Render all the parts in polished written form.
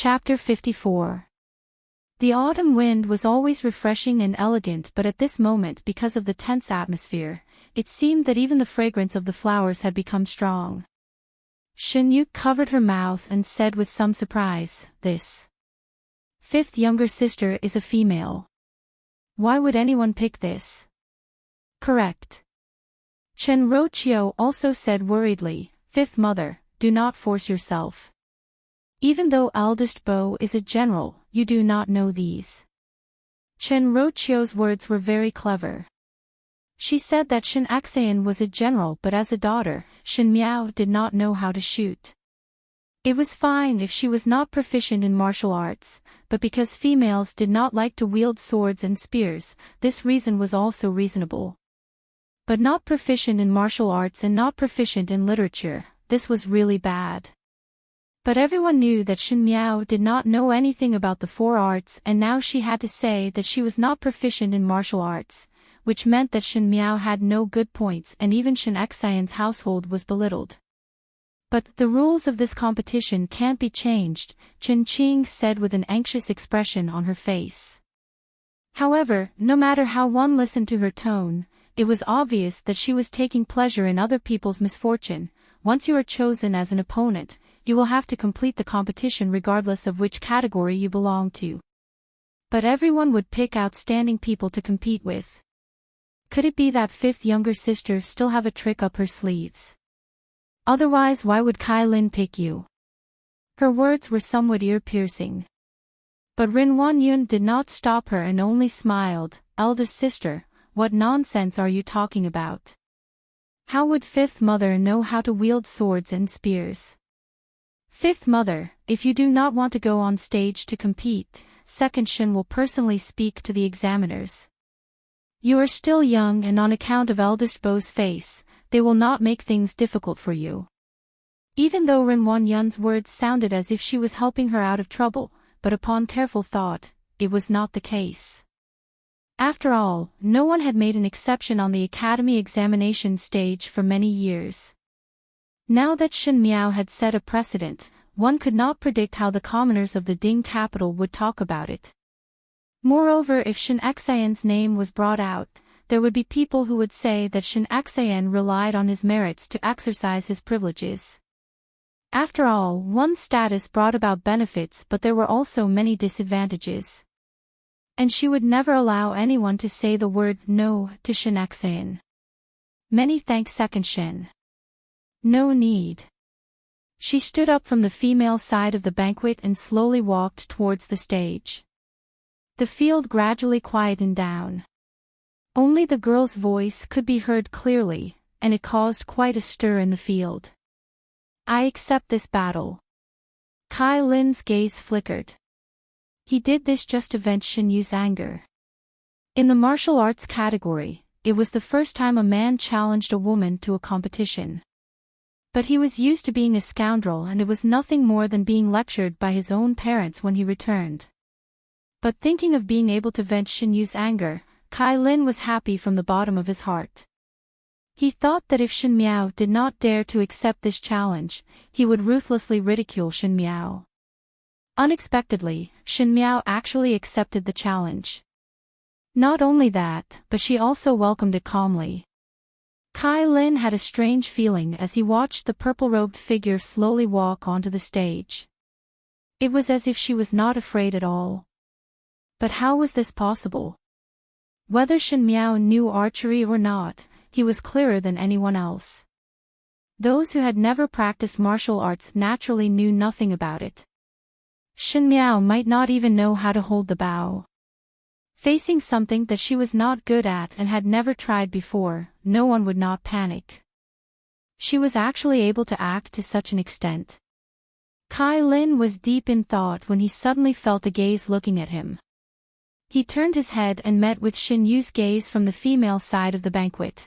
Chapter 54. The autumn wind was always refreshing and elegant, but at this moment, because of the tense atmosphere, it seemed that even the fragrance of the flowers had become strong. Shin-Yuk covered her mouth and said with some surprise, "This fifth younger sister is a female. Why would anyone pick this?" "Correct." Chen Rochio also said worriedly, "Fifth mother, do not force yourself. Even though eldest Bo is a general, you do not know these." Chen Rochio's words were very clever. She said that Shin Axayan was a general, but as a daughter, Shin Miao did not know how to shoot. It was fine if she was not proficient in martial arts, but because females did not like to wield swords and spears, this reason was also reasonable. But not proficient in martial arts and not proficient in literature, this was really bad. But everyone knew that Shin Miao did not know anything about the four arts, and now she had to say that she was not proficient in martial arts, which meant that Shin Miao had no good points, and even Shin Xayan's household was belittled. "But the rules of this competition can't be changed," Chen Qing said with an anxious expression on her face. However, no matter how one listened to her tone, it was obvious that she was taking pleasure in other people's misfortune. Once you are chosen as an opponent, you will have to complete the competition regardless of which category you belong to. But everyone would pick outstanding people to compete with. Could it be that fifth younger sister still have a trick up her sleeves? Otherwise, why would Kai Lin pick you? Her words were somewhat ear-piercing. But Rin Wanyun did not stop her and only smiled. "Eldest sister, what nonsense are you talking about? How would fifth mother know how to wield swords and spears? Fifth mother, if you do not want to go on stage to compete, second Shin will personally speak to the examiners. You are still young, and on account of eldest Bo's face, they will not make things difficult for you." Even though Rin Wanyun's words sounded as if she was helping her out of trouble, but upon careful thought, it was not the case. After all, no one had made an exception on the academy examination stage for many years. Now that Shin Miao had set a precedent, one could not predict how the commoners of the Ding capital would talk about it. Moreover, if Shin Xayan's name was brought out, there would be people who would say that Shin Xayan relied on his merits to exercise his privileges. After all, one's status brought about benefits, but there were also many disadvantages. And she would never allow anyone to say the word no to Shin Xayan. "Many thanks, second Shin. No need." She stood up from the female side of the banquet and slowly walked towards the stage. The field gradually quietened down. Only the girl's voice could be heard clearly, and it caused quite a stir in the field. "I accept this battle." Kai Lin's gaze flickered. He did this just to vent Shin Yu's anger. In the martial arts category, it was the first time a man challenged a woman to a competition. But he was used to being a scoundrel, and it was nothing more than being lectured by his own parents when he returned. But thinking of being able to vent Shin Yu's anger, Kai Lin was happy from the bottom of his heart. He thought that if Shin Miao did not dare to accept this challenge, he would ruthlessly ridicule Shin Miao. Unexpectedly, Shin Miao actually accepted the challenge. Not only that, but she also welcomed it calmly. Kai Lin had a strange feeling as he watched the purple-robed figure slowly walk onto the stage. It was as if she was not afraid at all. But how was this possible? Whether Shin Miao knew archery or not, he was clearer than anyone else. Those who had never practiced martial arts naturally knew nothing about it. Shin Miao might not even know how to hold the bow. Facing something that she was not good at and had never tried before, no one would not panic. She was actually able to act to such an extent. Kai Lin was deep in thought when he suddenly felt a gaze looking at him. He turned his head and met with Shin Yu's gaze from the female side of the banquet.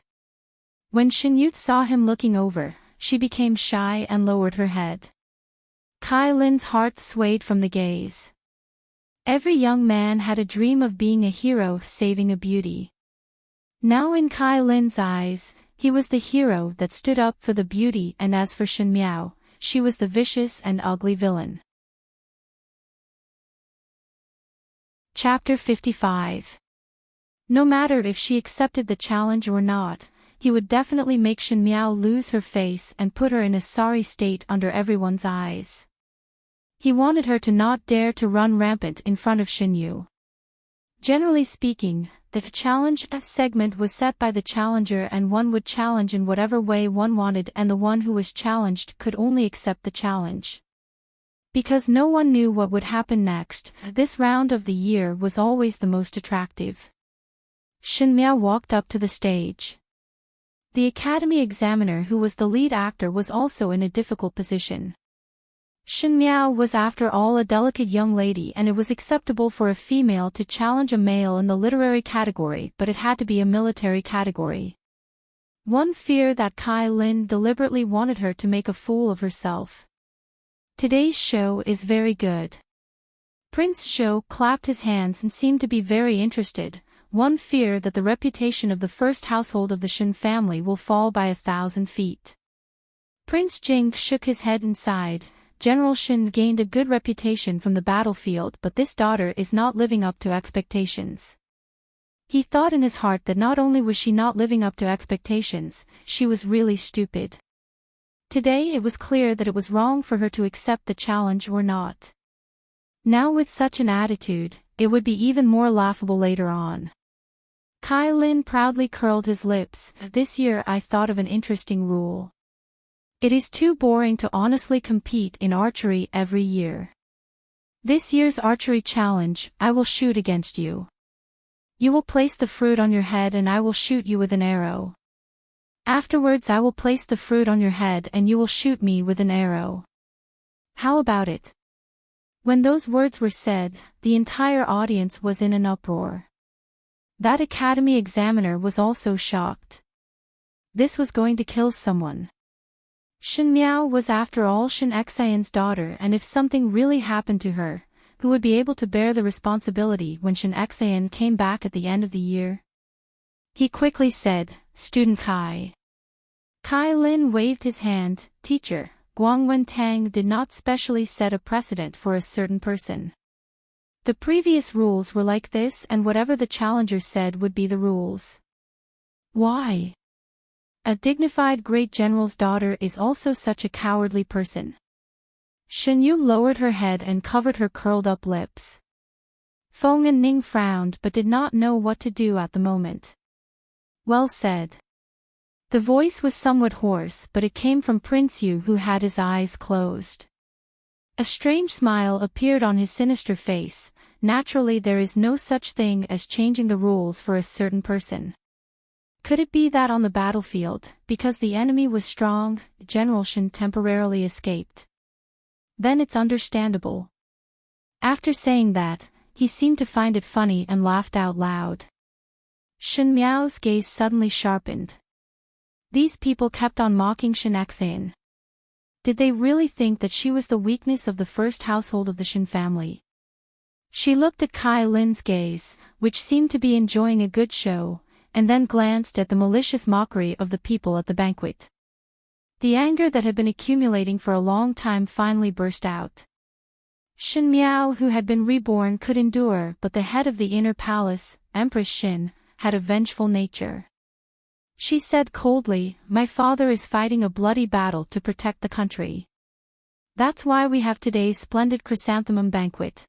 When Shin Yu saw him looking over, she became shy and lowered her head. Kai Lin's heart swayed from the gaze. Every young man had a dream of being a hero saving a beauty. Now in Kai Lin's eyes, he was the hero that stood up for the beauty, and as for Shin Miao, she was the vicious and ugly villain. Chapter 55. No matter if she accepted the challenge or not, he would definitely make Shen Miao lose her face and put her in a sorry state under everyone's eyes. He wanted her to not dare to run rampant in front of Shen Yu. Generally speaking, the challenge segment was set by the challenger and one would challenge in whatever way one wanted and the one who was challenged could only accept the challenge. Because no one knew what would happen next, this round of the year was always the most attractive. Shen Miao walked up to the stage. The academy examiner who was the lead actor was also in a difficult position. Shen Miao was after all a delicate young lady and it was acceptable for a female to challenge a male in the literary category but it had to be a military category. One feared that Kai Lin deliberately wanted her to make a fool of herself. Today's show is very good. Prince Zhou clapped his hands and seemed to be very interested. One fear that the reputation of the first household of the Shen family will fall by 1,000 feet. Prince Jing shook his head and sighed. General Shen gained a good reputation from the battlefield but this daughter is not living up to expectations. He thought in his heart that not only was she not living up to expectations, she was really stupid. Today it was clear that it was wrong for her to accept the challenge or not. Now with such an attitude, it would be even more laughable later on. Kai Lin proudly curled his lips. This year I thought of an interesting rule. It is too boring to honestly compete in archery every year. This year's archery challenge, I will shoot against you. You will place the fruit on your head and I will shoot you with an arrow. Afterwards I will place the fruit on your head and you will shoot me with an arrow. How about it? When those words were said, the entire audience was in an uproar. That academy examiner was also shocked. This was going to kill someone. Shen Miao was after all Shen Xian's daughter and if something really happened to her, who would be able to bear the responsibility when Shen Xian came back at the end of the year? He quickly said, Student Kai. Kai Lin waved his hand. Teacher, Guangwen Tang did not specially set a precedent for a certain person. The previous rules were like this and whatever the challenger said would be the rules. Why? A dignified great general's daughter is also such a cowardly person. Shen Yu lowered her head and covered her curled-up lips. Feng and Ning frowned but did not know what to do at the moment. Well said. The voice was somewhat hoarse but it came from Prince Yu who had his eyes closed. A strange smile appeared on his sinister face. Naturally there is no such thing as changing the rules for a certain person. Could it be that on the battlefield, because the enemy was strong, General Shen temporarily escaped? Then it's understandable. After saying that, he seemed to find it funny and laughed out loud. Shen Miao's gaze suddenly sharpened. These people kept on mocking Shen Xian. Did they really think that she was the weakness of the first household of the Shen family? She looked at Kai Lin's gaze, which seemed to be enjoying a good show, and then glanced at the malicious mockery of the people at the banquet. The anger that had been accumulating for a long time finally burst out. Shen Miao, who had been reborn, could endure, but the head of the inner palace, Empress Shen, had a vengeful nature. She said coldly, My father is fighting a bloody battle to protect the country. That's why we have today's splendid chrysanthemum banquet.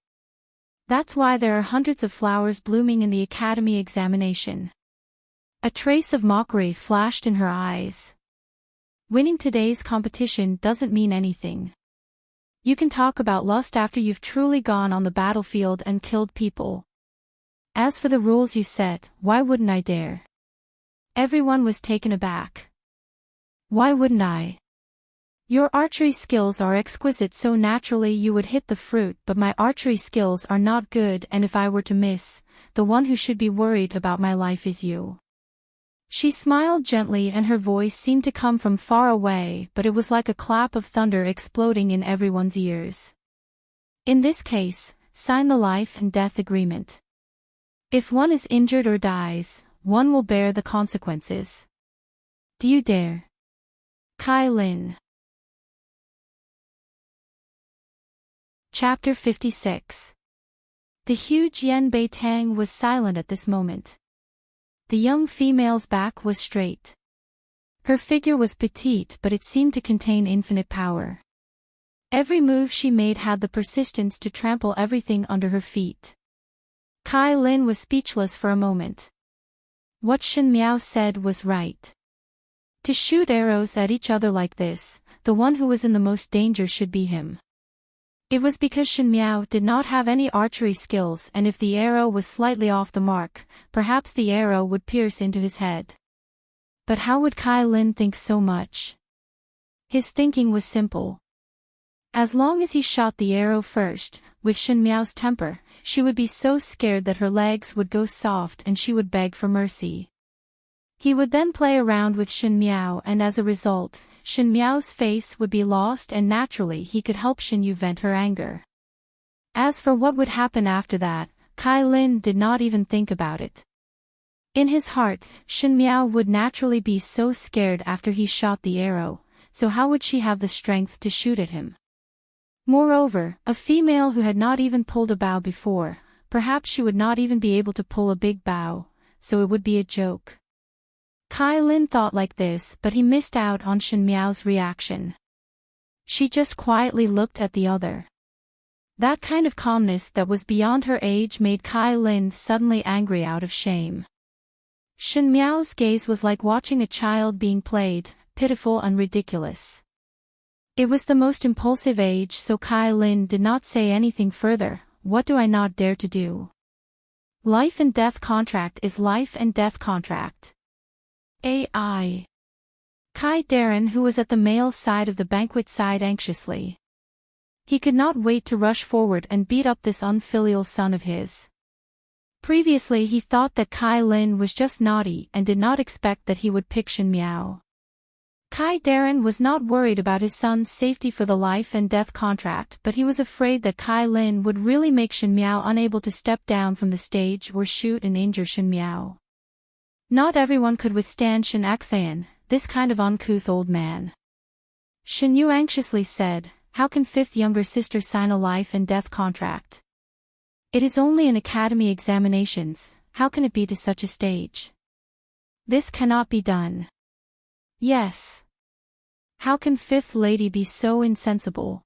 That's why there are hundreds of flowers blooming in the academy examination. A trace of mockery flashed in her eyes. Winning today's competition doesn't mean anything. You can talk about lust after you've truly gone on the battlefield and killed people. As for the rules you set, why wouldn't I dare? Everyone was taken aback. Why wouldn't I? Your archery skills are exquisite, so naturally you would hit the fruit, but my archery skills are not good, and if I were to miss, the one who should be worried about my life is you. She smiled gently and her voice seemed to come from far away, but it was like a clap of thunder exploding in everyone's ears. In this case, sign the life and death agreement. If one is injured or dies, one will bear the consequences. Do you dare? Kai Lin. Chapter 56. The huge Yen Bei Tang was silent at this moment. The young female's back was straight. Her figure was petite, but it seemed to contain infinite power. Every move she made had the persistence to trample everything under her feet. Kai Lin was speechless for a moment. What Shen Miao said was right. To shoot arrows at each other like this, the one who was in the most danger should be him. It was because Shen Miao did not have any archery skills, and if the arrow was slightly off the mark, perhaps the arrow would pierce into his head. But how would Kai Lin think so much? His thinking was simple. As long as he shot the arrow first, with Shen Miao's temper, she would be so scared that her legs would go soft and she would beg for mercy. He would then play around with Shen Miao, and as a result, Shen Miao's face would be lost, and naturally he could help Shen Yu vent her anger. As for what would happen after that, Kai Lin did not even think about it. In his heart, Shen Miao would naturally be so scared after he shot the arrow, so how would she have the strength to shoot at him? Moreover, a female who had not even pulled a bow before, perhaps she would not even be able to pull a big bow, so it would be a joke. Kai Lin thought like this, but he missed out on Shen Miao's reaction. She just quietly looked at the other. That kind of calmness that was beyond her age made Kai Lin suddenly angry out of shame. Shen Miao's gaze was like watching a child being played, pitiful and ridiculous. It was the most impulsive age, so Kai Lin did not say anything further. What do I not dare to do? Life and death contract is life and death contract. AI. Kai Darren, who was at the male side of the banquet, sighed anxiously. He could not wait to rush forward and beat up this unfilial son of his. Previously he thought that Kai Lin was just naughty and did not expect that he would pick Shen Miao. Kai Darren was not worried about his son's safety for the life and death contract, but he was afraid that Kai Lin would really make Shen Miao unable to step down from the stage or shoot and injure Shen Miao. Not everyone could withstand Shen Xayan, this kind of uncouth old man. Shen Yu anxiously said, "How can fifth younger sister sign a life and death contract? It is only in academy examinations, how can it be to such a stage? This cannot be done." Yes. How can fifth lady be so insensible?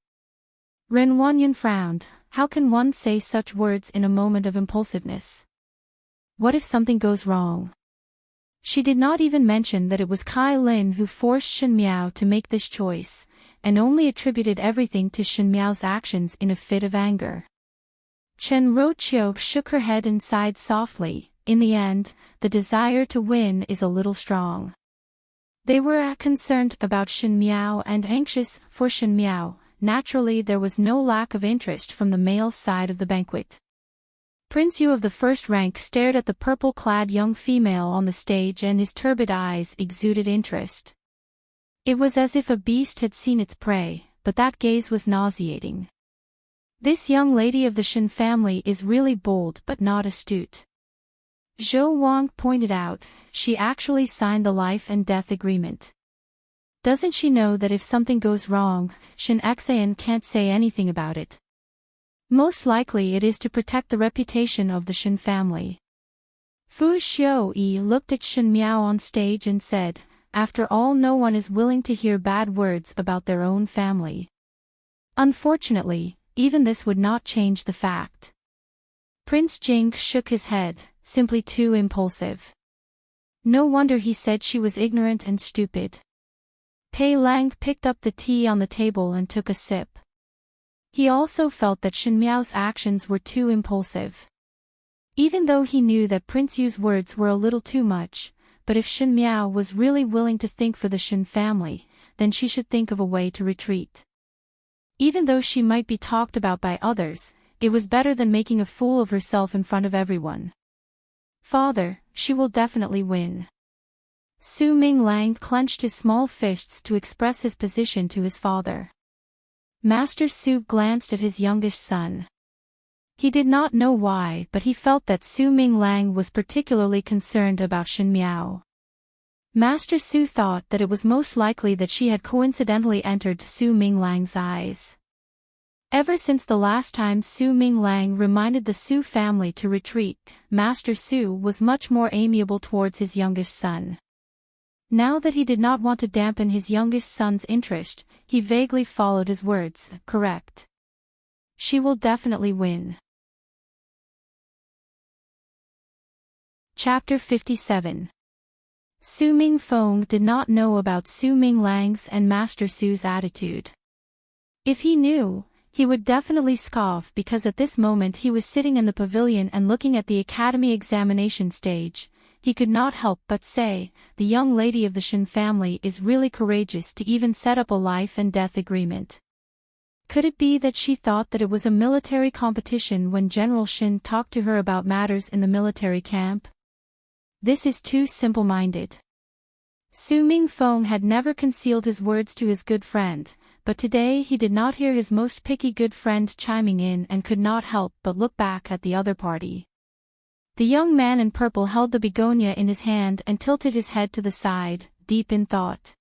Ren Wanyan frowned. How can one say such words in a moment of impulsiveness? What if something goes wrong? She did not even mention that it was Kai Lin who forced Shen Miao to make this choice, and only attributed everything to Shen Miao's actions in a fit of anger. Chen Roqiu shook her head and sighed softly. In the end, the desire to win is a little strong. They were concerned about Shen Miao and anxious for Shen Miao. Naturally there was no lack of interest from the male side of the banquet. Prince Yu of the first rank stared at the purple-clad young female on the stage, and his turbid eyes exuded interest. It was as if a beast had seen its prey, but that gaze was nauseating. This young lady of the Shen family is really bold but not astute. Zhou Wang pointed out, she actually signed the life and death agreement. Doesn't she know that if something goes wrong, Shen Xayan can't say anything about it? Most likely it is to protect the reputation of the Shen family. Fu Xiuyi looked at Shen Miao on stage and said, "After all, no one is willing to hear bad words about their own family." Unfortunately, even this would not change the fact. Prince Jing shook his head. Simply too impulsive. No wonder he said she was ignorant and stupid. Pei Lang picked up the tea on the table and took a sip. He also felt that Shen Miao's actions were too impulsive. Even though he knew that Prince Yu's words were a little too much, but if Shen Miao was really willing to think for the Shen family, then she should think of a way to retreat. Even though she might be talked about by others, it was better than making a fool of herself in front of everyone. "Father, she will definitely win." Su Minglang clenched his small fists to express his position to his father. Master Su glanced at his youngest son. He did not know why, but he felt that Su Minglang was particularly concerned about Shen Miao. Master Su thought that it was most likely that she had coincidentally entered Su Minglang's eyes. Ever since the last time Su Ming Lang reminded the Su family to retreat, Master Su was much more amiable towards his youngest son. Now that he did not want to dampen his youngest son's interest, he vaguely followed his words. Correct. She will definitely win. Chapter 57. Su Ming Feng did not know about Su Ming Lang's and Master Su's attitude. If he knew, he would definitely scoff because at this moment he was sitting in the pavilion and looking at the academy examination stage. He could not help but say, the young lady of the Shen family is really courageous to even set up a life and death agreement. Could it be that she thought that it was a military competition when General Shen talked to her about matters in the military camp? This is too simple-minded. Su Ming Feng had never concealed his words to his good friend, but today he did not hear his most picky good friend chiming in and could not help but look back at the other party. The young man in purple held the begonia in his hand and tilted his head to the side, deep in thought.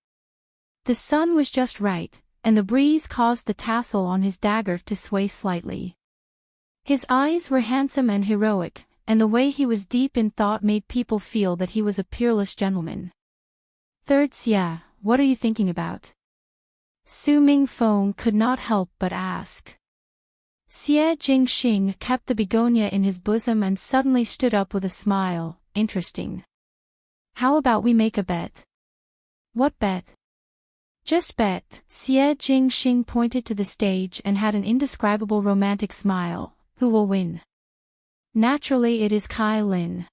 The sun was just right, and the breeze caused the tassel on his dagger to sway slightly. His eyes were handsome and heroic, and the way he was deep in thought made people feel that he was a peerless gentleman. Third Xia, what are you thinking about? Su Ming Feng could not help but ask. Xie Jingxing kept the begonia in his bosom and suddenly stood up with a smile. Interesting. How about we make a bet? What bet? Just bet. Xie Jingxing pointed to the stage and had an indescribable romantic smile. Who will win? Naturally it is Kai Lin.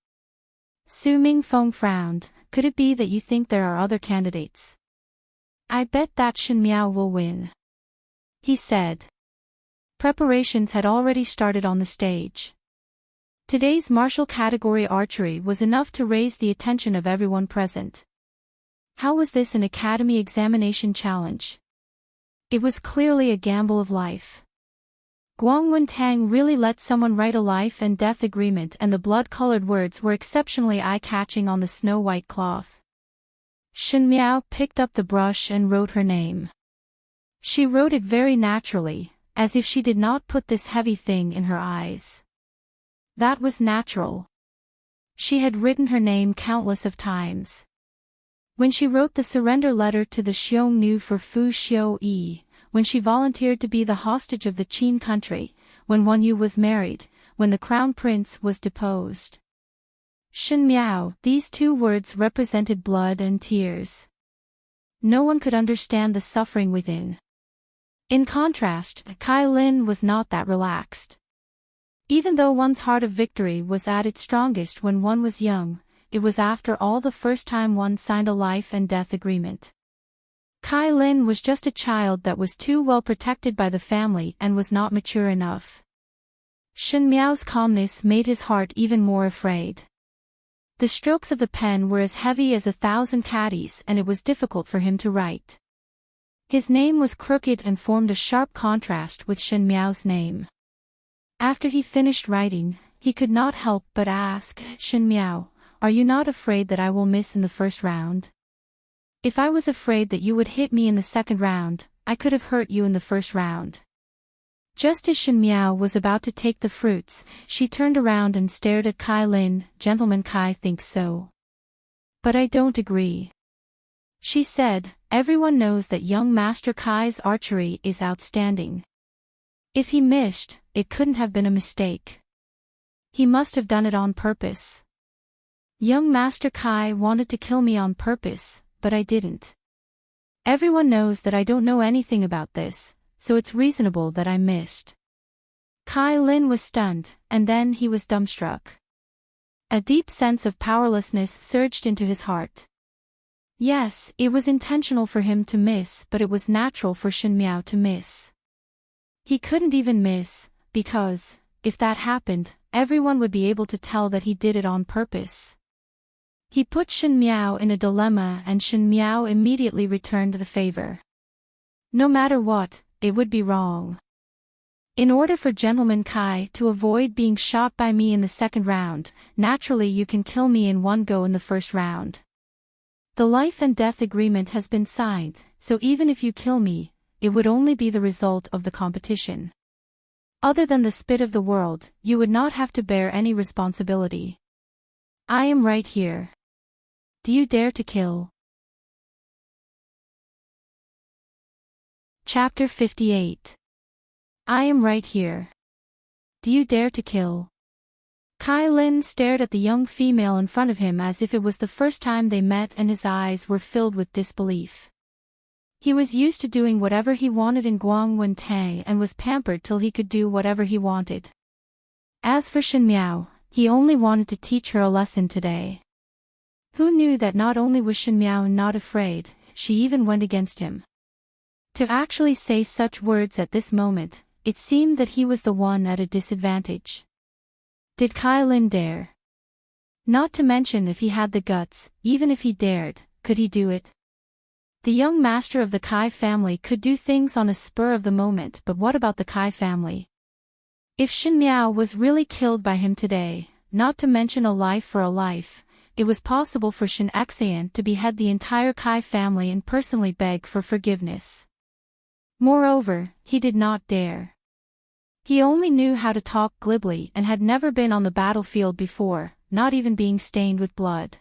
Su Ming Feng frowned. Could it be that you think there are other candidates? I bet that Shen Miao will win, he said. Preparations had already started on the stage. Today's martial category archery was enough to raise the attention of everyone present. How was this an academy examination challenge? It was clearly a gamble of life. Guangwen Tang really let someone write a life and death agreement, and the blood-colored words were exceptionally eye-catching on the snow-white cloth. Shen Miao picked up the brush and wrote her name. She wrote it very naturally, as if she did not put this heavy thing in her eyes. That was natural. She had written her name countless of times. When she wrote the surrender letter to the Xiongnu for Fu Xiu Yi, when she volunteered to be the hostage of the Qin country, when Wan Yu was married, when the crown prince was deposed. Shen Miao, these two words represented blood and tears. No one could understand the suffering within. In contrast, Kai Lin was not that relaxed. Even though one's heart of victory was at its strongest when one was young, it was after all the first time one signed a life and death agreement. Kai Lin was just a child that was too well protected by the family and was not mature enough. Shen Miao's calmness made his heart even more afraid. The strokes of the pen were as heavy as 1,000 caddies and it was difficult for him to write. His name was crooked and formed a sharp contrast with Shen Miao's name. After he finished writing, he could not help but ask, Shen Miao, are you not afraid that I will miss in the first round? If I was afraid that you would hit me in the second round, I could have hurt you in the first round. Just as Shen Miao was about to take the fruits, she turned around and stared at Kai Lin. Gentleman Kai thinks so. But I don't agree. She said, everyone knows that young Master Kai's archery is outstanding. If he missed, it couldn't have been a mistake. He must have done it on purpose. Young Master Kai wanted to kill me on purpose, but I didn't. Everyone knows that I don't know anything about this, so it's reasonable that I missed. Kai Lin was stunned, and then he was dumbstruck. A deep sense of powerlessness surged into his heart. Yes, it was intentional for him to miss, but it was natural for Shen Miao to miss. He couldn't even miss, because, if that happened, everyone would be able to tell that he did it on purpose. He put Shen Miao in a dilemma and Shen Miao immediately returned the favor. No matter what, it would be wrong. In order for Gentleman Kai to avoid being shot by me in the second round, naturally you can kill me in one go in the first round. The life and death agreement has been signed, so even if you kill me, it would only be the result of the competition. Other than the spit of the world, you would not have to bear any responsibility. I am right here. Do you dare to kill? Chapter 58. I am right here. Do you dare to kill? Kai Lin stared at the young female in front of him as if it was the first time they met, and his eyes were filled with disbelief. He was used to doing whatever he wanted in Guangwen and was pampered till he could do whatever he wanted. As for Shen Miao, he only wanted to teach her a lesson today. Who knew that not only was Shen Miao not afraid, she even went against him. To actually say such words at this moment, it seemed that he was the one at a disadvantage. Did Kai Lin dare? Not to mention if he had the guts, even if he dared, could he do it? The young master of the Kai family could do things on a spur of the moment, but what about the Kai family? If Shen Miao was really killed by him today, not to mention a life for a life, it was possible for Shen Xian to behead the entire Kai family and personally beg for forgiveness. Moreover, he did not dare. He only knew how to talk glibly and had never been on the battlefield before, not even being stained with blood.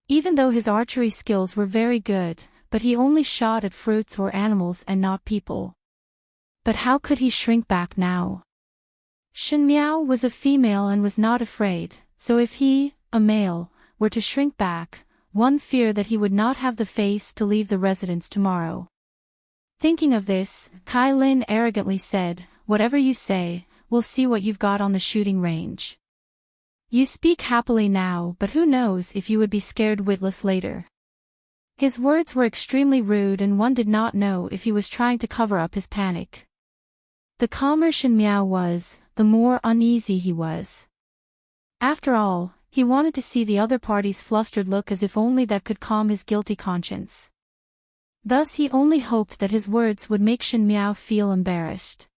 Even though his archery skills were very good, but he only shot at fruits or animals and not people. But how could he shrink back now? Shen Miao was a female and was not afraid, so if he, a male, were to shrink back, one feared that he would not have the face to leave the residence tomorrow. Thinking of this, Kai Lin arrogantly said, "Whatever you say, we'll see what you've got on the shooting range. You speak happily now, but who knows if you would be scared witless later." His words were extremely rude, and one did not know if he was trying to cover up his panic. The calmer Shen Miao was, the more uneasy he was. After all, he wanted to see the other party's flustered look, as if only that could calm his guilty conscience. Thus he only hoped that his words would make Shen Miao feel embarrassed.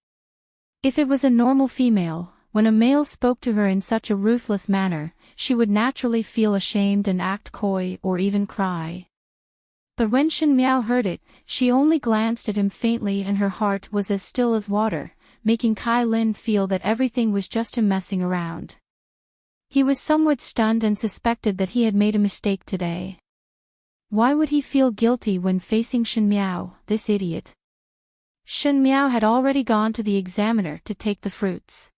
If it was a normal female, when a male spoke to her in such a ruthless manner, she would naturally feel ashamed and act coy or even cry. But when Shen Miao heard it, she only glanced at him faintly, and her heart was as still as water, making Kai Lin feel that everything was just him messing around. He was somewhat stunned and suspected that he had made a mistake today. Why would he feel guilty when facing Shen Miao, this idiot? Shen Miao had already gone to the examiner to take the fruits.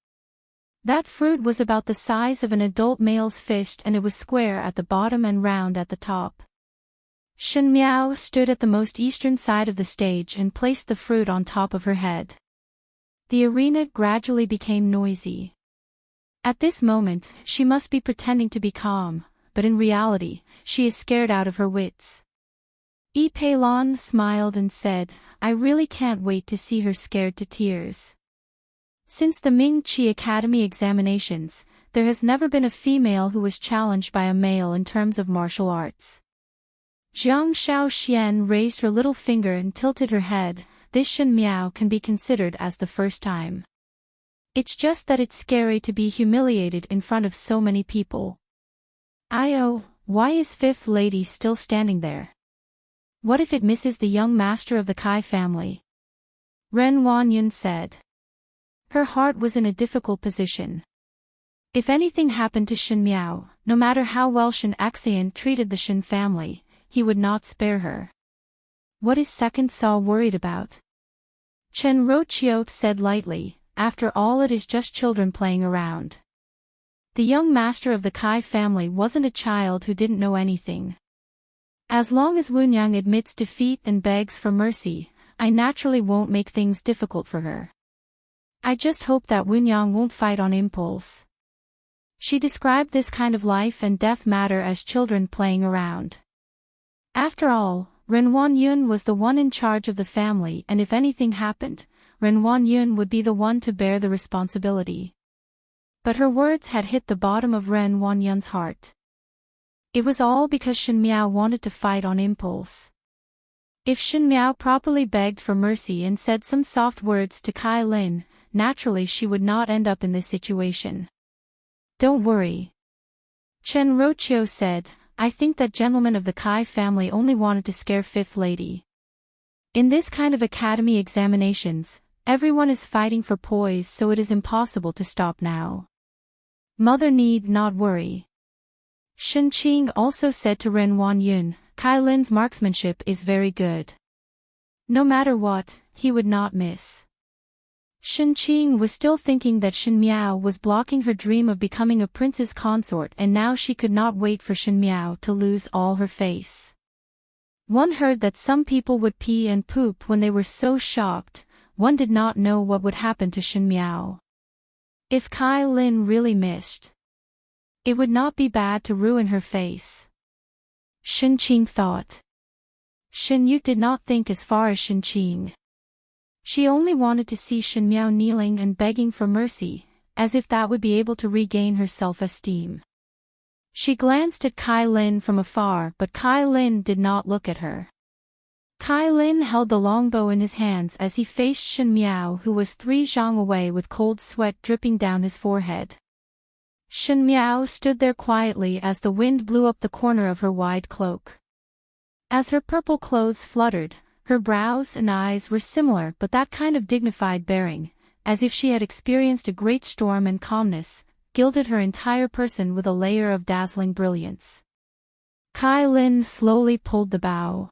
That fruit was about the size of an adult male's fist, and it was square at the bottom and round at the top. Shen Miao stood at the most eastern side of the stage and placed the fruit on top of her head. The arena gradually became noisy. At this moment, she must be pretending to be calm, but in reality, she is scared out of her wits. Yi Peilon smiled and said, "I really can't wait to see her scared to tears." Since the Ming Chi Academy examinations, there has never been a female who was challenged by a male in terms of martial arts. Jiang Shaoxian raised her little finger and tilted her head. This Shen Miao can be considered as the first time. It's just that it's scary to be humiliated in front of so many people. Why is Fifth Lady still standing there? What if it misses the young master of the Kai family? Ren Wanyun said. Her heart was in a difficult position. If anything happened to Shen Miao, no matter how well Shen Xian treated the Shen family, he would not spare her. What is Second Saw worried about? Chen Roqiu said lightly, "After all, it is just children playing around." The young master of the Kai family wasn't a child who didn't know anything. As long as Wunyang admits defeat and begs for mercy, I naturally won't make things difficult for her. I just hope that Wunyang won't fight on impulse. She described this kind of life and death matter as children playing around. After all, Ren Wanyun was the one in charge of the family, and if anything happened, Ren Wanyun would be the one to bear the responsibility. But her words had hit the bottom of Ren Wanyun's heart. It was all because Shen Miao wanted to fight on impulse. If Shen Miao properly begged for mercy and said some soft words to Kai Lin, naturally she would not end up in this situation. "Don't worry," Chen Roqiu said, "I think that gentleman of the Kai family only wanted to scare Fifth Lady. In this kind of academy examinations, Everyone is fighting for poise, so it is impossible to stop now. Mother need not worry. Shen Qing also said to Ren Wanyun, Kai Lin's marksmanship is very good. No matter what, he would not miss. Shen Qing was still thinking that Shen Miao was blocking her dream of becoming a prince's consort, and now she could not wait for Shen Miao to lose all her face. One heard that some people would pee and poop when they were so shocked. One did not know what would happen to Shen Miao. If Kai Lin really missed, it would not be bad to ruin her face. Shen Qing thought. Shen Yu did not think as far as Shen Qing. She only wanted to see Shen Miao kneeling and begging for mercy, as if that would be able to regain her self-esteem. She glanced at Kai Lin from afar, but Kai Lin did not look at her. Kai Lin held the longbow in his hands as he faced Shen Miao, who was 3 zhang away with cold sweat dripping down his forehead. Shen Miao stood there quietly as the wind blew up the corner of her wide cloak. As her purple clothes fluttered, her brows and eyes were similar, but that kind of dignified bearing, as if she had experienced a great storm, and calmness gilded her entire person with a layer of dazzling brilliance. Kai Lin slowly pulled the bow.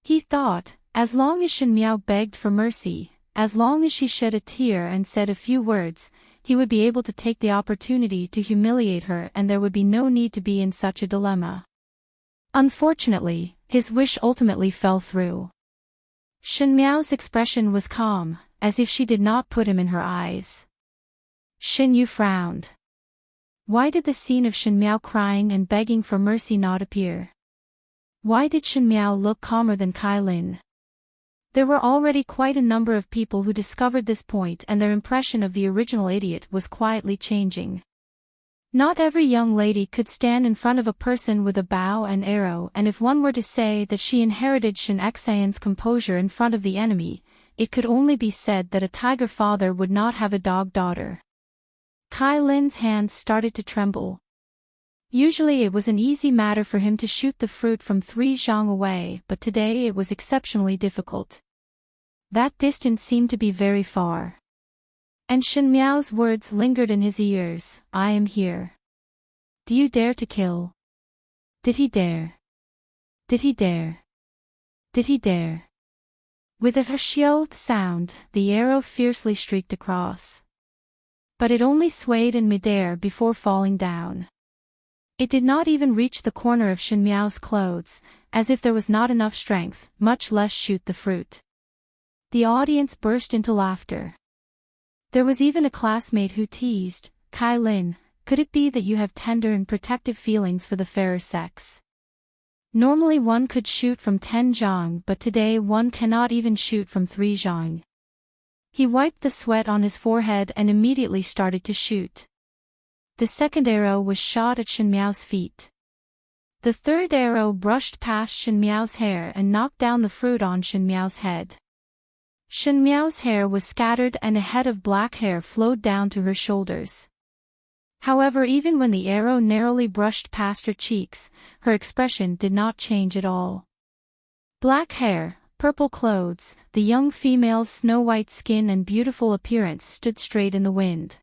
He thought, as long as Shen Miao begged for mercy, as long as she shed a tear and said a few words, he would be able to take the opportunity to humiliate her, and there would be no need to be in such a dilemma. Unfortunately, his wish ultimately fell through. Shen Miao's expression was calm, as if she did not put him in her eyes. Shen Yu frowned. Why did the scene of Shen Miao crying and begging for mercy not appear? Why did Shen Miao look calmer than Kai Lin? There were already quite a number of people who discovered this point, and their impression of the original idiot was quietly changing. Not every young lady could stand in front of a person with a bow and arrow, and if one were to say that she inherited Shen Xian's composure in front of the enemy, it could only be said that a tiger father would not have a dog daughter. Kai Lin's hands started to tremble. Usually it was an easy matter for him to shoot the fruit from 3 zhang away, but today it was exceptionally difficult. That distance seemed to be very far. And Shen Miao's words lingered in his ears, I am here. Do you dare to kill? Did he dare? Did he dare? Did he dare? With a xiao sound, the arrow fiercely streaked across. But it only swayed in midair before falling down. It did not even reach the corner of Shen Miao's clothes, as if there was not enough strength, much less shoot the fruit. The audience burst into laughter. There was even a classmate who teased, Kai Lin, could it be that you have tender and protective feelings for the fairer sex? Normally one could shoot from 10 zhang, but today one cannot even shoot from 3 zhang. He wiped the sweat on his forehead and immediately started to shoot. The second arrow was shot at Shen Miao's feet. The third arrow brushed past Shen Miao's hair and knocked down the fruit on Shen Miao's head. Shen Miao's hair was scattered and a head of black hair flowed down to her shoulders. However, even when the arrow narrowly brushed past her cheeks, her expression did not change at all. Black hair, purple clothes, the young female's snow-white skin and beautiful appearance stood straight in the wind.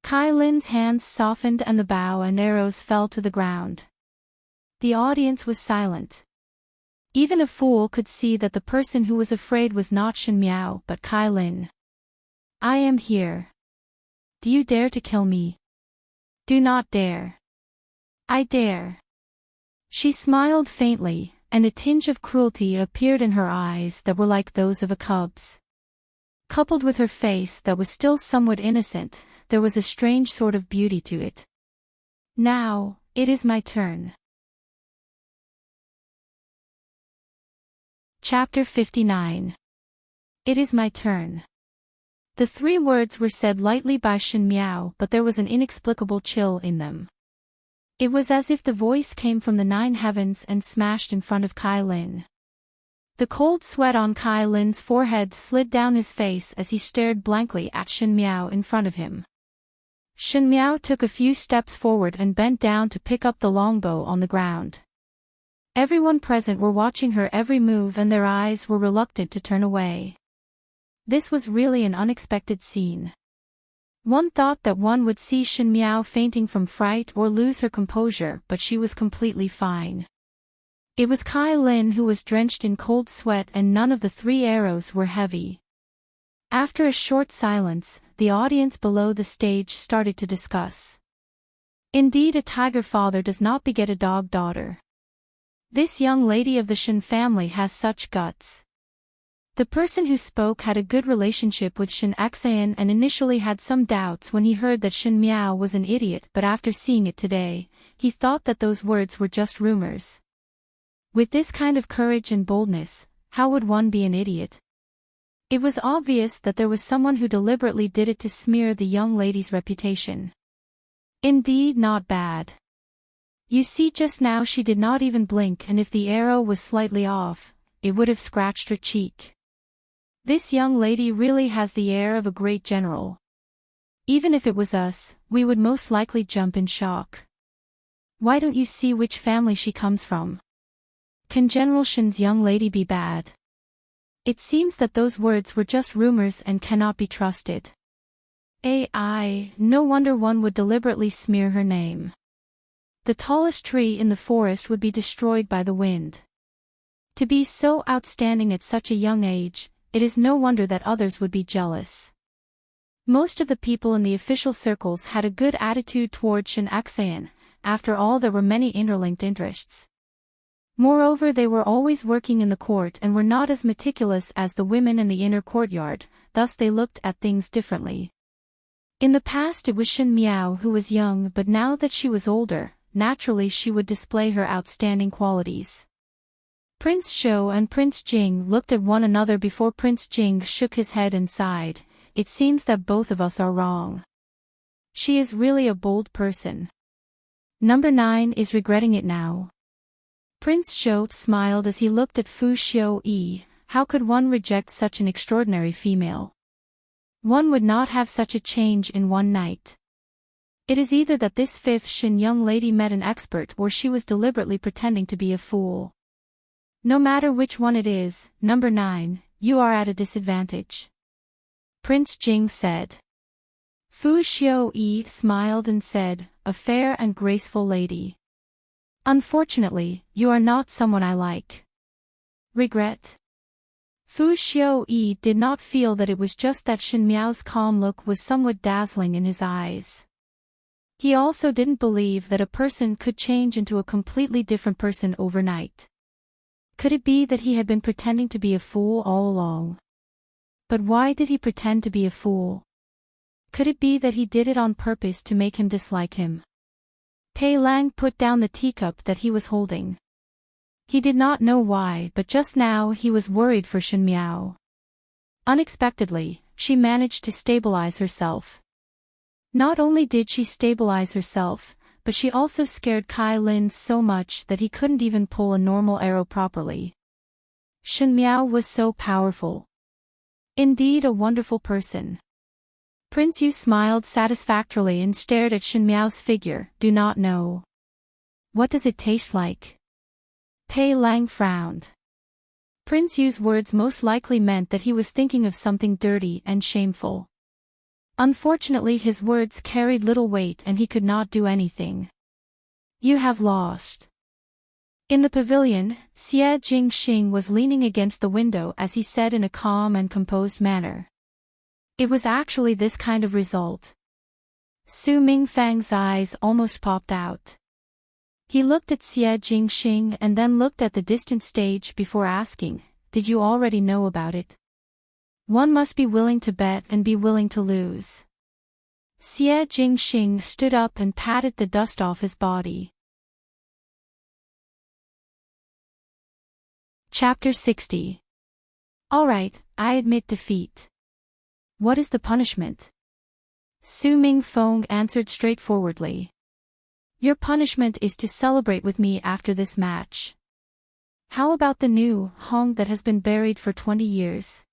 Kai Lin's hands softened and the bow and arrows fell to the ground. The audience was silent. Even a fool could see that the person who was afraid was not Shen Miao but Kai Lin. I am here. Do you dare to kill me? Do not dare. I dare. She smiled faintly, and a tinge of cruelty appeared in her eyes that were like those of a cub's. Coupled with her face that was still somewhat innocent, there was a strange sort of beauty to it. Now, it is my turn. Chapter 59. It is my turn. The 3 words were said lightly by Shen Miao, but there was an inexplicable chill in them. It was as if the voice came from the 9 heavens and smashed in front of Kai Lin. The cold sweat on Kai Lin's forehead slid down his face as he stared blankly at Shen Miao in front of him. Shen Miao took a few steps forward and bent down to pick up the longbow on the ground. Everyone present were watching her every move and their eyes were reluctant to turn away. This was really an unexpected scene. One thought that one would see Shen Miao fainting from fright or lose her composure, but she was completely fine. It was Kai Lin who was drenched in cold sweat, and none of the 3 arrows were heavy. After a short silence, the audience below the stage started to discuss. Indeed, a tiger father does not beget a dog daughter. This young lady of the Shen family has such guts. The person who spoke had a good relationship with Shen Xian and initially had some doubts when he heard that Shen Miao was an idiot, but after seeing it today, he thought that those words were just rumors. With this kind of courage and boldness, how would one be an idiot? It was obvious that there was someone who deliberately did it to smear the young lady's reputation. Indeed, not bad. You see, just now she did not even blink, and if the arrow was slightly off, it would have scratched her cheek. This young lady really has the air of a great general. Even if it was us, we would most likely jump in shock. Why don't you see which family she comes from? Can General Shen's young lady be bad? It seems that those words were just rumors and cannot be trusted. No wonder one would deliberately smear her name. The tallest tree in the forest would be destroyed by the wind. To be so outstanding at such a young age, it is no wonder that others would be jealous. Most of the people in the official circles had a good attitude toward Shen Xian. After all, there were many interlinked interests. Moreover, they were always working in the court and were not as meticulous as the women in the inner courtyard, thus they looked at things differently. In the past it was Shen Miao who was young, but now that she was older, naturally she would display her outstanding qualities. Prince Shou and Prince Jing looked at one another before Prince Jing shook his head and sighed. It seems that both of us are wrong. She is really a bold person. Number 9 is regretting it now. Prince Shou smiled as he looked at Fu Xiu-yi. How could one reject such an extraordinary female? One would not have such a change in one night. It is either that this 5th Shen young lady met an expert or she was deliberately pretending to be a fool. No matter which one it is, number 9, you are at a disadvantage. Prince Jing said. Fu Xiu-yi smiled and said, a fair and graceful lady. Unfortunately, you are not someone I like. Regret? Fu Xiu-yi did not feel that it was just that Shen Miao's calm look was somewhat dazzling in his eyes. He also didn't believe that a person could change into a completely different person overnight. Could it be that he had been pretending to be a fool all along? But why did he pretend to be a fool? Could it be that he did it on purpose to make him dislike him? Pei Lang put down the teacup that he was holding. He did not know why, but just now he was worried for Shen Miao. Unexpectedly, she managed to stabilize herself. Not only did she stabilize herself, but she also scared Kai Lin so much that he couldn't even pull a normal arrow properly. Shen Miao was so powerful. Indeed, a wonderful person. Prince Yu smiled satisfactorily and stared at Shen Miao's figure. Do not know. What does it taste like? Pei Lang frowned. Prince Yu's words most likely meant that he was thinking of something dirty and shameful. Unfortunately, his words carried little weight and he could not do anything. You have lost. In the pavilion, Xie Jingxing was leaning against the window as he said in a calm and composed manner. It was actually this kind of result. Su Mingfang's eyes almost popped out. He looked at Xie Jingxing and then looked at the distant stage before asking, did you already know about it? One must be willing to bet and be willing to lose. Xie Jingxing stood up and patted the dust off his body. Chapter 60. All right, I admit defeat. What is the punishment? Su Mingfeng answered straightforwardly. Your punishment is to celebrate with me after this match. How about the new Hong that has been buried for 20 years?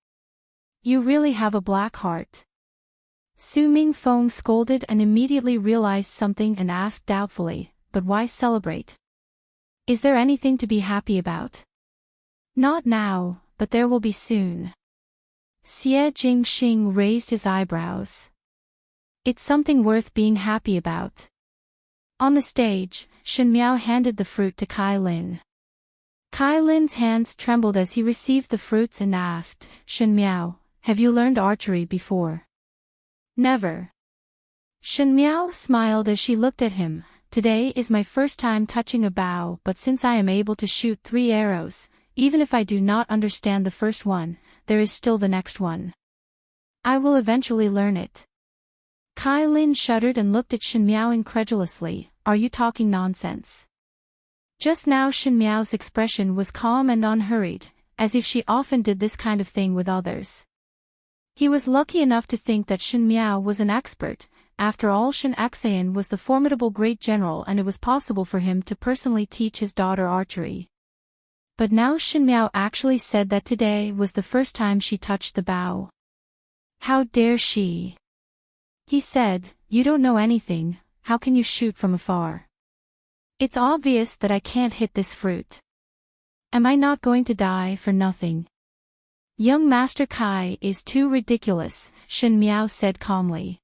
You really have a black heart. Su Mingfeng scolded and immediately realized something and asked doubtfully, but why celebrate? Is there anything to be happy about? Not now, but there will be soon. Xie Jingxing raised his eyebrows. It's something worth being happy about. On the stage, Shen Miao handed the fruit to Kai Lin. Kai Lin's hands trembled as he received the fruits and asked, Shen Miao, have you learned archery before? Never. Shen Miao smiled as she looked at him. Today is my first time touching a bow, but since I am able to shoot 3 arrows, even if I do not understand the first one, there is still the next one. I will eventually learn it. Kai Lin shuddered and looked at Shen Miao incredulously. Are you talking nonsense? Just now Shen Miao's expression was calm and unhurried, as if she often did this kind of thing with others. He was lucky enough to think that Shen Miao was an expert. After all, Shen Xayan was the formidable great general and it was possible for him to personally teach his daughter archery. But now Shen Miao actually said that today was the first time she touched the bow. How dare she? He said, you don't know anything, how can you shoot from afar? It's obvious that I can't hit this fruit. Am I not going to die for nothing? Young Master Kai is too ridiculous, Shen Miao said calmly.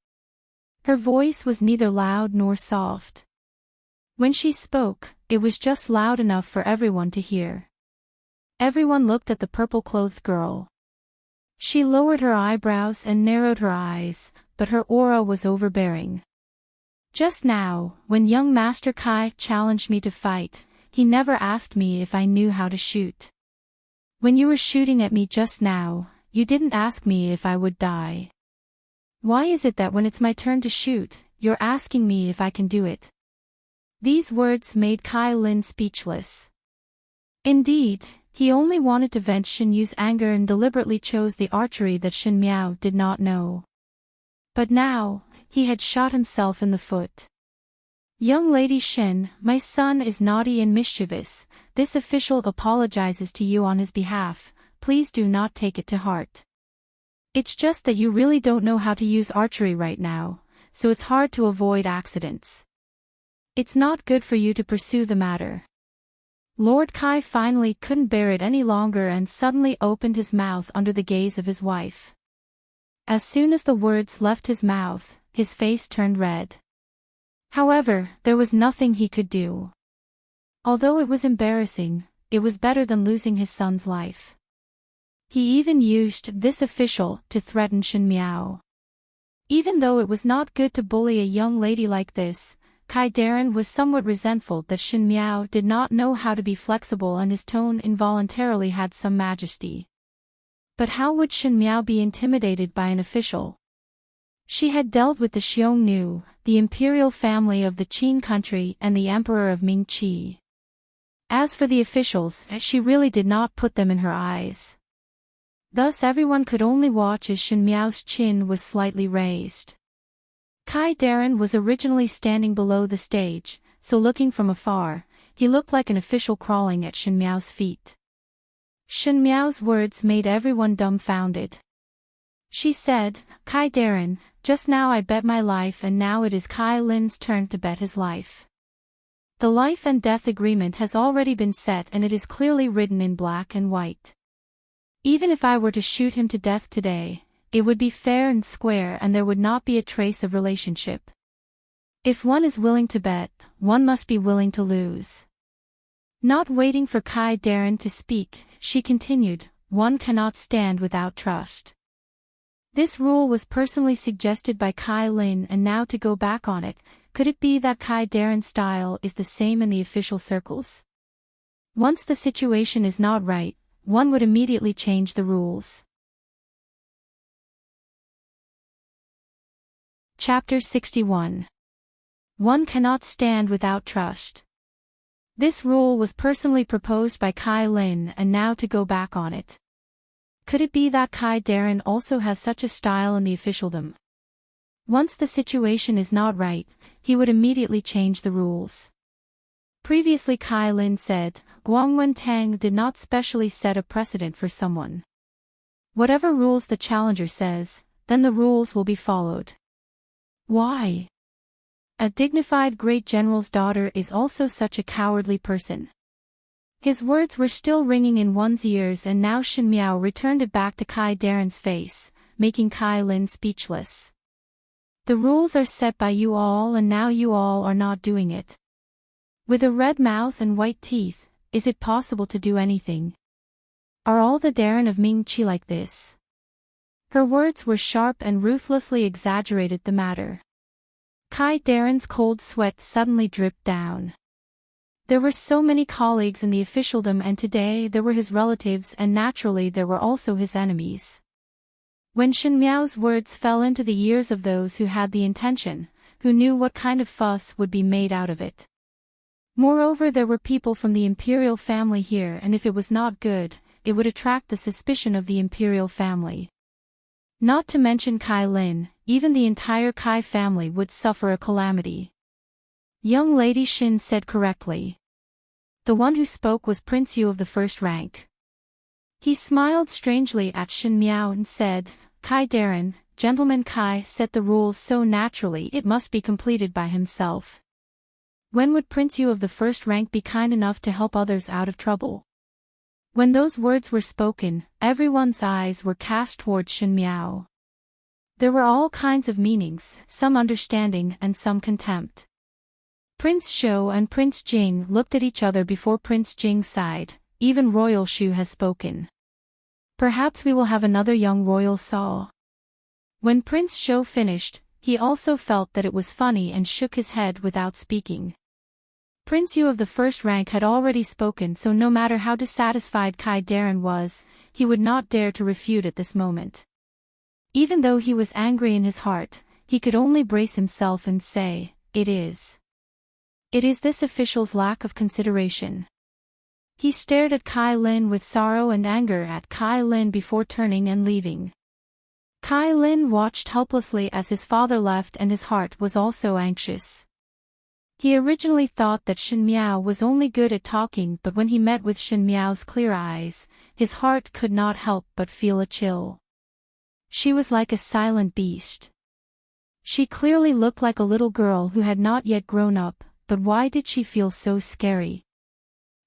Her voice was neither loud nor soft. When she spoke, it was just loud enough for everyone to hear. Everyone looked at the purple-clothed girl. She lowered her eyebrows and narrowed her eyes, but her aura was overbearing. Just now, when young Master Kai challenged me to fight, he never asked me if I knew how to shoot. When you were shooting at me just now, you didn't ask me if I would die. Why is it that when it's my turn to shoot, you're asking me if I can do it? These words made Kai Lin speechless. Indeed, he only wanted to vent Shen Yu's anger and deliberately chose the archery that Shen Miao did not know. But now, he had shot himself in the foot. Young Lady Shen, my son is naughty and mischievous. This official apologizes to you on his behalf. Please do not take it to heart. It's just that you really don't know how to use archery right now, so it's hard to avoid accidents. It's not good for you to pursue the matter. Lord Kai finally couldn't bear it any longer and suddenly opened his mouth under the gaze of his wife. As soon as the words left his mouth, his face turned red. However, there was nothing he could do. Although it was embarrassing, it was better than losing his son's life. He even used this official to threaten Shen Miao. Even though it was not good to bully a young lady like this, Kai Darren was somewhat resentful that Shen Miao did not know how to be flexible and his tone involuntarily had some majesty. But how would Shen Miao be intimidated by an official? She had dealt with the Xiongnu, the imperial family of the Qin country and the emperor of Mingqi. As for the officials, she really did not put them in her eyes. Thus everyone could only watch as Shen Miao's chin was slightly raised. Kai Darren was originally standing below the stage, so looking from afar, he looked like an official crawling at Shen Miao's feet. Shen Miao's words made everyone dumbfounded. She said, Kai Darren, just now I bet my life and now it is Kai Lin's turn to bet his life. The life and death agreement has already been set and it is clearly written in black and white. Even if I were to shoot him to death today, it would be fair and square and there would not be a trace of relationship. If one is willing to bet, one must be willing to lose. Not waiting for Kai Darren to speak, she continued, one cannot stand without trust. This rule was personally suggested by Kai Lin and now to go back on it, could it be that Kai Darren's style is the same in the official circles? Once the situation is not right, one would immediately change the rules. Chapter 61. One cannot stand without trust. This rule was personally proposed by Kai Lin and now to go back on it. Could it be that Kai Darren also has such a style in the officialdom? Once the situation is not right, he would immediately change the rules. Previously Kai Lin said, Guangwen Tang did not specially set a precedent for someone. Whatever rules the challenger says, then the rules will be followed. Why? A dignified great general's daughter is also such a cowardly person. His words were still ringing in one's ears, and now Shin Miao returned it back to Kai Darren's face, making Kai Lin speechless. The rules are set by you all, and now you all are not doing it. With a red mouth and white teeth, is it possible to do anything? Are all the Darren of Ming Chi like this? Her words were sharp and ruthlessly exaggerated the matter. Kai Darren's cold sweat suddenly dripped down. There were so many colleagues in the officialdom, and today there were his relatives, and naturally there were also his enemies. When Shin Miao's words fell into the ears of those who had the intention, who knew what kind of fuss would be made out of it. Moreover, there were people from the imperial family here, and if it was not good, it would attract the suspicion of the imperial family. Not to mention Kai Lin, even the entire Kai family would suffer a calamity. Young Lady Shin said correctly. The one who spoke was Prince Yu of the first rank. He smiled strangely at Shin Miao and said, Kai Darren, Gentleman Kai set the rules so naturally it must be completed by himself. When would Prince Yu of the first rank be kind enough to help others out of trouble? When those words were spoken, everyone's eyes were cast towards Shin Miao. There were all kinds of meanings, some understanding and some contempt. Prince Shou and Prince Jing looked at each other before Prince Jing sighed. Even Royal Shu has spoken. Perhaps we will have another young Royal Saw. When Prince Shou finished, he also felt that it was funny and shook his head without speaking. Prince Yu of the first rank had already spoken, so no matter how dissatisfied Kai Darren was, he would not dare to refute at this moment. Even though he was angry in his heart, he could only brace himself and say, It is this official's lack of consideration. He stared at Kai Lin with sorrow and anger at Kai Lin before turning and leaving. Kai Lin watched helplessly as his father left, and his heart was also anxious. He originally thought that Shin Miao was only good at talking, but when he met with Shin Miao's clear eyes, his heart could not help but feel a chill. She was like a silent beast. She clearly looked like a little girl who had not yet grown up, but why did she feel so scary?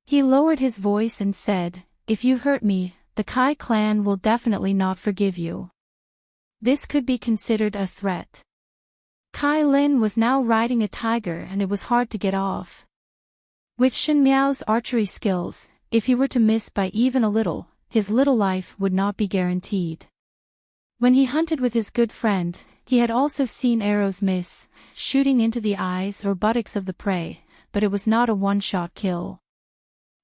He lowered his voice and said, If you hurt me, the Kai clan will definitely not forgive you. This could be considered a threat. Kai Lin was now riding a tiger, and it was hard to get off. With Shin Miao's archery skills, if he were to miss by even a little, his little life would not be guaranteed. When he hunted with his good friend, he had also seen arrows miss, shooting into the eyes or buttocks of the prey, but it was not a one-shot kill.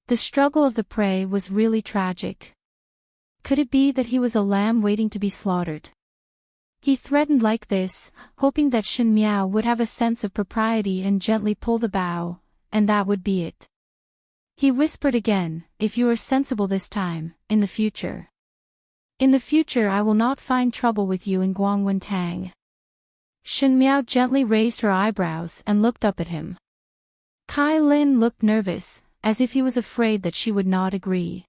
The struggle of the prey was really tragic. Could it be that he was a lamb waiting to be slaughtered? He threatened like this, hoping that Shin Miao would have a sense of propriety and gently pull the bow, and that would be it. He whispered again, If you are sensible this time, in the future. In the future I will not find trouble with you in Guangwen Tang. Shin Miao gently raised her eyebrows and looked up at him. Kai Lin looked nervous, as if he was afraid that she would not agree.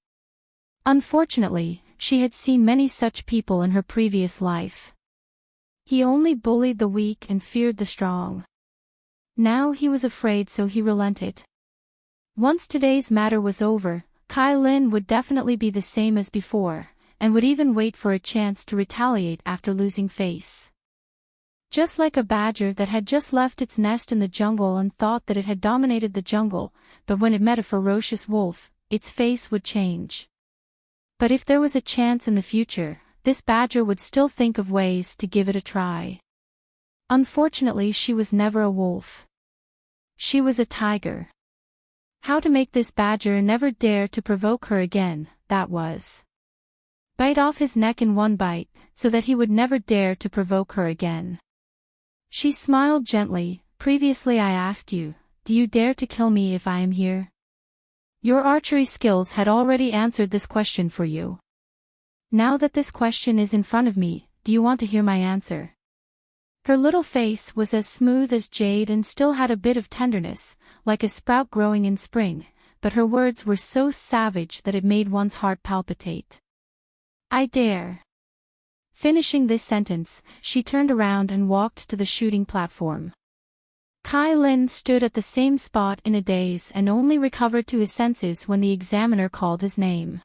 Unfortunately, she had seen many such people in her previous life. He only bullied the weak and feared the strong. Now he was afraid, so he relented. Once today's matter was over, Kai Lin would definitely be the same as before, and would even wait for a chance to retaliate after losing face. Just like a badger that had just left its nest in the jungle and thought that it had dominated the jungle, but when it met a ferocious wolf, its face would change. But if there was a chance in the future, this badger would still think of ways to give it a try. Unfortunately, she was never a wolf. She was a tiger. How to make this badger never dare to provoke her again, that was. Bite off his neck in one bite, so that he would never dare to provoke her again. She smiled gently. Previously I asked you, do you dare to kill me if I am here? Your archery skills had already answered this question for you. Now that this question is in front of me, do you want to hear my answer? Her little face was as smooth as jade and still had a bit of tenderness, like a sprout growing in spring, but her words were so savage that it made one's heart palpitate. I dare. Finishing this sentence, she turned around and walked to the shooting platform. Kai Lin stood at the same spot in a daze and only recovered to his senses when the examiner called his name.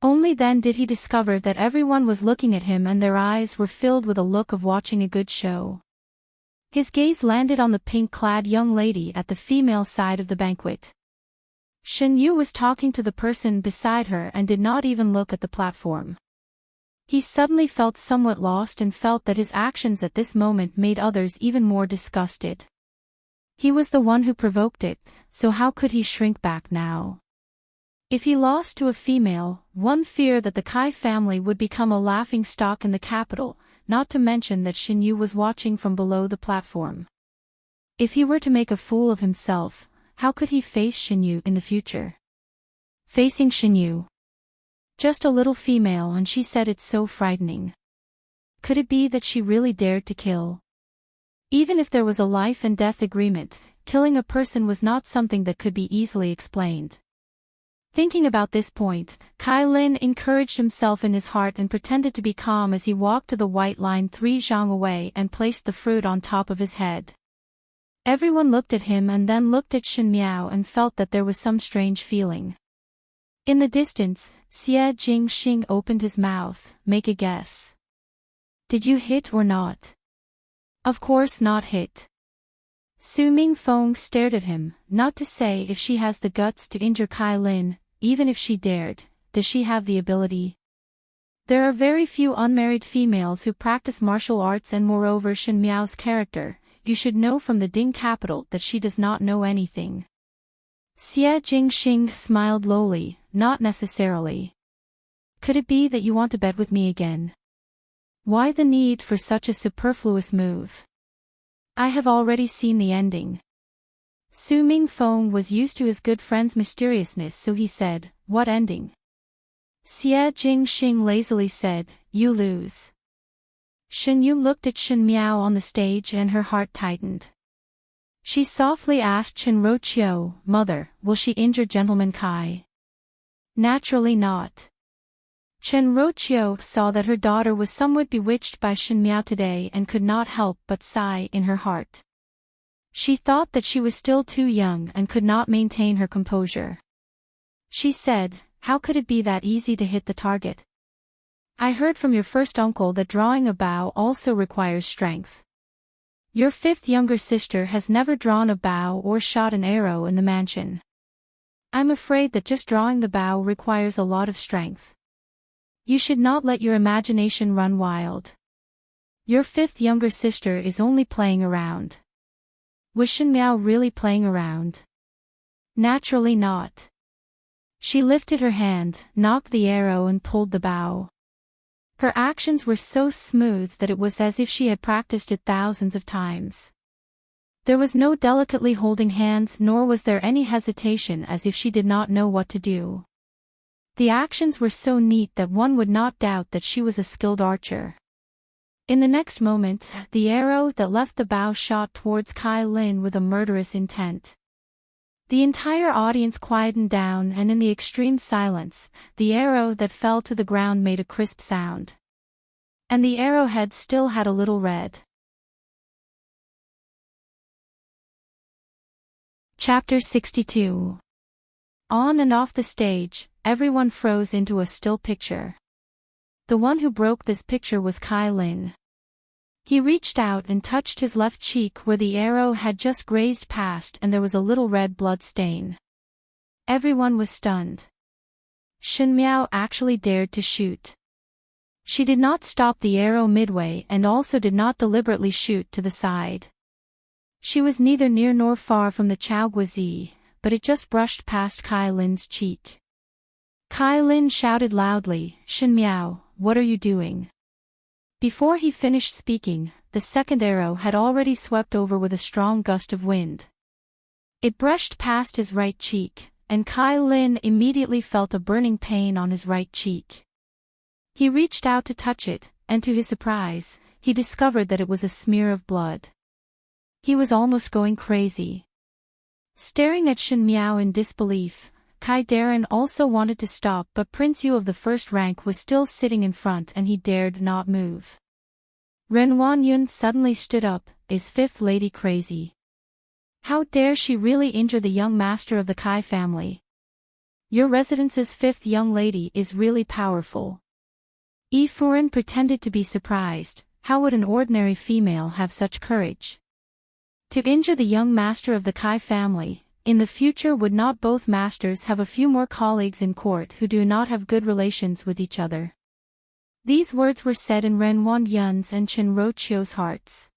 Only then did he discover that everyone was looking at him and their eyes were filled with a look of watching a good show. His gaze landed on the pink-clad young lady at the female side of the banquet. Shen Yu was talking to the person beside her and did not even look at the platform. He suddenly felt somewhat lost and felt that his actions at this moment made others even more disgusted. He was the one who provoked it, so how could he shrink back now? If he lost to a female, one feared that the Kai family would become a laughingstock in the capital, not to mention that Shen Yu was watching from below the platform. If he were to make a fool of himself, how could he face Shen Yu in the future? Facing Shen Yu. Just a little female, and she said it's so frightening. Could it be that she really dared to kill? Even if there was a life and death agreement, killing a person was not something that could be easily explained. Thinking about this point, Kai Lin encouraged himself in his heart and pretended to be calm as he walked to the white line 3 zhang away and placed the fruit on top of his head. Everyone looked at him and then looked at Shen Miao and felt that there was some strange feeling. In the distance, Xie Jingxing opened his mouth. Make a guess. Did you hit or not? Of course not hit. Su Mingfeng stared at him, not to say if she has the guts to injure Kai Lin, even if she dared, does she have the ability? There are very few unmarried females who practice martial arts, and moreover Shen Miao's character, you should know from the Ding capital that she does not know anything. Xie Jingxing smiled lowly, not necessarily. Could it be that you want to bet with me again? Why the need for such a superfluous move? I have already seen the ending. Su Mingfeng was used to his good friend's mysteriousness, so he said, what ending? Xie Jingxing lazily said, you lose. Shen Yu looked at Shen Miao on the stage and her heart tightened. She softly asked Chen Roqiu, Mother, will she injure Gentleman Kai? Naturally not. Chen Roqiu saw that her daughter was somewhat bewitched by Shen Miao today and could not help but sigh in her heart. She thought that she was still too young and could not maintain her composure. She said, how could it be that easy to hit the target? I heard from your first uncle that drawing a bow also requires strength. Your 5th younger sister has never drawn a bow or shot an arrow in the mansion. I'm afraid that just drawing the bow requires a lot of strength. You should not let your imagination run wild. Your 5th younger sister is only playing around. Was Shen Miao really playing around? Naturally not. She lifted her hand, knocked the arrow and pulled the bow. Her actions were so smooth that it was as if she had practiced it thousands of times. There was no delicately holding hands, nor was there any hesitation as if she did not know what to do. The actions were so neat that one would not doubt that she was a skilled archer. In the next moment, the arrow that left the bow shot towards Kai Lin with a murderous intent. The entire audience quietened down, and in the extreme silence, the arrow that fell to the ground made a crisp sound. And the arrowhead still had a little red. Chapter 62. On and off the stage, everyone froze into a still picture. The one who broke this picture was Kai Lin. He reached out and touched his left cheek where the arrow had just grazed past, and there was a little red blood stain. Everyone was stunned. Shen Miao actually dared to shoot. She did not stop the arrow midway and also did not deliberately shoot to the side. She was neither near nor far from the Chao Guizi, but it just brushed past Kai Lin's cheek. Kai Lin shouted loudly, Shen Miao, what are you doing? Before he finished speaking, the second arrow had already swept over with a strong gust of wind. It brushed past his right cheek, and Kai Lin immediately felt a burning pain on his right cheek. He reached out to touch it, and to his surprise, he discovered that it was a smear of blood. He was almost going crazy. Staring at Shen Miao in disbelief, Kai Darren also wanted to stop, but Prince Yu of the first rank was still sitting in front and he dared not move. Ren Wanyun suddenly stood up, is 5th lady crazy? How dare she really injure the young master of the Kai family? Your residence's fifth young lady is really powerful. Yi Furen pretended to be surprised. How would an ordinary female have such courage? To injure the young master of the Kai family, in the future would not both masters have a few more colleagues in court who do not have good relations with each other? These words were said in Ren Wanyun's and Chen Rochio's hearts.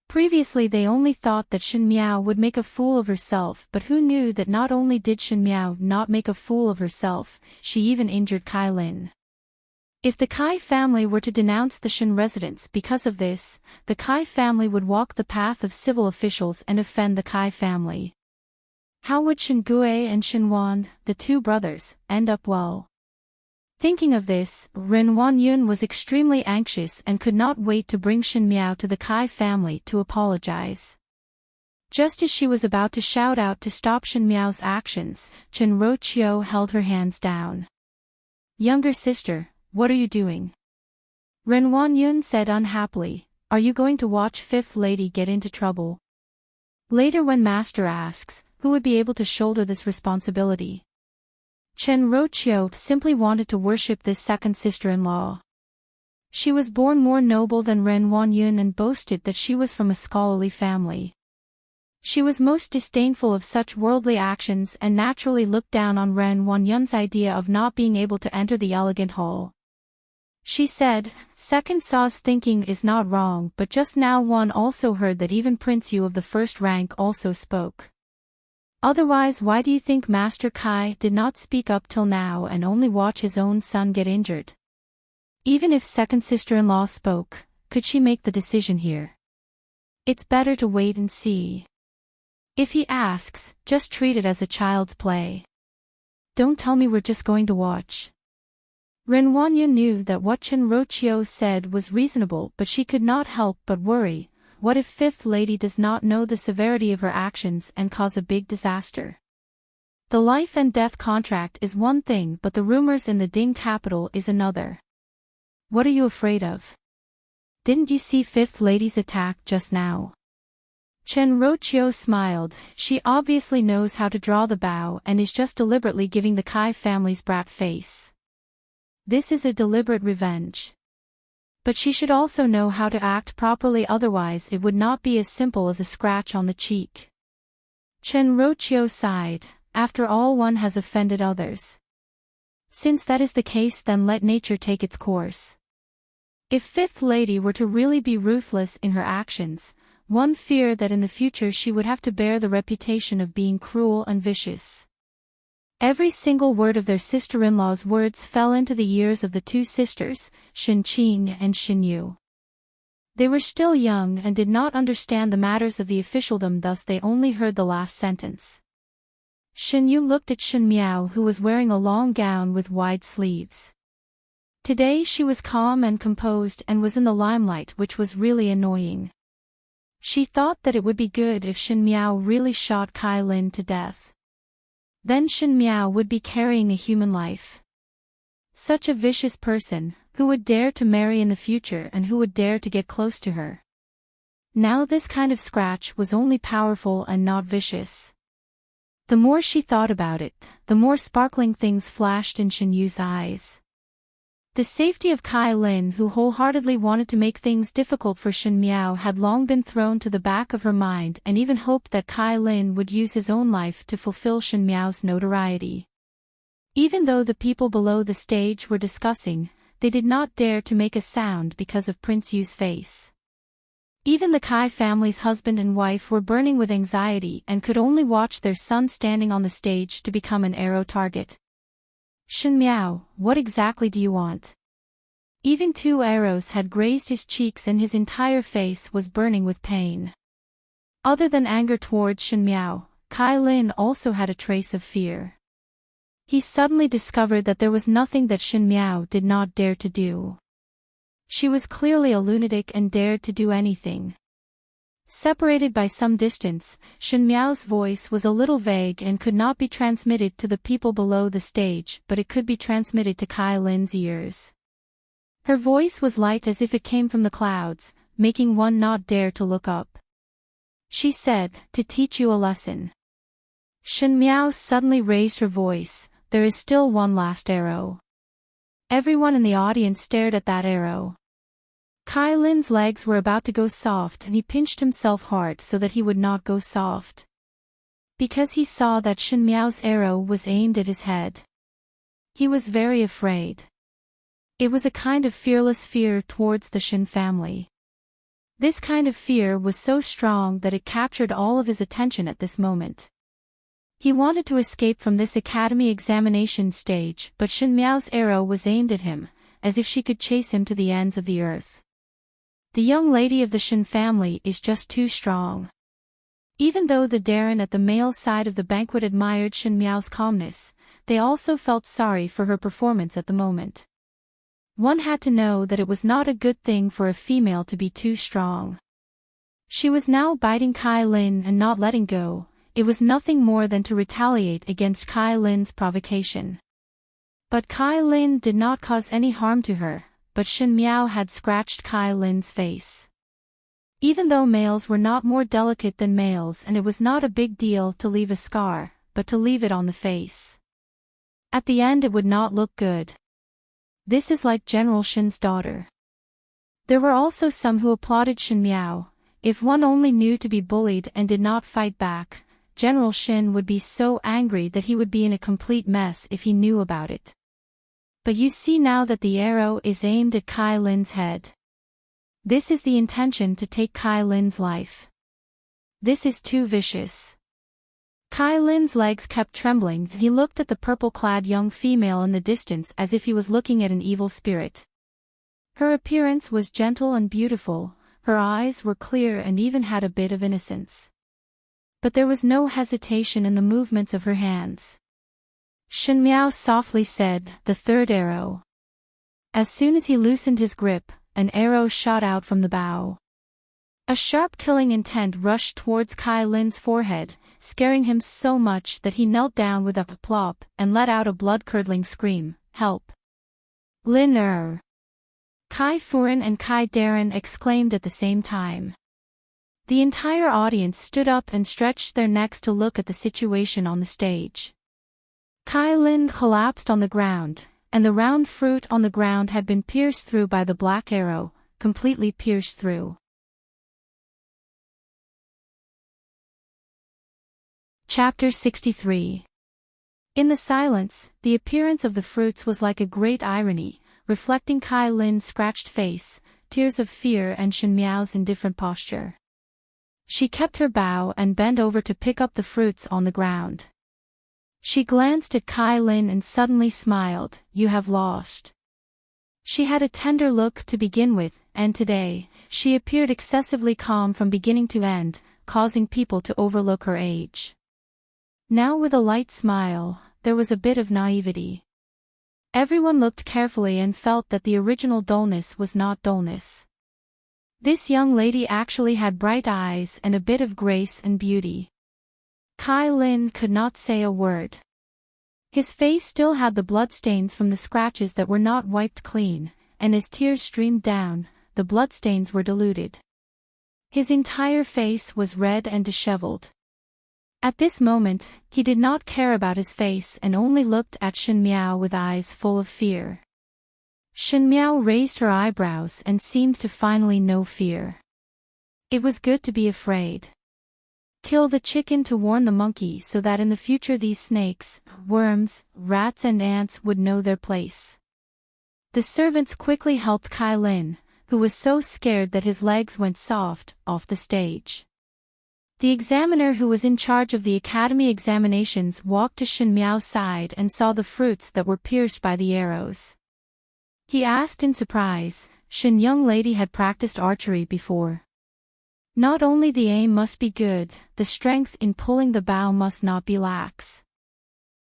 Previously they only thought that Shen Miao would make a fool of herself, but who knew that not only did Shen Miao not make a fool of herself, she even injured Kai Lin. If the Kai family were to denounce the Shen residence because of this, the Kai family would walk the path of civil officials and offend the Kai family. How would Shen Gui and Shen Wan, the two brothers, end up well? Thinking of this, Ren Wanyun was extremely anxious and could not wait to bring Shen Miao to the Kai family to apologize. Just as she was about to shout out to stop Shen Miao's actions, Chen Rochio held her hands down. Younger sister, what are you doing? Ren Wanyun said unhappily, are you going to watch fifth lady get into trouble? Later when master asks, who would be able to shoulder this responsibility? Chen Rochio simply wanted to worship this second sister-in-law. She was born more noble than Ren Wanyun and boasted that she was from a scholarly family. She was most disdainful of such worldly actions and naturally looked down on Ren Wanyun's idea of not being able to enter the elegant hall. She said, second Saw's thinking is not wrong, but just now one also heard that even Prince Yu of the first rank also spoke. Otherwise why do you think Master Kai did not speak up till now and only watch his own son get injured? Even if second sister-in-law spoke, could she make the decision here? It's better to wait and see. If he asks, just treat it as a child's play. Don't tell me we're just going to watch. Ren Wanyun knew that what Chen Rochio said was reasonable, but she could not help but worry. What if fifth lady does not know the severity of her actions and cause a big disaster? The life and death contract is one thing, but the rumors in the Ding capital is another. What are you afraid of? Didn't you see fifth lady's attack just now? Chen Rochio smiled. She obviously knows how to draw the bow and is just deliberately giving the Kai family's brat face. This is a deliberate revenge. But she should also know how to act properly, otherwise it would not be as simple as a scratch on the cheek. Chen Rochio sighed. After all, one has offended others. Since that is the case, then let nature take its course. If fifth lady were to really be ruthless in her actions, one feared that in the future she would have to bear the reputation of being cruel and vicious. Every single word of their sister-in-law's words fell into the ears of the two sisters, Shen Qing and Shen Yu. They were still young and did not understand the matters of the officialdom, thus they only heard the last sentence. Shen Yu looked at Shen Miao, who was wearing a long gown with wide sleeves. Today she was calm and composed and was in the limelight, which was really annoying. She thought that it would be good if Shen Miao really shot Kai Lin to death. Then Shen Miao would be carrying a human life. Such a vicious person, who would dare to marry in the future and who would dare to get close to her? Now this kind of scratch was only powerful and not vicious. The more she thought about it, the more sparkling things flashed in Shen Yu's eyes. The safety of Kai Lin, who wholeheartedly wanted to make things difficult for Shen Miao, had long been thrown to the back of her mind, and even hoped that Kai Lin would use his own life to fulfill Shen Miao's notoriety. Even though the people below the stage were discussing, they did not dare to make a sound because of Prince Yu's face. Even the Kai family's husband and wife were burning with anxiety and could only watch their son standing on the stage to become an arrow target. Shen Miao, what exactly do you want? Even 2 arrows had grazed his cheeks and his entire face was burning with pain. Other than anger towards Shen Miao, Kai Lin also had a trace of fear. He suddenly discovered that there was nothing that Shen Miao did not dare to do. She was clearly a lunatic and dared to do anything. Separated by some distance, Shen Miao's voice was a little vague and could not be transmitted to the people below the stage, but it could be transmitted to Kai Lin's ears. Her voice was light as if it came from the clouds, making one not dare to look up. she said, to teach you a lesson. Shin Miao suddenly raised her voice, there is still one last arrow. Everyone in the audience stared at that arrow. Kai Lin's legs were about to go soft and he pinched himself hard so that he would not go soft. Because he saw that Shin Miao's arrow was aimed at his head. He was very afraid. It was a kind of fearless fear towards the Shin family. This kind of fear was so strong that it captured all of his attention at this moment. He wanted to escape from this academy examination stage, but Shin Miao's arrow was aimed at him, as if she could chase him to the ends of the earth. The young lady of the Shin family is just too strong. Even though the Darren at the male side of the banquet admired Shin Miao's calmness, they also felt sorry for her performance at the moment. One had to know that it was not a good thing for a female to be too strong. She was now biting Kai Lin and not letting go. It was nothing more than to retaliate against Kai Lin's provocation. But Kai Lin did not cause any harm to her, but Shin Miao had scratched Kai Lin's face. Even though males were not more delicate than males and it was not a big deal to leave a scar, but to leave it on the face. At the end it would not look good. This is like General Shin's daughter. There were also some who applauded Shin Miao. If one only knew to be bullied and did not fight back, General Shin would be so angry that he would be in a complete mess if he knew about it. But you see now that the arrow is aimed at Kai Lin's head. This is the intention to take Kai Lin's life. This is too vicious. Kai Lin's legs kept trembling and he looked at the purple-clad young female in the distance as if he was looking at an evil spirit. Her appearance was gentle and beautiful, her eyes were clear and even had a bit of innocence. But there was no hesitation in the movements of her hands. Shin Miao softly said, the third arrow. As soon as he loosened his grip, an arrow shot out from the bow. A sharp killing intent rushed towards Kai Lin's forehead, scaring him so much that he knelt down with a plop and let out a blood-curdling scream, help. Lin Kai Furin and Kai Darren exclaimed at the same time. The entire audience stood up and stretched their necks to look at the situation on the stage. Kai Lin collapsed on the ground, and the round fruit on the ground had been pierced through by the black arrow, completely pierced through. Chapter 63. In the silence, the appearance of the fruits was like a great irony, reflecting Kai Lin's scratched face, tears of fear and Shin Miao's indifferent posture. She kept her bow and bent over to pick up the fruits on the ground. She glanced at Kai Lin and suddenly smiled, you have lost. She had a tender look to begin with, and today, she appeared excessively calm from beginning to end, causing people to overlook her age. Now with a light smile, there was a bit of naivety. Everyone looked carefully and felt that the original dullness was not dullness. This young lady actually had bright eyes and a bit of grace and beauty. Kai Lin could not say a word. His face still had the bloodstains from the scratches that were not wiped clean, and as tears streamed down, the bloodstains were diluted. His entire face was red and disheveled. At this moment, he did not care about his face and only looked at Shin Miao with eyes full of fear. Shin Miao raised her eyebrows and seemed to finally know fear. It was good to be afraid. Kill the chicken to warn the monkey so that in the future these snakes, worms, rats and ants would know their place. The servants quickly helped Kai Lin, who was so scared that his legs went soft, off the stage. The examiner who was in charge of the academy examinations walked to Shin Miao's side and saw the fruits that were pierced by the arrows. He asked in surprise, Shin young lady had practiced archery before. Not only the aim must be good, the strength in pulling the bow must not be lax.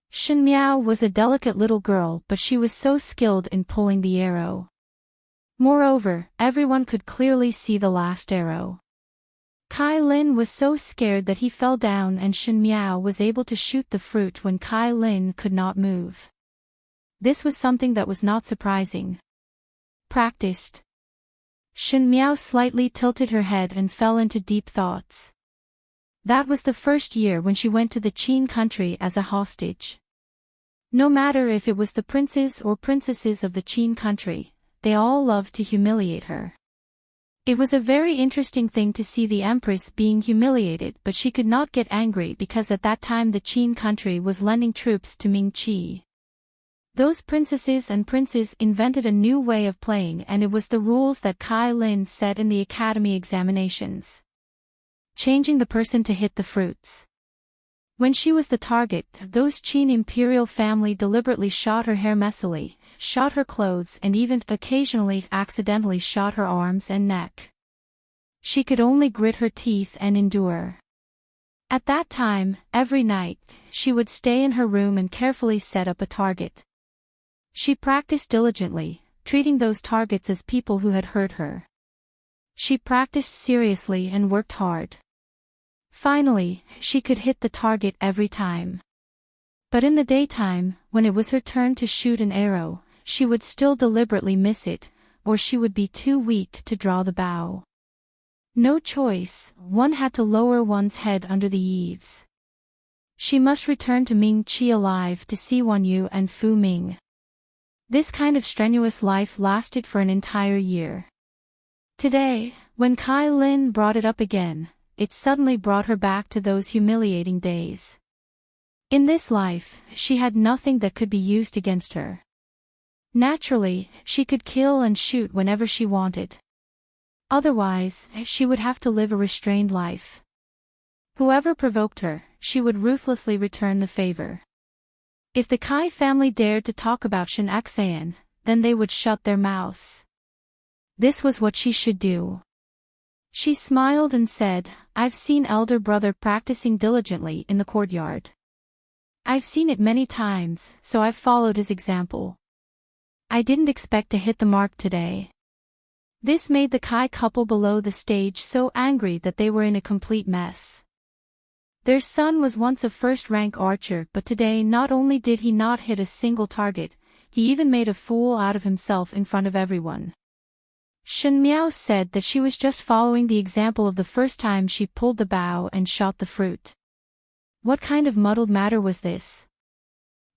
Shin Miao was a delicate little girl but she was so skilled in pulling the arrow. Moreover, everyone could clearly see the last arrow. Kai Lin was so scared that he fell down and Shin Miao was able to shoot the fruit when Kai Lin could not move. This was something that was not surprising. Practiced. Shin Miao slightly tilted her head and fell into deep thoughts. That was the first year when she went to the Qin country as a hostage. No matter if it was the princes or princesses of the Qin country, they all loved to humiliate her. It was a very interesting thing to see the Empress being humiliated, but she could not get angry because at that time the Qin country was lending troops to Ming-Chi. Those princesses and princes invented a new way of playing, and it was the rules that Kai Lin set in the academy examinations. Changing the person to hit the fruits. When she was the target, those Qin imperial family deliberately shot her hair messily, shot her clothes, and even occasionally accidentally shot her arms and neck. She could only grit her teeth and endure. At that time, every night, she would stay in her room and carefully set up a target. She practiced diligently, treating those targets as people who had hurt her. She practiced seriously and worked hard. Finally, she could hit the target every time. But in the daytime, when it was her turn to shoot an arrow, she would still deliberately miss it, or she would be too weak to draw the bow. No choice, one had to lower one's head under the eaves. She must return to Ming-Chi alive to see Wan Yu and Fu Ming. This kind of strenuous life lasted for an entire year. Today, when Kai Lin brought it up again, it suddenly brought her back to those humiliating days. In this life, she had nothing that could be used against her. Naturally, she could kill and shoot whenever she wanted. Otherwise, she would have to live a restrained life. Whoever provoked her, she would ruthlessly return the favor. If the Kai family dared to talk about Shen Xan, then they would shut their mouths. This was what she should do. She smiled and said, "I've seen elder brother practicing diligently in the courtyard. I've seen it many times, so I've followed his example. I didn't expect to hit the mark today." This made the Kai couple below the stage so angry that they were in a complete mess. Their son was once a first-rank archer, but today not only did he not hit a single target, he even made a fool out of himself in front of everyone. Shen Miao said that she was just following the example of the first time she pulled the bow and shot the fruit. What kind of muddled matter was this?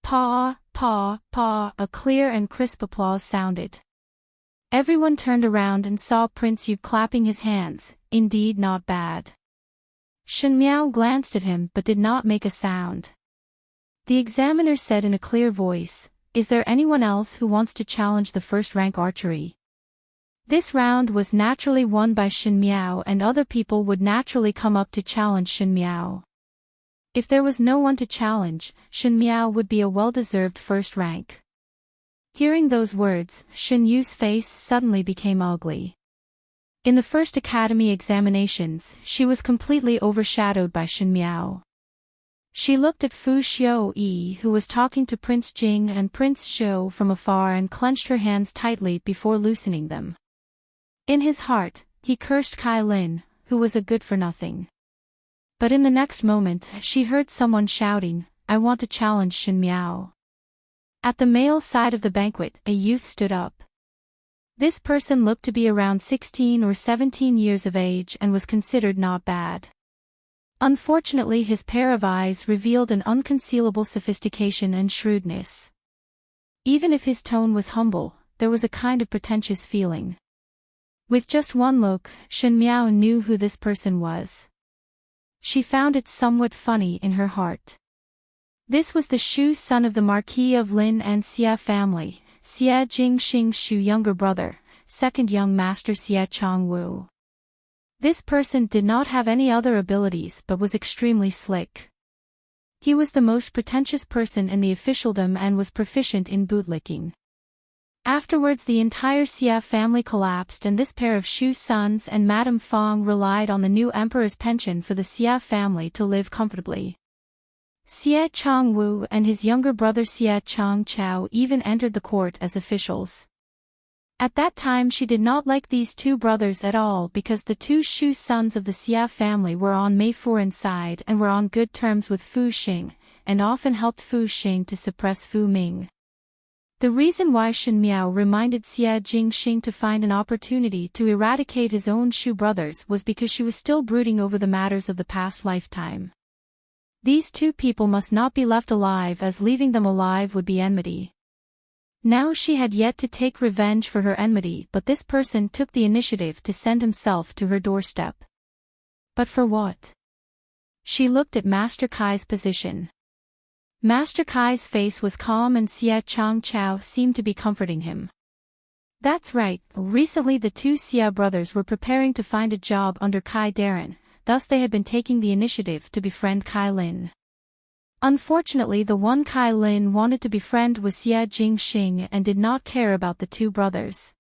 Paw, paw, paw, a clear and crisp applause sounded. Everyone turned around and saw Prince Yu clapping his hands. Indeed, not bad. Shen Miao glanced at him but did not make a sound. The examiner said in a clear voice, "Is there anyone else who wants to challenge the first-rank archery?" This round was naturally won by Shen Miao, and other people would naturally come up to challenge Shen Miao. If there was no one to challenge, Shen Miao would be a well-deserved first rank. Hearing those words, Shen Yu's face suddenly became ugly. In the first academy examinations, she was completely overshadowed by Shen Miao. She looked at Fu Xiu-yi, who was talking to Prince Jing and Prince Shou from afar, and clenched her hands tightly before loosening them. In his heart, he cursed Kai Lin, who was a good-for-nothing. But in the next moment, she heard someone shouting, "I want to challenge Shen Miao." At the male side of the banquet, a youth stood up. This person looked to be around 16 or 17 years of age and was considered not bad. Unfortunately, his pair of eyes revealed an unconcealable sophistication and shrewdness. Even if his tone was humble, there was a kind of pretentious feeling. With just one look, Shen Miao knew who this person was. She found it somewhat funny in her heart. This was the Shu son of the Marquis of Lin and Xie family, Xie Jingxing Shu younger brother, second young master Xie Changwu. This person did not have any other abilities but was extremely slick. He was the most pretentious person in the officialdom and was proficient in bootlicking. Afterwards the entire Xie family collapsed, and this pair of Shu sons and Madame Fong relied on the new emperor's pension for the Xie family to live comfortably. Xie Changwu and his younger brother Xie Changchao even entered the court as officials. At that time she did not like these two brothers at all, because the two Shu sons of the Xie family were on Mei Furen's side and were on good terms with Fu Xing, and often helped Fu Xing to suppress Fu Ming. The reason why Shen Miao reminded Xie Jingxing to find an opportunity to eradicate his own Shu brothers was because she was still brooding over the matters of the past lifetime. These two people must not be left alive, as leaving them alive would be enmity. Now she had yet to take revenge for her enmity, but this person took the initiative to send himself to her doorstep. But for what? She looked at Master Kai's position. Master Kai's face was calm and Xie Changchao seemed to be comforting him. That's right, recently the two Xie brothers were preparing to find a job under Kai Darren, thus they had been taking the initiative to befriend Kai Lin. Unfortunately, the one Kai Lin wanted to befriend was Xie Jingxing and did not care about the two brothers.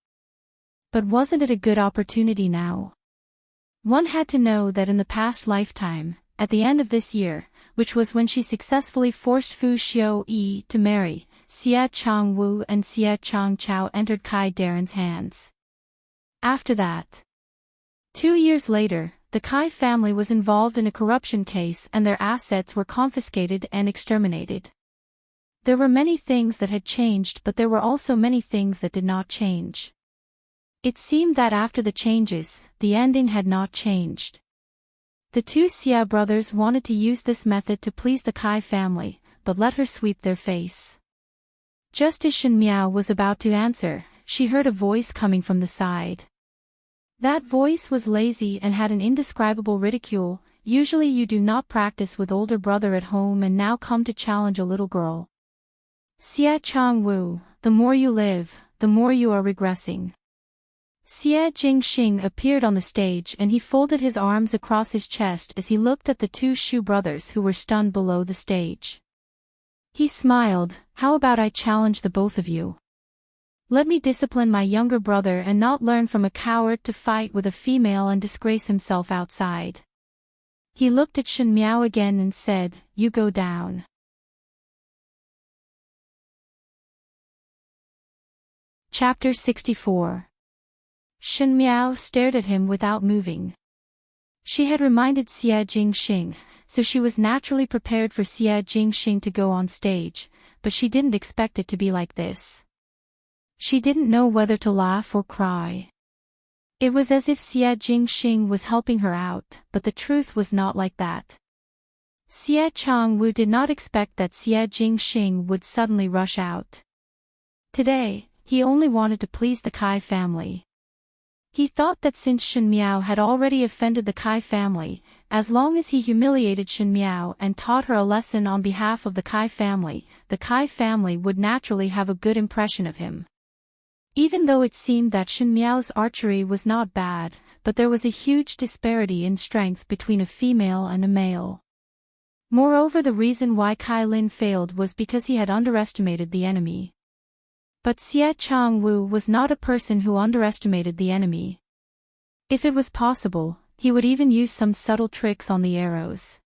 But wasn't it a good opportunity now? One had to know that in the past lifetime, at the end of this year, which was when she successfully forced Fu Xiu-yi to marry, Xie Changwu and Xie Changchao entered Kai Darren's hands. After that, 2 years later, the Kai family was involved in a corruption case and their assets were confiscated and exterminated. There were many things that had changed, but there were also many things that did not change. It seemed that after the changes, the ending had not changed. The two Xie brothers wanted to use this method to please the Kai family, but let her sweep their face. Just as Shen Miao was about to answer, she heard a voice coming from the side. That voice was lazy and had an indescribable ridicule. Usually you do not practice with older brother at home and now come to challenge a little girl. Xie Changwu, the more you live, the more you are regressing. Xie Jingxing appeared on the stage and he folded his arms across his chest as he looked at the two Shu brothers who were stunned below the stage. He smiled, "How about I challenge the both of you? Let me discipline my younger brother and not learn from a coward to fight with a female and disgrace himself outside." He looked at Shen Miao again and said, "You go down." Chapter 64. Shen Miao stared at him without moving. She had reminded Xie Jingxing, so she was naturally prepared for Xie Jingxing to go on stage, but she didn't expect it to be like this. She didn't know whether to laugh or cry. It was as if Xie Jingxing was helping her out, but the truth was not like that. Xie Changwu did not expect that Xie Jingxing would suddenly rush out. Today, he only wanted to please the Kai family. He thought that since Shen Miao had already offended the Kai family, as long as he humiliated Shen Miao and taught her a lesson on behalf of the Kai family would naturally have a good impression of him. Even though it seemed that Shen Miao's archery was not bad, but there was a huge disparity in strength between a female and a male. Moreover, the reason why Kai Lin failed was because he had underestimated the enemy. But Xie Changwu was not a person who underestimated the enemy. If it was possible, he would even use some subtle tricks on the arrows.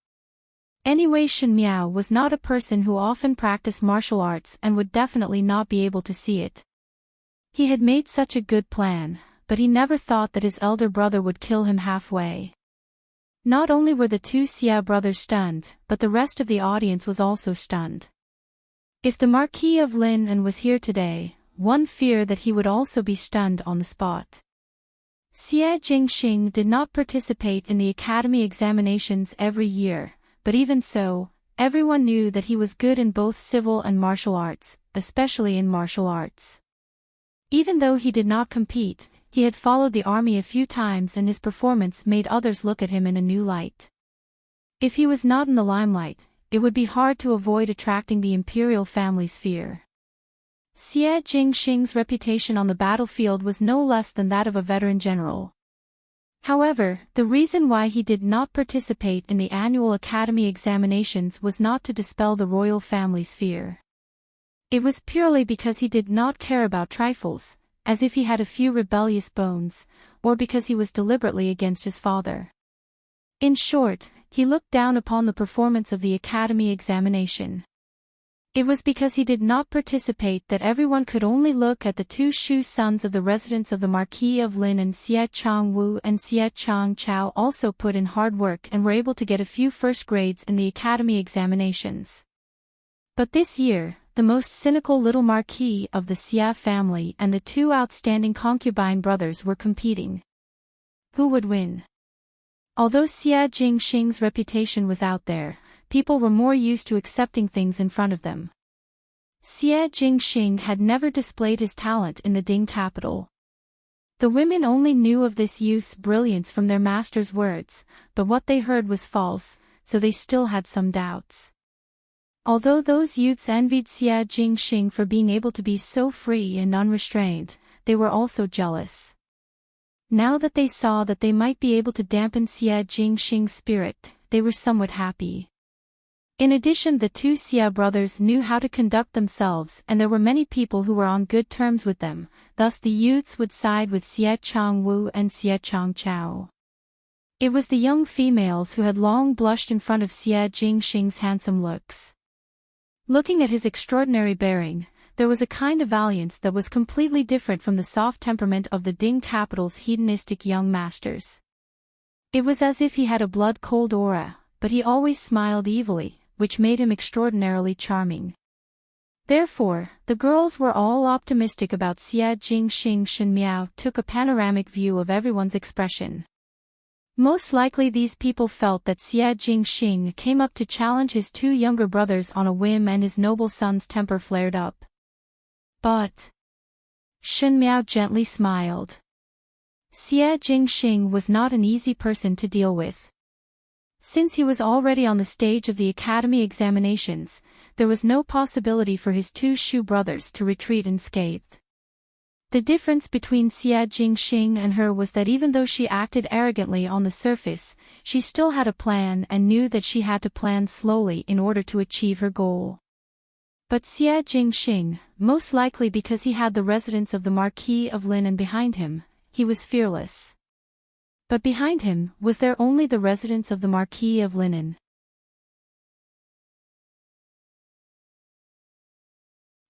Anyway, Shen Miao was not a person who often practiced martial arts and would definitely not be able to see it. He had made such a good plan, but he never thought that his elder brother would kill him halfway. Not only were the two Xie brothers stunned, but the rest of the audience was also stunned. If the Marquis of Lin was here today, one feared that he would also be stunned on the spot. Xie Jingxing did not participate in the academy examinations every year, but even so, everyone knew that he was good in both civil and martial arts, especially in martial arts. Even though he did not compete, he had followed the army a few times and his performance made others look at him in a new light. If he was not in the limelight, it would be hard to avoid attracting the imperial family's fear. Xie Jingxing's reputation on the battlefield was no less than that of a veteran general. However, the reason why he did not participate in the annual academy examinations was not to dispel the royal family's fear. It was purely because he did not care about trifles, as if he had a few rebellious bones, or because he was deliberately against his father. In short, he looked down upon the performance of the academy examination. It was because he did not participate that everyone could only look at the two Shu sons of the residents of the Marquis of Lin, and Xie Changwu and Xie Changchao also put in hard work and were able to get a few first grades in the academy examinations. But this year, the most cynical little marquis of the Xia family, and the two outstanding concubine brothers were competing. Who would win? Although Xia Jingxing's reputation was out there, people were more used to accepting things in front of them. Xia Jingxing had never displayed his talent in the Ding capital. The women only knew of this youth's brilliance from their master's words, but what they heard was false, so they still had some doubts. Although those youths envied Xia Jingxing for being able to be so free and unrestrained, they were also jealous. Now that they saw that they might be able to dampen Xia Jingxing's spirit, they were somewhat happy. In addition, the two Xia brothers knew how to conduct themselves, and there were many people who were on good terms with them, thus the youths would side with Xia Changwu and Xia Changchao. It was the young females who had long blushed in front of Xia Jingxing's handsome looks. Looking at his extraordinary bearing, there was a kind of valiance that was completely different from the soft temperament of the Ding capital's hedonistic young masters. It was as if he had a blood-cold aura, but he always smiled evilly, which made him extraordinarily charming. Therefore, the girls were all optimistic about Xia Jingxing. Shen Miao took a panoramic view of everyone's expression. Most likely these people felt that Xia Jingxing came up to challenge his two younger brothers on a whim, and his noble son's temper flared up. But Shen Miao gently smiled. Xia Jingxing was not an easy person to deal with. Since he was already on the stage of the academy examinations, there was no possibility for his two Shu brothers to retreat unscathed. The difference between Xia Jingxing and her was that even though she acted arrogantly on the surface, she still had a plan and knew that she had to plan slowly in order to achieve her goal. But Xia Jingxing, most likely because he had the residence of the Marquis of Linan behind him, he was fearless. But behind him, was there only the residence of the Marquis of Linan?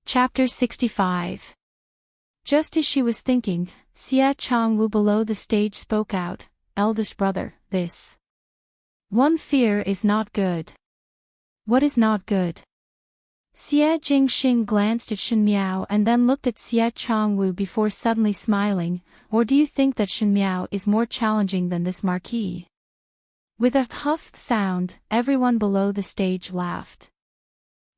Chapter 65. Just as she was thinking, Xia Changwu below the stage spoke out, "Eldest brother, this one fear is not good." "What is not good?" Xia Jingxing glanced at Shen Miao and then looked at Xia Changwu before suddenly smiling. "Or do you think that Shen Miao is more challenging than this marquis?" With a huffed sound, everyone below the stage laughed.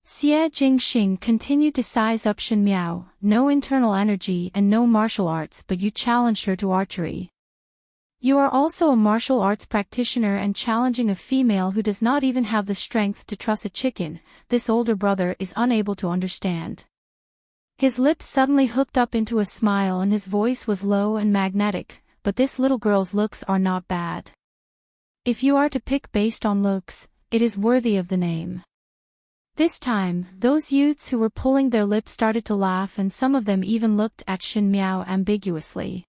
Xia Jingxing continued to size up Shen Miao. "No internal energy and no martial arts, but you challenged her to archery. You are also a martial arts practitioner and challenging a female who does not even have the strength to truss a chicken." This older brother is unable to understand. His lips suddenly hooked up into a smile and his voice was low and magnetic, "But this little girl's looks are not bad. If you are to pick based on looks, it is worthy of the name." This time, those youths who were pulling their lips started to laugh, and some of them even looked at Shen Miao ambiguously.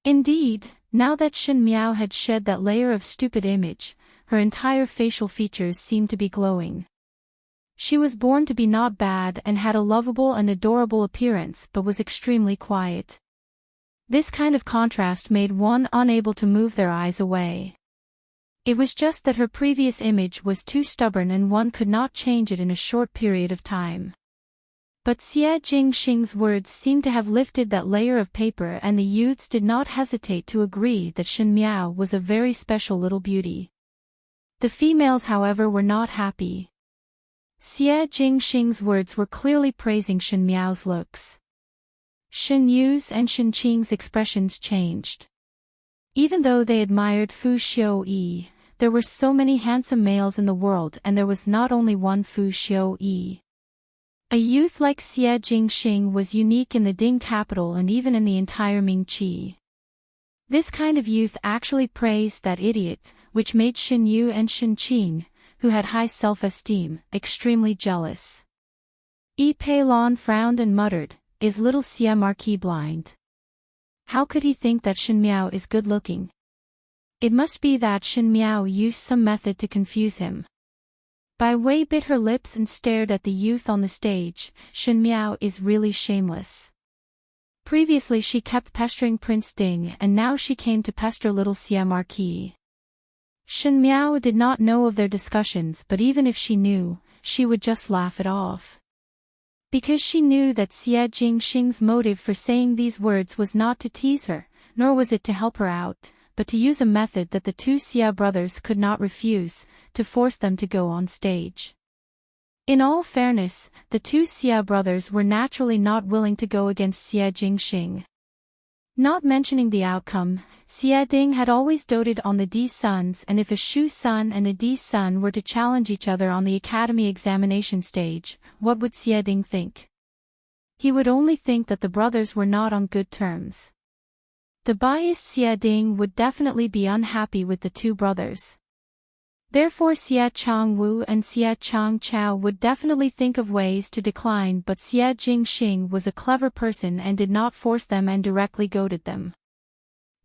Indeed, now that Shen Miao had shed that layer of stupid image, her entire facial features seemed to be glowing. She was born to be not bad and had a lovable and adorable appearance, but was extremely quiet. This kind of contrast made one unable to move their eyes away. It was just that her previous image was too stubborn and one could not change it in a short period of time. But Xia Jingxing's words seemed to have lifted that layer of paper, and the youths did not hesitate to agree that Shen Miao was a very special little beauty. The females, however, were not happy. Xia Jingxing's words were clearly praising Shen Miao's looks. Shen Yu's and Shen Qing's expressions changed. Even though they admired Fu Xiu-yi, there were so many handsome males in the world, and there was not only one Fu Xiu-yi. A youth like Xia Jingxing was unique in the Ding capital and even in the entire Mingqi. This kind of youth actually praised that idiot, which made Shen Yu and Shen Qing, who had high self-esteem, extremely jealous. Yi Pei Lan frowned and muttered, "Is little Xia Marquis blind? How could he think that Shen Miao is good-looking? It must be that Shen Miao used some method to confuse him." Bai Wei bit her lips and stared at the youth on the stage. Shen Miao is really shameless. Previously she kept pestering Prince Ding, and now she came to pester little Xia Marquis. Shen Miao did not know of their discussions, but even if she knew, she would just laugh it off. Because she knew that Xie Jingxing's motive for saying these words was not to tease her, nor was it to help her out, but to use a method that the two Xie brothers could not refuse, to force them to go on stage. In all fairness, the two Xie brothers were naturally not willing to go against Xie Jingxing. Not mentioning the outcome, Xie Ding had always doted on the D sons, and if a Shu son and a D son were to challenge each other on the academy examination stage, what would Xie Ding think? He would only think that the brothers were not on good terms. The biased Xie Ding would definitely be unhappy with the two brothers. Therefore Xie Changwu and Xie Changchao would definitely think of ways to decline, but Xie Jingxing was a clever person and did not force them and directly goaded them.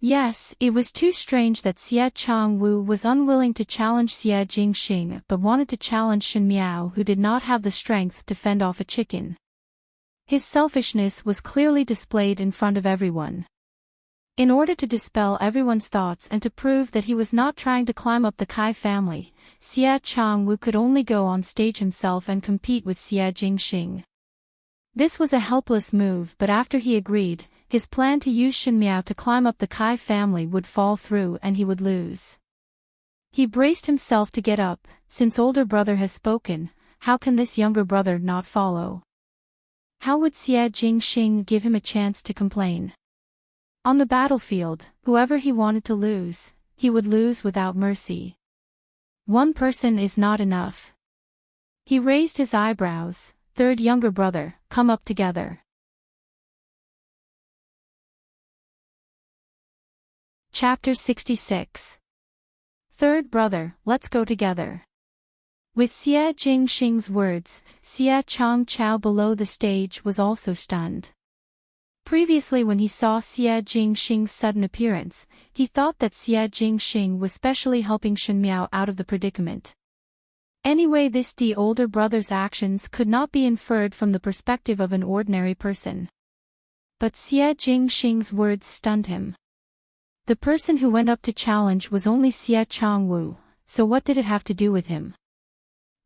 Yes, it was too strange that Xie Changwu was unwilling to challenge Xie Jingxing but wanted to challenge Shen Miao, who did not have the strength to fend off a chicken. His selfishness was clearly displayed in front of everyone. In order to dispel everyone's thoughts and to prove that he was not trying to climb up the Kai family, Xie Changwu could only go on stage himself and compete with Xie Jingxing. This was a helpless move, but after he agreed, his plan to use Shen Miao to climb up the Kai family would fall through and he would lose. He braced himself to get up. Since older brother has spoken, how can this younger brother not follow? How would Xie Jingxing give him a chance to complain? On the battlefield, whoever he wanted to lose, he would lose without mercy. One person is not enough. He raised his eyebrows. Third younger brother, come up together. Chapter 66. Third brother, let's go together. With Xie Jingxing's words, Xie Changchao below the stage was also stunned. Previously, when he saw Xie Jingxing's sudden appearance, he thought that Xie Jingxing was specially helping Shen Miao out of the predicament. Anyway, this older brother's actions could not be inferred from the perspective of an ordinary person. But Xie Jingxing's words stunned him. The person who went up to challenge was only Xie Changwu, so what did it have to do with him?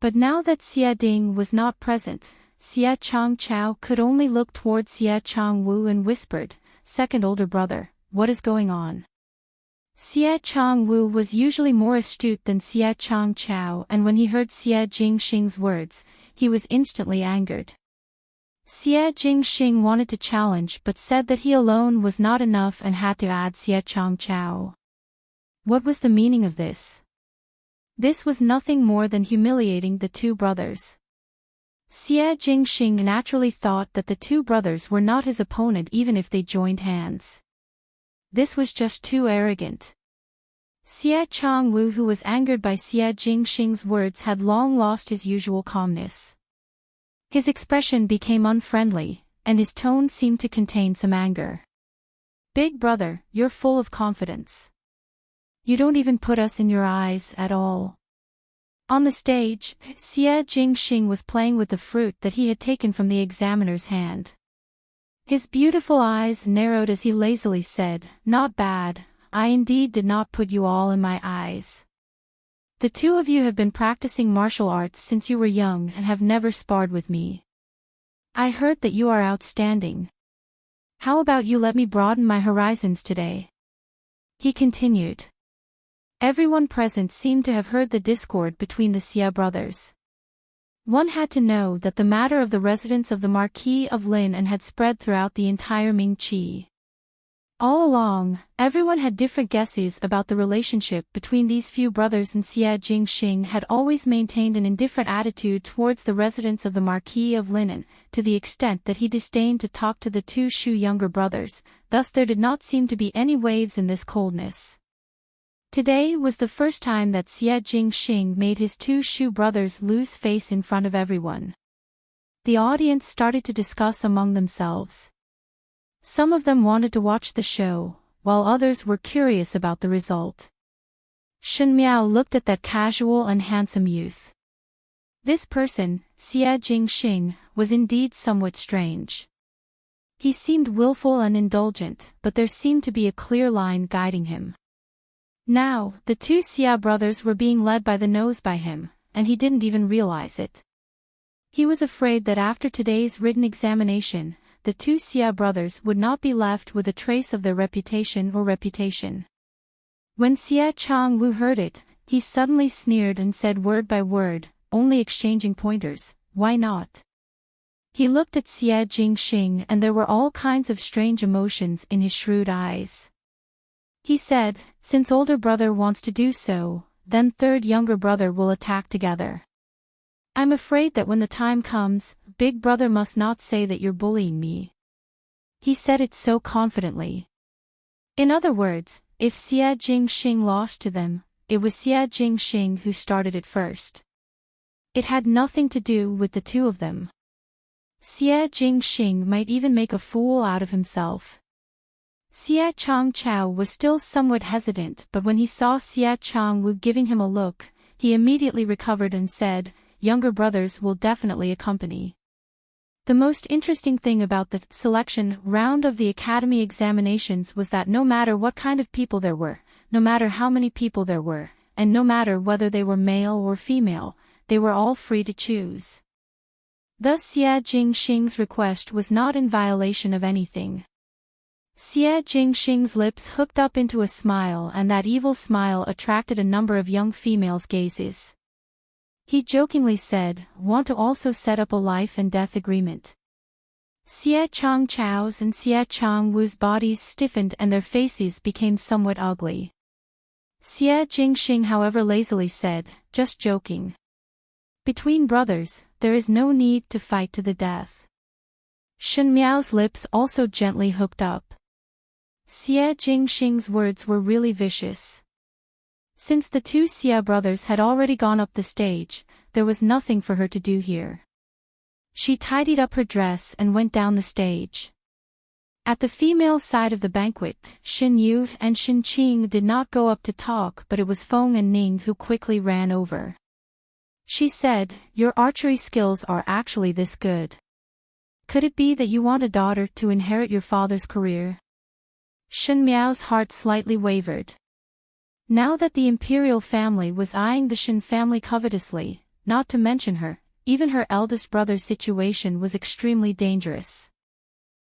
But now that Xie Ding was not present, Xie Changchao could only look toward Xie Changwu and whispered, "Second older brother, what is going on?" Xie Changwu was usually more astute than Xie Changchao, and when he heard Xie Jingxing's words, he was instantly angered. Xie Jingxing wanted to challenge but said that he alone was not enough and had to add Xie Changchao. What was the meaning of this? This was nothing more than humiliating the two brothers. Xie Jingxing naturally thought that the two brothers were not his opponent even if they joined hands. This was just too arrogant. Xie Changwu, who was angered by Xie Jingxing's words, had long lost his usual calmness. His expression became unfriendly, and his tone seemed to contain some anger. "Big brother, you're full of confidence. You don't even put us in your eyes at all." On the stage, Xie Jingxing was playing with the fruit that he had taken from the examiner's hand. His beautiful eyes narrowed as he lazily said, "Not bad, I indeed did not put you all in my eyes. The two of you have been practicing martial arts since you were young and have never sparred with me. I heard that you are outstanding. How about you let me broaden my horizons today?" He continued. Everyone present seemed to have heard the discord between the Xie brothers. One had to know that the matter of the residence of the Marquis of Lineage had spread throughout the entire Mingqi. All along, everyone had different guesses about the relationship between these few brothers, and Xie Jingxing had always maintained an indifferent attitude towards the residence of the Marquis of Lineage, to the extent that he disdained to talk to the two Shu younger brothers, thus there did not seem to be any waves in this coldness. Today was the first time that Xie Jingxing made his two Shu brothers lose face in front of everyone. The audience started to discuss among themselves. Some of them wanted to watch the show, while others were curious about the result. Shen Miao looked at that casual and handsome youth. This person, Xie Jingxing, was indeed somewhat strange. He seemed willful and indulgent, but there seemed to be a clear line guiding him. Now, the two Xie brothers were being led by the nose by him, and he didn't even realize it. He was afraid that after today's written examination, the two Xia brothers would not be left with a trace of their reputation. When Xia Changwu heard it, he suddenly sneered and said word by word, only exchanging pointers, why not? He looked at Xia Jingxing and there were all kinds of strange emotions in his shrewd eyes. He said, since older brother wants to do so, then third younger brother will attack together. I'm afraid that when the time comes, big brother must not say that you're bullying me. He said it so confidently. In other words, if Xia Jingxing lost to them, it was Xia Jingxing who started it first. It had nothing to do with the two of them. Xia Jingxing might even make a fool out of himself. Xia Changchao was still somewhat hesitant, but when he saw Xia Changwu giving him a look, he immediately recovered and said, younger brothers will definitely accompany. The most interesting thing about the selection round of the academy examinations was that no matter what kind of people there were, no matter how many people there were, and no matter whether they were male or female, they were all free to choose. Thus Xia Jingxing's request was not in violation of anything. Xia Jingxing's lips hooked up into a smile, and that evil smile attracted a number of young females' gazes. He jokingly said, want to also set up a life and death agreement. Xia Changchao's and Xia Changwu's bodies stiffened and their faces became somewhat ugly. Xia Jingxing however lazily said, just joking. Between brothers, there is no need to fight to the death. Shen Miao's lips also gently hooked up. Xia Jingxing's words were really vicious. Since the two Xia brothers had already gone up the stage, there was nothing for her to do here. She tidied up her dress and went down the stage. At the female side of the banquet, Xin Yu and Xin Qing did not go up to talk, but it was Feng and Ning who quickly ran over. She said, your archery skills are actually this good. Could it be that you want a daughter to inherit your father's career? Shen Miao's heart slightly wavered. Now that the imperial family was eyeing the Shen family covetously, not to mention her, even her eldest brother's situation was extremely dangerous.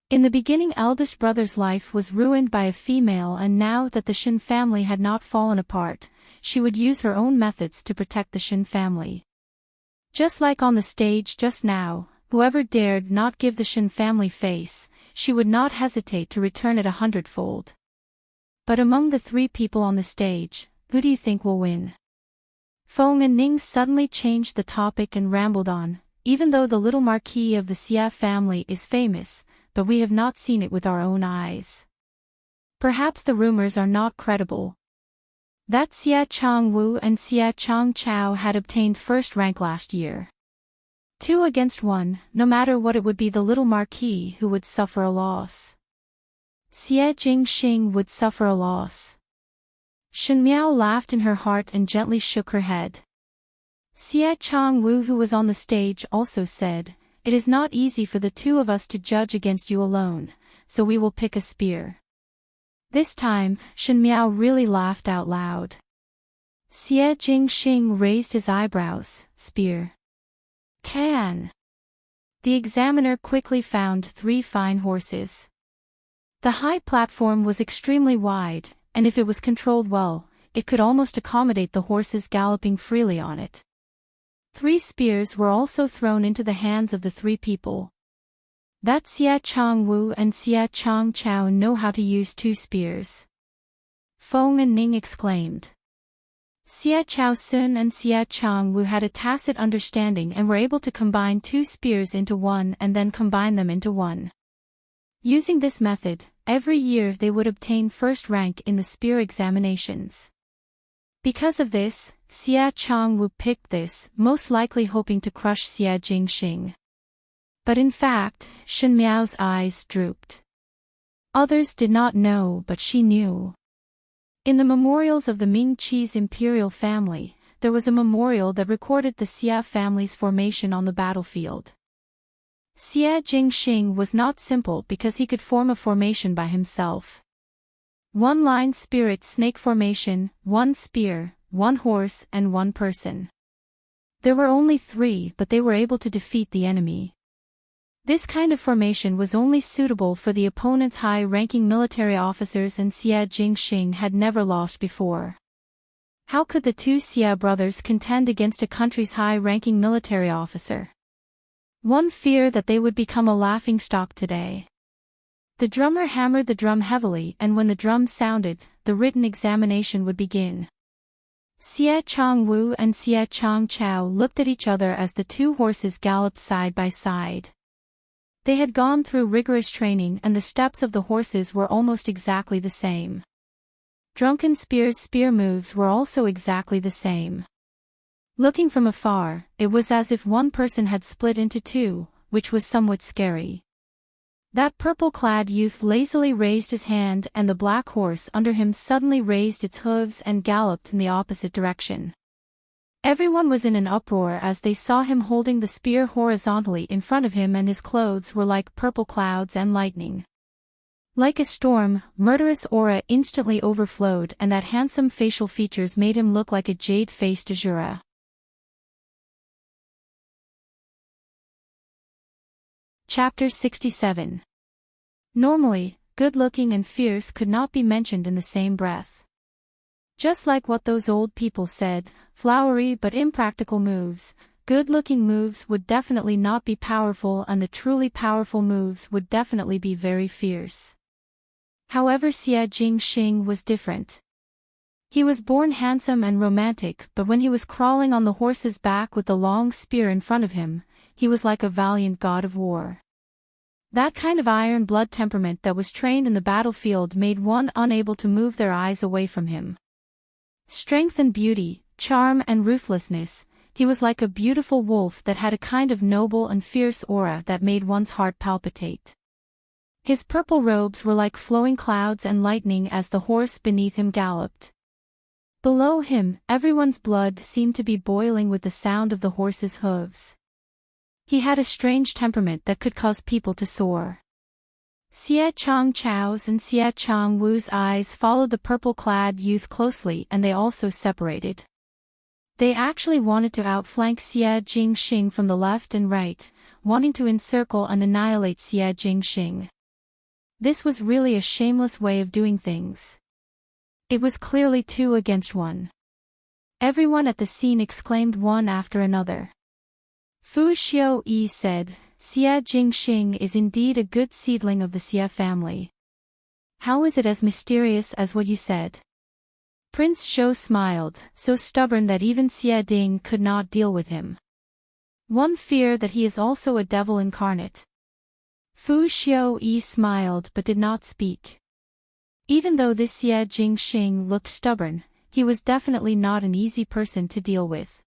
In the beginning, eldest brother's life was ruined by a female, and now that the Shen family had not fallen apart, she would use her own methods to protect the Shen family. Just like on the stage just now, whoever dared not give the Shen family face, she would not hesitate to return it 100-fold. But among the three people on the stage, who do you think will win? Feng and Ning suddenly changed the topic and rambled on, even though the little marquis of the Xia family is famous, but we have not seen it with our own eyes. Perhaps the rumors are not credible. That Xia Changwu and Xia Changchao had obtained first rank last year. 2 against 1, no matter what, it would be the little marquis who would suffer a loss. Xia Jingxing would suffer a loss. Shen Miao laughed in her heart and gently shook her head. Xia Changwu, who was on the stage, also said, it is not easy for the two of us to judge against you alone, so we will pick a spear. This time, Shen Miao really laughed out loud. Xia Jingxing raised his eyebrows. Spear. Can. The examiner quickly found 3 fine horses. The high platform was extremely wide, and if it was controlled well, it could almost accommodate the horses galloping freely on it. 3 spears were also thrown into the hands of the 3 people. That Xia Changwu and Xia Changchao know how to use 2 spears. Feng and Ning exclaimed. Xia Chaosun and Xia Changwu had a tacit understanding and were able to combine 2 spears into one and then combine them into one. Using this method, every year they would obtain first rank in the spear examinations. Because of this, Xia Changwu picked this, most likely hoping to crush Xia Jingxing. But in fact, Shen Miao's eyes drooped. Others did not know, but she knew. In the memorials of the Ming Qi's imperial family, there was a memorial that recorded the Xia family's formation on the battlefield. Xia Jingxing was not simple because he could form a formation by himself. 1-line spirit snake formation, 1 spear, 1 horse and 1 person. There were only 3, but they were able to defeat the enemy. This kind of formation was only suitable for the opponent's high-ranking military officers, and Xie Jingxing had never lost before. How could the 2 Xie brothers contend against a country's high-ranking military officer? One feared that they would become a laughingstock today. The drummer hammered the drum heavily, and when the drum sounded, the written examination would begin. Xie Changwu and Xie Changchao looked at each other as the 2 horses galloped side by side. They had gone through rigorous training, and the steps of the horses were almost exactly the same. Drunken Spear's spear moves were also exactly the same. Looking from afar, it was as if one person had split into 2, which was somewhat scary. That purple-clad youth lazily raised his hand, and the black horse under him suddenly raised its hooves and galloped in the opposite direction. Everyone was in an uproar as they saw him holding the spear horizontally in front of him, and his clothes were like purple clouds and lightning. Like a storm, murderous aura instantly overflowed, and that handsome facial features made him look like a jade-faced Azura. Chapter 67. Normally, good-looking and fierce could not be mentioned in the same breath. Just like what those old people said, flowery but impractical moves, good-looking moves would definitely not be powerful, and the truly powerful moves would definitely be very fierce. However, Xie Jingxing was different. He was born handsome and romantic, but when he was crawling on the horse's back with the long spear in front of him, he was like a valiant god of war. That kind of iron blood temperament that was trained in the battlefield made one unable to move their eyes away from him. Strength and beauty, charm and ruthlessness, he was like a beautiful wolf that had a kind of noble and fierce aura that made one's heart palpitate. His purple robes were like flowing clouds and lightning as the horse beneath him galloped. Below him, everyone's blood seemed to be boiling with the sound of the horse's hooves. He had a strange temperament that could cause people to soar. Xie Changchao's and Xie Changwu's eyes followed the purple-clad youth closely, and they also separated. They actually wanted to outflank Xie Jingxing from the left and right, wanting to encircle and annihilate Xie Jingxing. This was really a shameless way of doing things. It was clearly 2 against 1. Everyone at the scene exclaimed one after another. Fu Xiuyi said, "Xie Jingxing is indeed a good seedling of the Xie family. How is it as mysterious as what you said?" Prince Shou smiled, so stubborn that even Xie Ding could not deal with him. One fear that he is also a devil incarnate. Fu Xiuyi smiled but did not speak. Even though this Xie Jingxing looked stubborn, he was definitely not an easy person to deal with.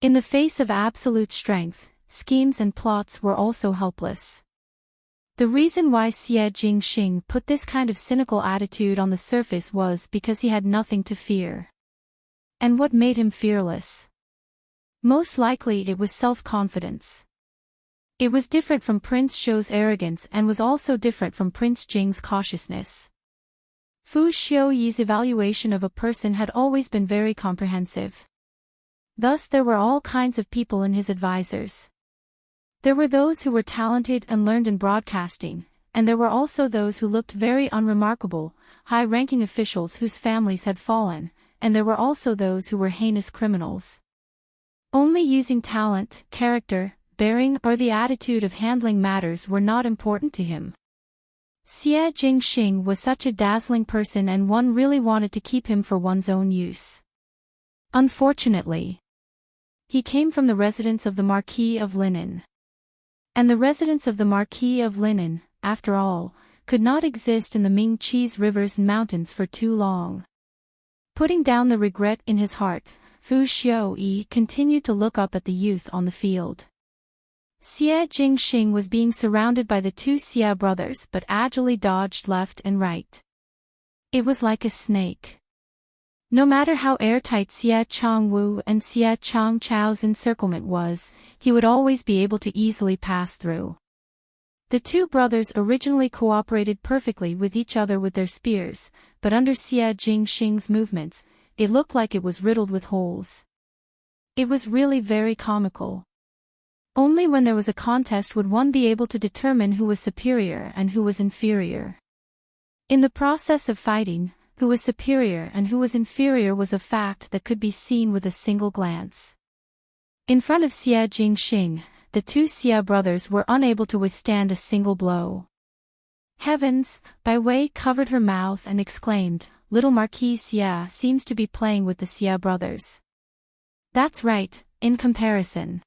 In the face of absolute strength, schemes and plots were also helpless. The reason why Xie Jingxing put this kind of cynical attitude on the surface was because he had nothing to fear. And what made him fearless? Most likely it was self-confidence. It was different from Prince Shou's arrogance and was also different from Prince Jing's cautiousness. Fu Xiuyi's evaluation of a person had always been very comprehensive. Thus there were all kinds of people in his advisors. There were those who were talented and learned in broadcasting, and there were also those who looked very unremarkable, high-ranking officials whose families had fallen, and there were also those who were heinous criminals. Only using talent, character, bearing, or the attitude of handling matters were not important to him. Xie Jingxing was such a dazzling person, and one really wanted to keep him for one's own use. Unfortunately, he came from the residence of the Marquis of Linen. And the residence of the Marquis of Linen, after all, could not exist in the Ming Cheese rivers and mountains for too long. Putting down the regret in his heart, Fu Xiuyi continued to look up at the youth on the field. Xie Jingxing was being surrounded by the 2 Xie brothers but agilely dodged left and right. It was like a snake. No matter how airtight Xie Changwu and Xie Changchao's encirclement was, he would always be able to easily pass through. The 2 brothers originally cooperated perfectly with each other with their spears, but under Xie Jingxing's movements, it looked like it was riddled with holes. It was really very comical. Only when there was a contest would one be able to determine who was superior and who was inferior. In the process of fighting, who was superior and who was inferior was a fact that could be seen with a single glance. In front of Xie Jingxing, the two Xie brothers were unable to withstand a single blow. Heavens, Bai Wei covered her mouth and exclaimed, "Little Marquis Xie seems to be playing with the Xie brothers." That's right, in comparison.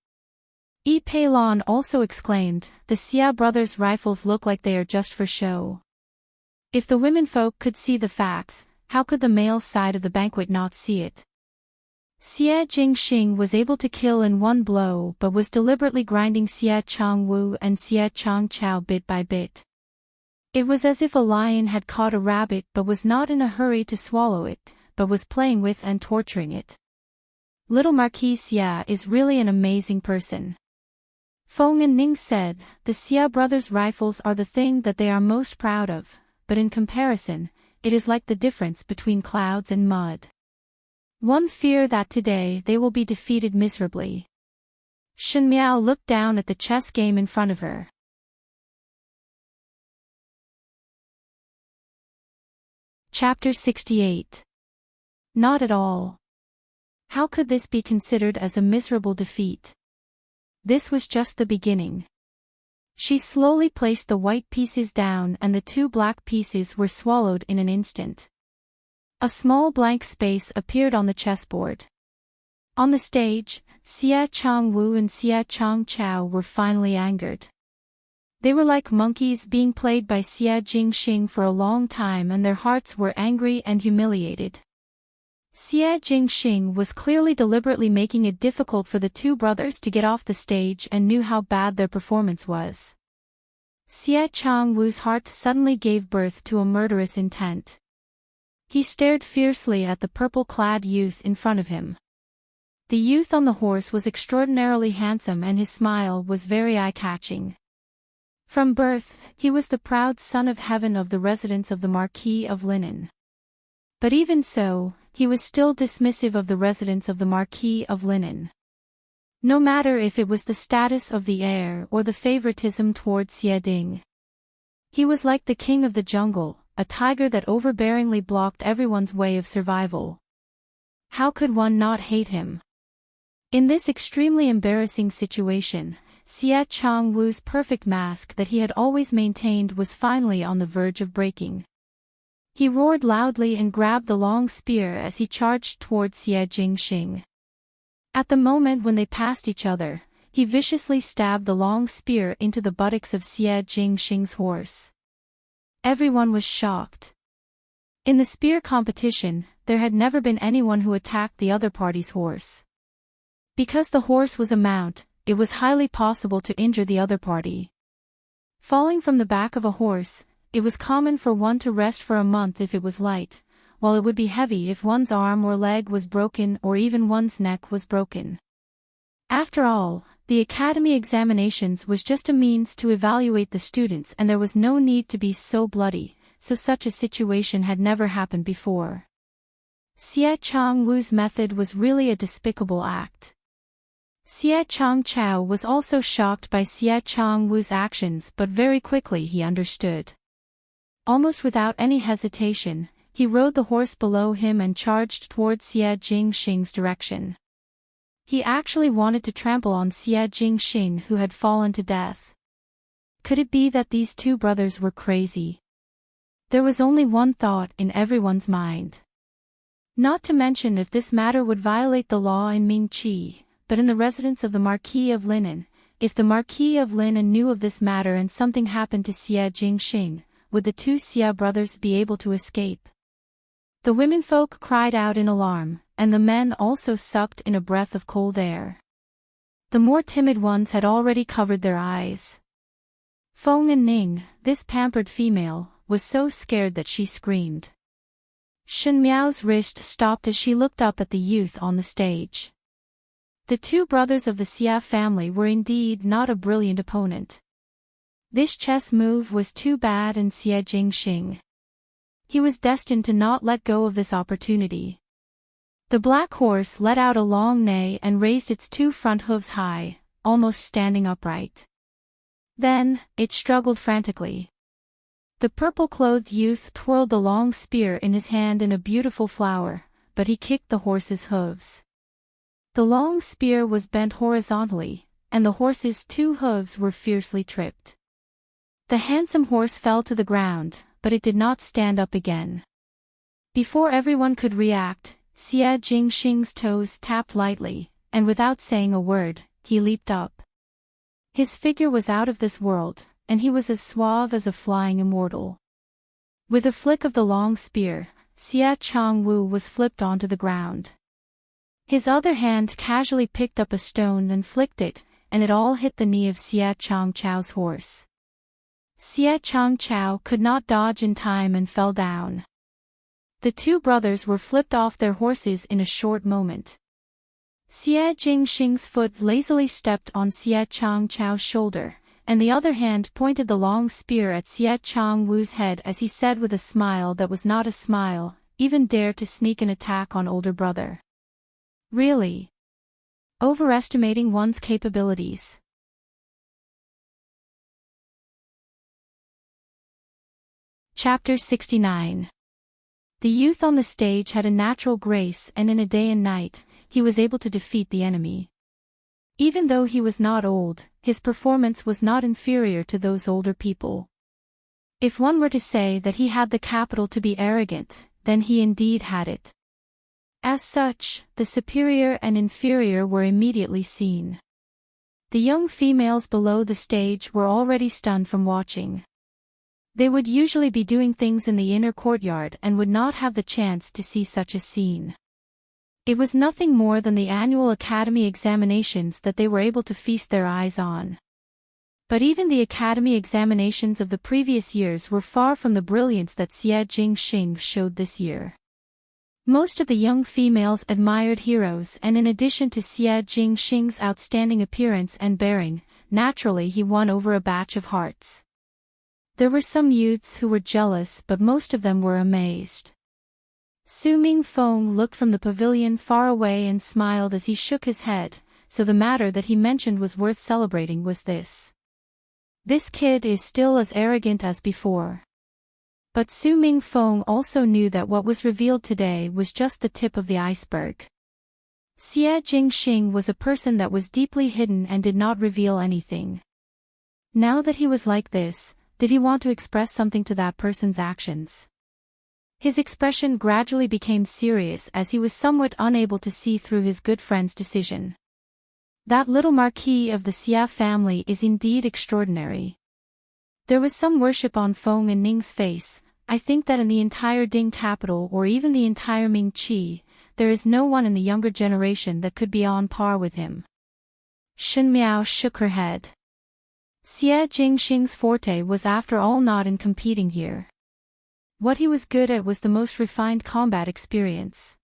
Yi Peilon also exclaimed, "The Xie brothers' rifles look like they are just for show." If the womenfolk could see the facts, how could the male side of the banquet not see it? Xie Jingxing was able to kill in one blow but was deliberately grinding Xie Changwu and Xie Changchao bit by bit. It was as if a lion had caught a rabbit but was not in a hurry to swallow it, but was playing with and torturing it. Little Marquis Xie is really an amazing person. Feng and Ning said, "The Xie brothers' rifles are the thing that they are most proud of, but in comparison, it is like the difference between clouds and mud. One fear that today they will be defeated miserably." Shen Miao looked down at the chess game in front of her. Chapter 68. Not at all. How could this be considered as a miserable defeat? This was just the beginning. She slowly placed the white pieces down and the two black pieces were swallowed in an instant. A small blank space appeared on the chessboard. On the stage, Xie Changwu and Xie Changchao were finally angered. They were like monkeys being played by Xie Jingxing for a long time and their hearts were angry and humiliated. Xie Jingxing was clearly deliberately making it difficult for the two brothers to get off the stage and knew how bad their performance was. Xie Changwu's heart suddenly gave birth to a murderous intent. He stared fiercely at the purple-clad youth in front of him. The youth on the horse was extraordinarily handsome and his smile was very eye-catching. From birth, he was the proud son of heaven of the residence of the Marquis of Linen. But even so, he was still dismissive of the residence of the Marquis of Linen. No matter if it was the status of the heir or the favoritism toward Xie Ding. He was like the king of the jungle, a tiger that overbearingly blocked everyone's way of survival. How could one not hate him? In this extremely embarrassing situation, Xie Changwu's perfect mask that he had always maintained was finally on the verge of breaking. He roared loudly and grabbed the long spear as he charged toward Xie Jingxing. At the moment when they passed each other, he viciously stabbed the long spear into the buttocks of Xie Jingxing's horse. Everyone was shocked. In the spear competition, there had never been anyone who attacked the other party's horse. Because the horse was a mount, it was highly possible to injure the other party. Falling from the back of a horse, it was common for one to rest for a month if it was light, while it would be heavy if one's arm or leg was broken or even one's neck was broken. After all, the academy examinations was just a means to evaluate the students and there was no need to be so bloody, so such a situation had never happened before. Xie Changwu's method was really a despicable act. Xie Changchao was also shocked by Xie Changwu's actions but very quickly he understood. Almost without any hesitation, he rode the horse below him and charged toward Xie Jingxing's direction. He actually wanted to trample on Xie Jingxing who had fallen to death. Could it be that these two brothers were crazy? There was only one thought in everyone's mind. Not to mention if this matter would violate the law in Mingqi, but in the residence of the Marquis of Linen, if the Marquis of Linen knew of this matter and something happened to Xie Jingxing, would the two Xie brothers be able to escape? The womenfolk cried out in alarm, and the men also sucked in a breath of cold air. The more timid ones had already covered their eyes. Feng and Ning, this pampered female, was so scared that she screamed. Shen Miao's wrist stopped as she looked up at the youth on the stage. The two brothers of the Xia family were indeed not a brilliant opponent. This chess move was too bad and Xie Jingxing. He was destined to not let go of this opportunity. The black horse let out a long neigh and raised its two front hooves high, almost standing upright. Then, it struggled frantically. The purple-clothed youth twirled the long spear in his hand in a beautiful flower, but he kicked the horse's hooves. The long spear was bent horizontally, and the horse's two hooves were fiercely tripped. The handsome horse fell to the ground, but it did not stand up again. Before everyone could react, Xie Jingxing's toes tapped lightly, and without saying a word, he leaped up. His figure was out of this world, and he was as suave as a flying immortal. With a flick of the long spear, Xie Changwu was flipped onto the ground. His other hand casually picked up a stone and flicked it, and it all hit the knee of Xie Changchao's horse. Xie Changchao could not dodge in time and fell down. The two brothers were flipped off their horses in a short moment. Xie Jingxing's foot lazily stepped on Xie Changchao's shoulder, and the other hand pointed the long spear at Xie Changwu's head as he said with a smile that was not a smile, "Even dare to sneak an attack on older brother. Really? Overestimating one's capabilities." Chapter 69. The youth on the stage had a natural grace, and in a day and night, he was able to defeat the enemy. Even though he was not old, his performance was not inferior to those older people. If one were to say that he had the capital to be arrogant, then he indeed had it. As such, the superior and inferior were immediately seen. The young females below the stage were already stunned from watching. They would usually be doing things in the inner courtyard and would not have the chance to see such a scene. It was nothing more than the annual academy examinations that they were able to feast their eyes on. But even the academy examinations of the previous years were far from the brilliance that Xie Jingxing showed this year. Most of the young females admired heroes, and in addition to Xie Jingxing's outstanding appearance and bearing, naturally he won over a batch of hearts. There were some youths who were jealous, but most of them were amazed. Su Mingfeng looked from the pavilion far away and smiled as he shook his head, so the matter that he mentioned was worth celebrating was this. This kid is still as arrogant as before. But Su Mingfeng also knew that what was revealed today was just the tip of the iceberg. Xie Jingxing was a person that was deeply hidden and did not reveal anything. Now that he was like this, did he want to express something to that person's actions? His expression gradually became serious as he was somewhat unable to see through his good friend's decision. That little marquis of the Xia family is indeed extraordinary. There was some worship on Feng and Ning's face. I think that in the entire Ding capital or even the entire Ming Qi, there is no one in the younger generation that could be on par with him. Shen Miao shook her head. Xie Jingxing's forte was after all not in competing here. What he was good at was the most refined combat experience.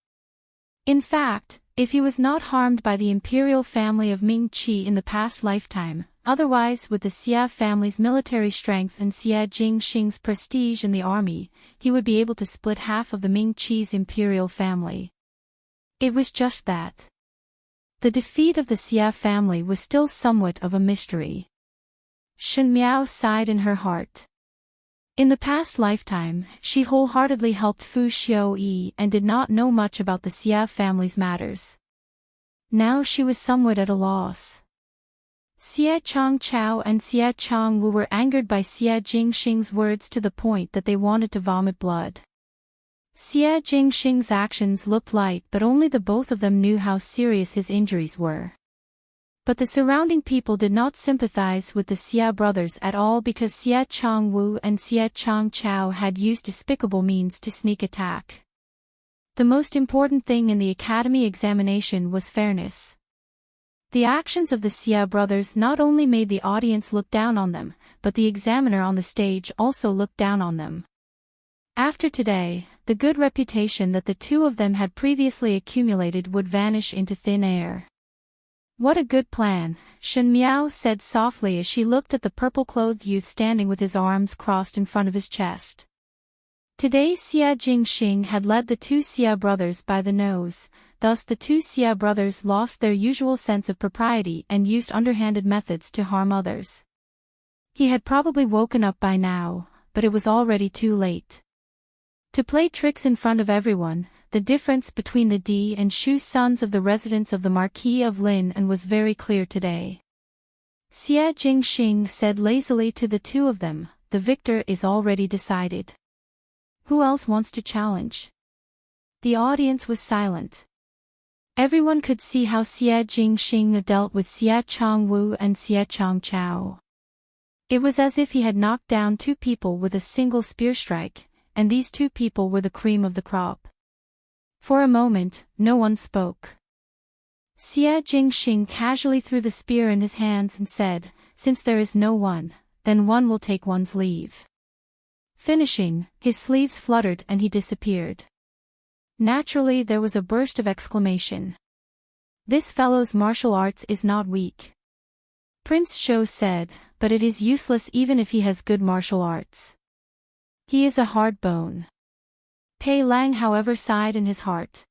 In fact, if he was not harmed by the imperial family of Ming Qi in the past lifetime, otherwise with the Xia family's military strength and Xie Jingxing's prestige in the army, he would be able to split half of the Ming Qi's imperial family. It was just that. The defeat of the Xia family was still somewhat of a mystery. Shen Miao sighed in her heart. In the past lifetime, she wholeheartedly helped Fu Xiuyi and did not know much about the Xia family's matters. Now she was somewhat at a loss. Xie Changchao and Xie Changwu were angered by Xie Jingxing's words to the point that they wanted to vomit blood. Xie Jingxing's actions looked light, but only the both of them knew how serious his injuries were. But the surrounding people did not sympathize with the Xia brothers at all because Xie Changwu and Xie Changchao had used despicable means to sneak attack. The most important thing in the academy examination was fairness. The actions of the Xia brothers not only made the audience look down on them, but the examiner on the stage also looked down on them. After today, the good reputation that the two of them had previously accumulated would vanish into thin air. What a good plan, Shen Miao said softly as she looked at the purple-clothed youth standing with his arms crossed in front of his chest. Today Xia Jingxing had led the two Xia brothers by the nose, thus the two Xia brothers lost their usual sense of propriety and used underhanded methods to harm others. He had probably woken up by now, but it was already too late. To play tricks in front of everyone, the difference between the D and Shu sons of the residents of the Marquis of Lin and was very clear today. Xia Jingxing said lazily to the two of them, "The victor is already decided. Who else wants to challenge?" The audience was silent. Everyone could see how Xia Jingxing dealt with Xia Chongwu and Xia Chongchao. It was as if he had knocked down two people with a single spear strike, and these two people were the cream of the crop. For a moment, no one spoke. Xia Jingxing casually threw the spear in his hands and said, "Since there is no one, then one will take one's leave." Finishing, his sleeves fluttered and he disappeared. Naturally there was a burst of exclamation. "This fellow's martial arts is not weak." Prince Shou said, "But it is useless even if he has good martial arts. He is a hard bone." Pei Lang however sighed in his heart.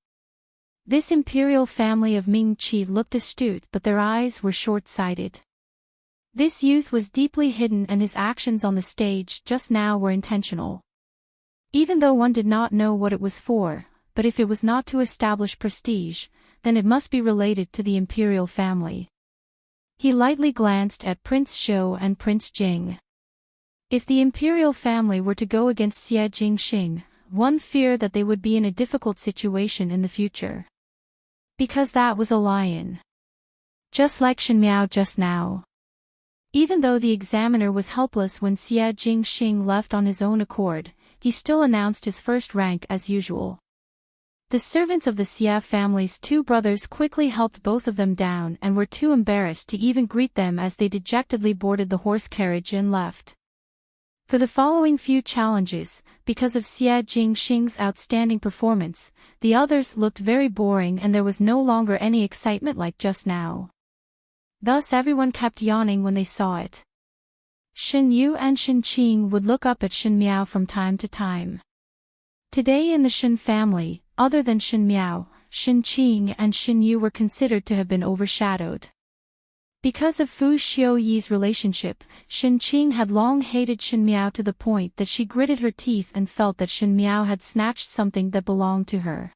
This imperial family of Ming Qi looked astute but their eyes were short-sighted. This youth was deeply hidden and his actions on the stage just now were intentional. Even though one did not know what it was for, but if it was not to establish prestige, then it must be related to the imperial family. He lightly glanced at Prince Shou and Prince Jing. If the imperial family were to go against Xia Jingxing, one feared that they would be in a difficult situation in the future. Because that was a lion. Just like Shen Miao just now. Even though the examiner was helpless when Xia Jingxing left on his own accord, he still announced his first rank as usual. The servants of the Xia family's two brothers quickly helped both of them down and were too embarrassed to even greet them as they dejectedly boarded the horse carriage and left. For the following few challenges, because of Xia Jingxing's outstanding performance, the others looked very boring and there was no longer any excitement like just now. Thus everyone kept yawning when they saw it. Shen Yu and Shen Qing would look up at Shen Miao from time to time. Today in the Shen family, other than Shen Miao, Shen Qing and Shen Yu were considered to have been overshadowed. Because of Fu Xiuyi's relationship, Shen Qing had long hated Shen Miao to the point that she gritted her teeth and felt that Shen Miao had snatched something that belonged to her.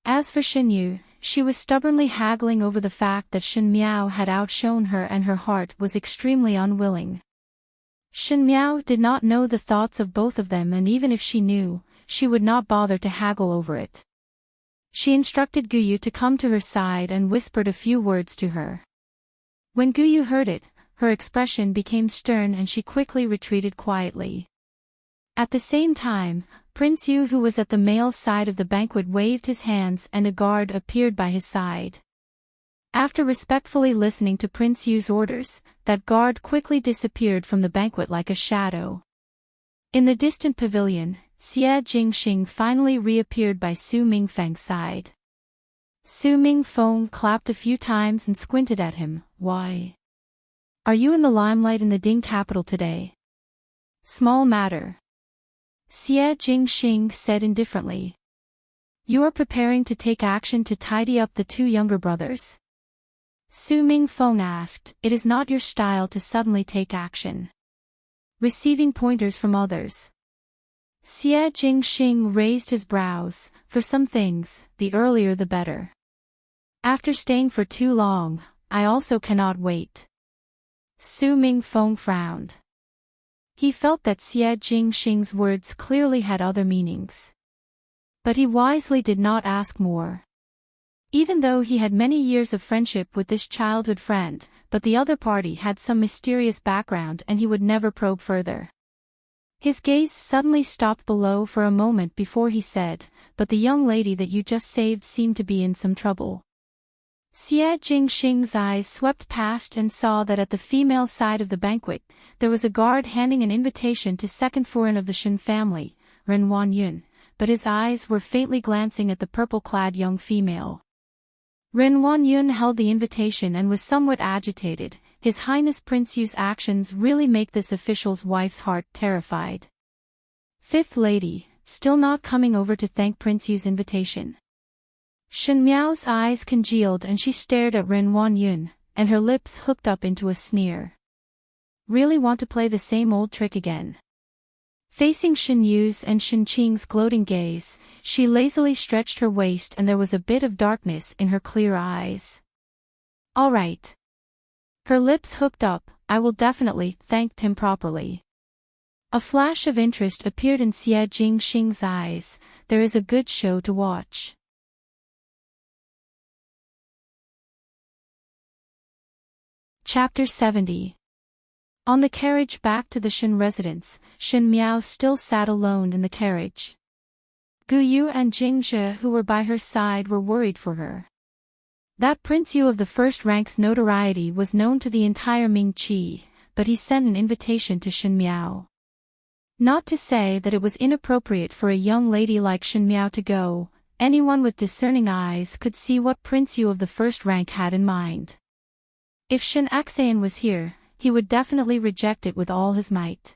As for Shen Yu, she was stubbornly haggling over the fact that Shen Miao had outshone her and her heart was extremely unwilling. Shen Miao did not know the thoughts of both of them and even if she knew, she would not bother to haggle over it. She instructed Guyu to come to her side and whispered a few words to her. When Guyu heard it, her expression became stern and she quickly retreated quietly. At the same time, Prince Yu who was at the male side of the banquet waved his hands and a guard appeared by his side. After respectfully listening to Prince Yu's orders, that guard quickly disappeared from the banquet like a shadow. In the distant pavilion, Xia Jingxing finally reappeared by Su Mingfeng's side. Su Mingfeng clapped a few times and squinted at him. "Why? Are you in the limelight in the Ding capital today?" "Small matter," Xia Jingxing said indifferently. "You are preparing to take action to tidy up the two younger brothers?" Su Mingfeng asked. "It is not your style to suddenly take action. Receiving pointers from others." Xia Jingxing raised his brows. "For some things, the earlier the better. After staying for too long, I also cannot wait." Su Mingfeng frowned. He felt that Xia Jingxing's words clearly had other meanings. But he wisely did not ask more. Even though he had many years of friendship with this childhood friend, but the other party had some mysterious background and he would never probe further. His gaze suddenly stopped below for a moment before he said, "But the young lady that you just saved seemed to be in some trouble." Xia Jingxing's eyes swept past and saw that at the female side of the banquet, there was a guard handing an invitation to second foreign of the Shen family, Ren Wanyun, but his eyes were faintly glancing at the purple-clad young female. Ren Wanyun held the invitation and was somewhat agitated. His Highness Prince Yu's actions really make this official's wife's heart terrified. "Fifth lady, still not coming over to thank Prince Yu's invitation. Shen Miao's eyes congealed and she stared at Ren Wanyun, and her lips hooked up into a sneer. Really want to play the same old trick again? Facing Shen Yu's and Shen Qing's gloating gaze, she lazily stretched her waist and there was a bit of darkness in her clear eyes. All right. Her lips hooked up, I will definitely thank him properly. A flash of interest appeared in Xie Jingxing's eyes. There is a good show to watch. Chapter 70. On the carriage back to the Shen residence, Shen Miao still sat alone in the carriage. Gu Yu and Jingzhe, who were by her side, were worried for her. That Prince Yu of the first rank's notoriety was known to the entire Mingqi, but he sent an invitation to Shen Miao. Not to say that it was inappropriate for a young lady like Shen Miao to go, anyone with discerning eyes could see what Prince Yu of the first rank had in mind. If Shen Axayan was here, he would definitely reject it with all his might.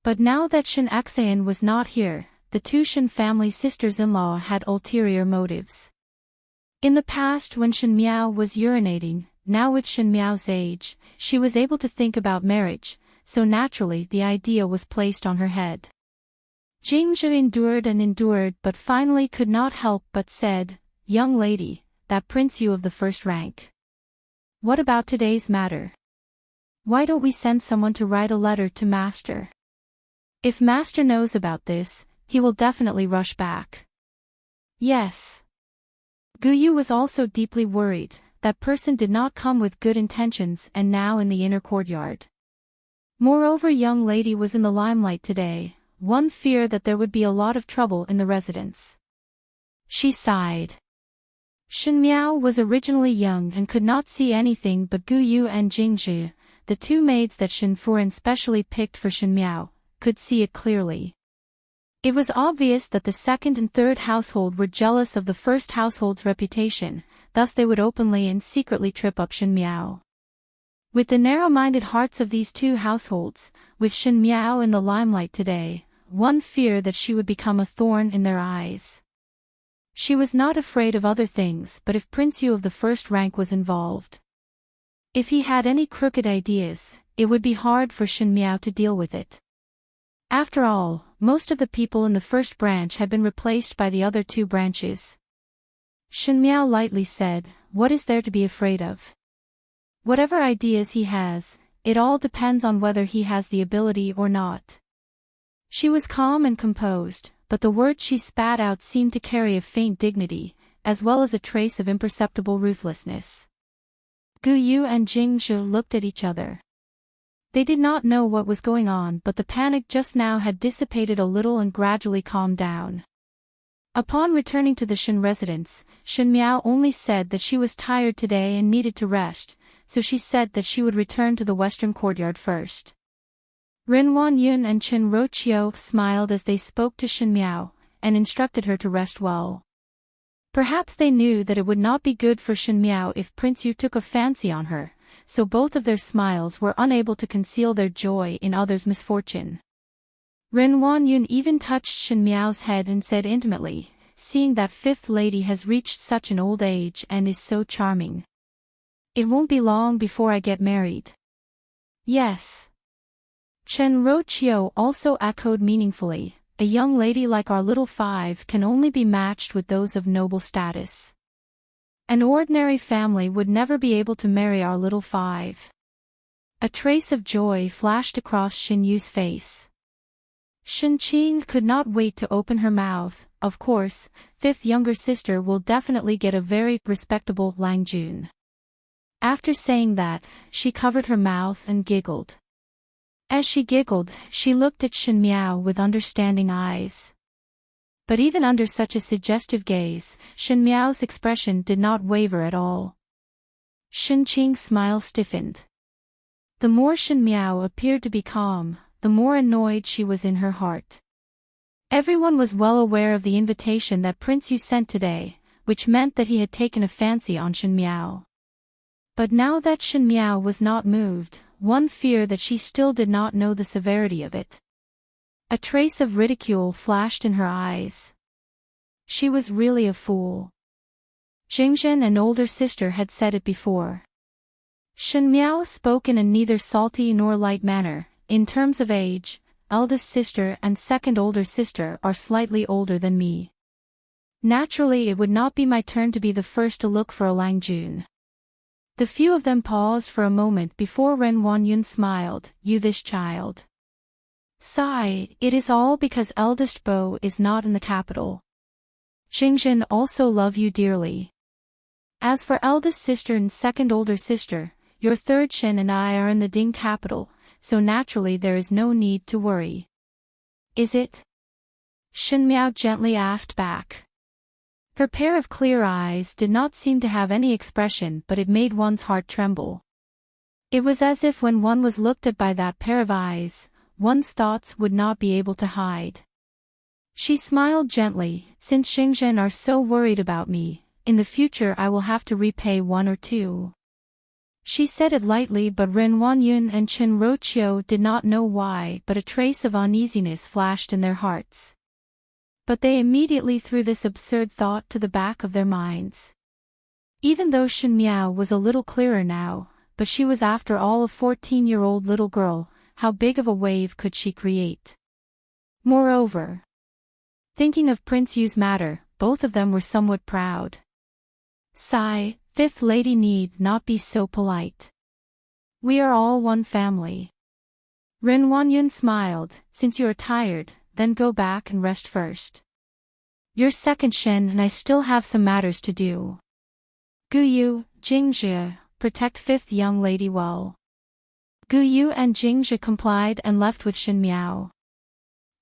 But now that Shen Axayan was not here, the two Shen family sisters-in-law had ulterior motives. In the past when Shen Miao was urinating, now with Shen Miao's age, she was able to think about marriage, so naturally the idea was placed on her head. Jingzhe endured and endured but finally could not help but said, "Young lady, that Prince Yu of the first rank. What about today's matter? Why don't we send someone to write a letter to Master? If Master knows about this, he will definitely rush back." Yes. Gu Yu was also deeply worried. That person did not come with good intentions and now in the inner courtyard. Moreover, young lady was in the limelight today, one fear that there would be a lot of trouble in the residence. She sighed. Shen Miao was originally young and could not see anything but Gu Yu and Jingzhe, the two maids that Shen Furan specially picked for Shen Miao, could see it clearly. It was obvious that the second and third household were jealous of the first household's reputation, thus they would openly and secretly trip up Shen Miao. With the narrow-minded hearts of these two households, with Shen Miao in the limelight today, one feared that she would become a thorn in their eyes. She was not afraid of other things, but if Prince Yu of the first rank was involved, if he had any crooked ideas, it would be hard for Shen Miao to deal with it. After all, most of the people in the first branch had been replaced by the other two branches. Shen Miao lightly said, "What is there to be afraid of? Whatever ideas he has, it all depends on whether he has the ability or not." She was calm and composed, but the words she spat out seemed to carry a faint dignity, as well as a trace of imperceptible ruthlessness. Gu Yu and Jingzhe looked at each other. They did not know what was going on, but the panic just now had dissipated a little and gradually calmed down. Upon returning to the Shen residence, Shen Miao only said that she was tired today and needed to rest, so she said that she would return to the western courtyard first. Ren Wanyun and Chen Roqiu smiled as they spoke to Shen Miao, and instructed her to rest well. Perhaps they knew that it would not be good for Shen Miao if Prince Yu took a fancy on her, so both of their smiles were unable to conceal their joy in others' misfortune. Ren Wanyun even touched Shen Miao's head and said intimately, "Seeing that fifth lady has reached such an old age and is so charming. It won't be long before I get married." "Yes." Chen Roqiu also echoed meaningfully, "A young lady like our little five can only be matched with those of noble status. An ordinary family would never be able to marry our little five." A trace of joy flashed across Shen Yu's face. Shen Qing could not wait to open her mouth. Of course, fifth younger sister will definitely get a very respectable Lang Jun. After saying that, she covered her mouth and giggled. As she giggled, she looked at Shen Miao with understanding eyes. But even under such a suggestive gaze, Shen Miao's expression did not waver at all. Shen Qing's smile stiffened. The more Shen Miao appeared to be calm, the more annoyed she was in her heart. Everyone was well aware of the invitation that Prince Yu sent today, which meant that he had taken a fancy on Shen Miao. But now that Shen Miao was not moved, one feared that she still did not know the severity of it. A trace of ridicule flashed in her eyes. She was really a fool. Jingzhen, an older sister, had said it before. Shen Miao spoke in a neither salty nor light manner. In terms of age, eldest sister and second older sister are slightly older than me. Naturally, it would not be my turn to be the first to look for a Langjun. The few of them paused for a moment before Ren Wanyun smiled. You this child. Sigh, it is all because eldest Bo is not in the capital. Jingzhen also love you dearly. As for eldest sister and second older sister, your third Shen and I are in the Ding capital, so naturally there is no need to worry. Is it? Shen Miao gently asked back. Her pair of clear eyes did not seem to have any expression, but it made one's heart tremble. It was as if when one was looked at by that pair of eyes, one's thoughts would not be able to hide. She smiled gently. Since Jingzhen are so worried about me, in the future I will have to repay one or two. She said it lightly, but Ren Wanyun and Chen Roqiu did not know why, but a trace of uneasiness flashed in their hearts. But they immediately threw this absurd thought to the back of their minds. Even though Shen Miao was a little clearer now, but she was after all a 14-year-old little girl, how big of a wave could she create? Moreover, thinking of Prince Yu's matter, both of them were somewhat proud. Sigh, fifth lady need not be so polite. We are all one family. Ren Wanyun smiled. Since you are tired, then go back and rest first. Your second Shen and I still have some matters to do. Guyu, Jingzhe, protect fifth young lady well. Guyu and Jingzhe complied and left with Shen Miao.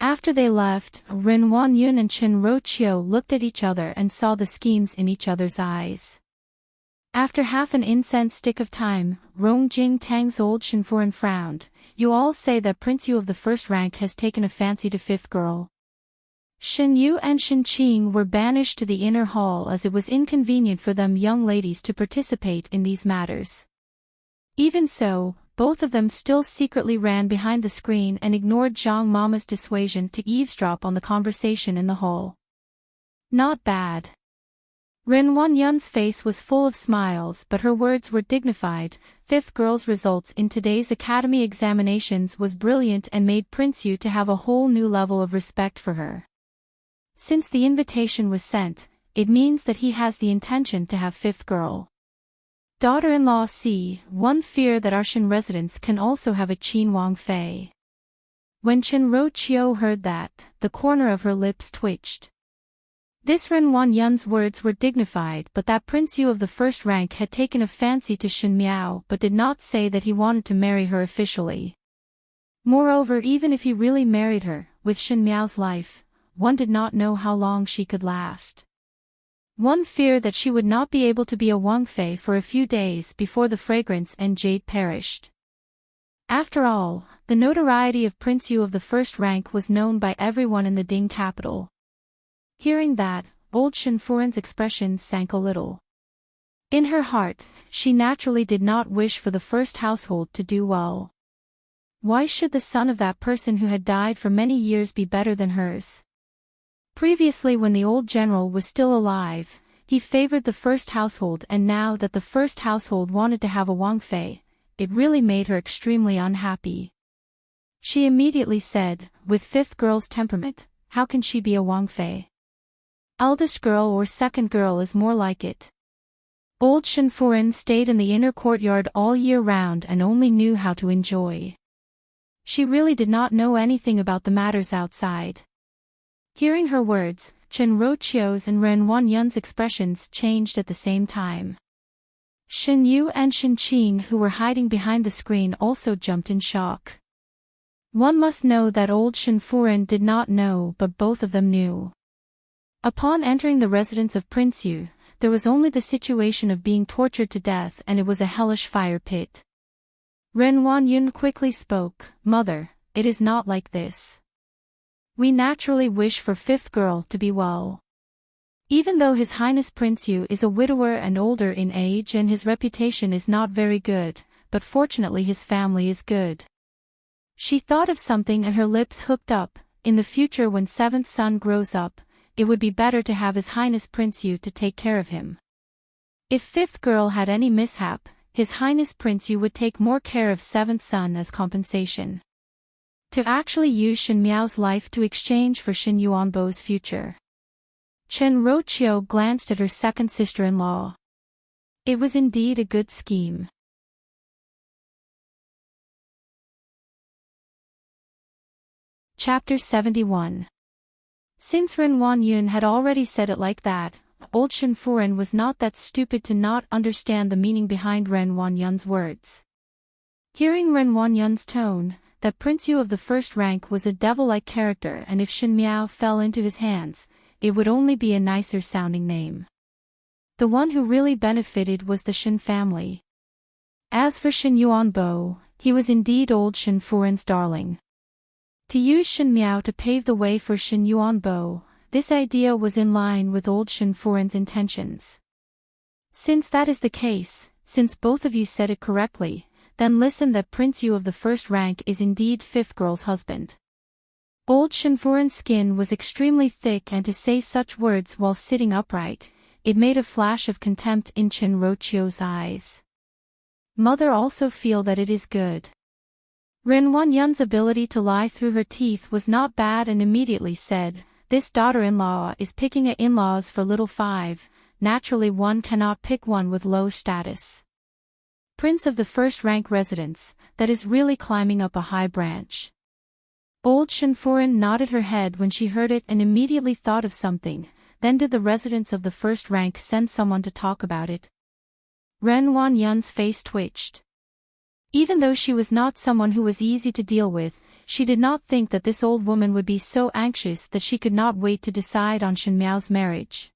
After they left, Ren Wanyun and Chen Roqiu looked at each other and saw the schemes in each other's eyes. After half an incense stick of time, Rong Jing Tang's old Shenfuren frowned. You all say that Prince Yu of the first rank has taken a fancy to fifth girl. Shen Yu and Shen Qing were banished to the inner hall as it was inconvenient for them young ladies to participate in these matters. Even so, both of them still secretly ran behind the screen and ignored Zhang Mama's dissuasion to eavesdrop on the conversation in the hall. Not bad. Ren Wanyun's face was full of smiles, but her words were dignified. Fifth girl's results in today's academy examinations was brilliant and made Prince Yu to have a whole new level of respect for her. Since the invitation was sent, it means that he has the intention to have fifth girl. Daughter-in-law C. One fear that our Shen residents can also have a Qin Wang Fei. When Chen Roqiu heard that, the corner of her lips twitched. This Ren Wanyun's words were dignified, but that Prince Yu of the first rank had taken a fancy to Shen Miao but did not say that he wanted to marry her officially. Moreover, even if he really married her, with Shen Miao's life, one did not know how long she could last. One feared that she would not be able to be a Wang Fei for a few days before the fragrance and jade perished. After all, the notoriety of Prince Yu of the first rank was known by everyone in the Ding capital. Hearing that, old Shenfuren's expression sank a little. In her heart, she naturally did not wish for the first household to do well. Why should the son of that person who had died for many years be better than hers? Previously, when the old general was still alive, he favored the first household, and now that the first household wanted to have a Wang Fei, it really made her extremely unhappy. She immediately said, with fifth girl's temperament, how can she be a Wang Fei? Eldest girl or second girl is more like it. Old Shenfuren stayed in the inner courtyard all year round and only knew how to enjoy. She really did not know anything about the matters outside. Hearing her words, Chen Roqiu's and Ren Wanyun's expressions changed at the same time. Shen Yu and Shen Qing, who were hiding behind the screen, also jumped in shock. One must know that old Shenfuren did not know, but both of them knew. Upon entering the residence of Prince Yu, there was only the situation of being tortured to death, and it was a hellish fire pit. Ren Wanyun quickly spoke, Mother, it is not like this. We naturally wish for fifth girl to be well. Even though His Highness Prince Yu is a widower and older in age and his reputation is not very good, but fortunately his family is good. She thought of something and her lips hooked up. in the future when seventh son grows up, it would be better to have His Highness Prince Yu to take care of him. If fifth girl had any mishap, His Highness Prince Yu would take more care of seventh son as compensation. To actually use Shen Miao's life to exchange for Shen Yuanbo's future. Chen Roqiu glanced at her second sister-in-law. It was indeed a good scheme. Chapter 71. Since Ren Wanyun had already said it like that, old Shen Furen was not that stupid to not understand the meaning behind Ren Wanyun's words. Hearing Ren Wanyun's tone, that Prince Yu of the first rank was a devil-like character, and if Shen Miao fell into his hands, it would only be a nicer sounding name. The one who really benefited was the Shen family. As for Shen Yuanbo, he was indeed old Shen Furen's darling. To use Shen Miao to pave the way for Shen Yuanbo, this idea was in line with old Shen Furen's intentions. Since that is the case, since both of you said it correctly, then listen that Prince Yu of the first rank is indeed fifth girl's husband. Old Shen Furen's skin was extremely thick, and to say such words while sitting upright, it made a flash of contempt in Chen Roqiu's eyes. Mother also feel that it is good. Ren Wanyun's ability to lie through her teeth was not bad and immediately said, this daughter-in-law is picking at in-laws for little five, naturally one cannot pick one with low status. Prince of the first rank residence, that is really climbing up a high branch. Old Shen Furen nodded her head when she heard it and immediately thought of something. Then did the residents of the first rank send someone to talk about it? Ren Wanyun's face twitched. Even though she was not someone who was easy to deal with, she did not think that this old woman would be so anxious that she could not wait to decide on Shen Miao's marriage.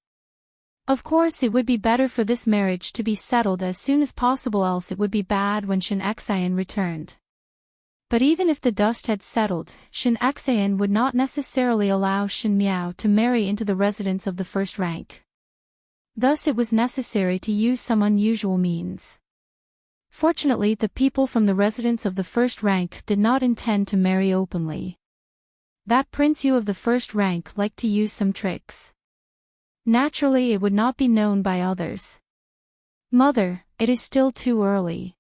Of course it would be better for this marriage to be settled as soon as possible, else it would be bad when Shen Xian returned. But even if the dust had settled, Shen Xian would not necessarily allow Shen Miao to marry into the residence of the first rank. Thus it was necessary to use some unusual means. Fortunately, the people from the residence of the first rank did not intend to marry openly. That Prince Yu of the first rank liked to use some tricks. Naturally, it would not be known by others. Mother, it is still too early.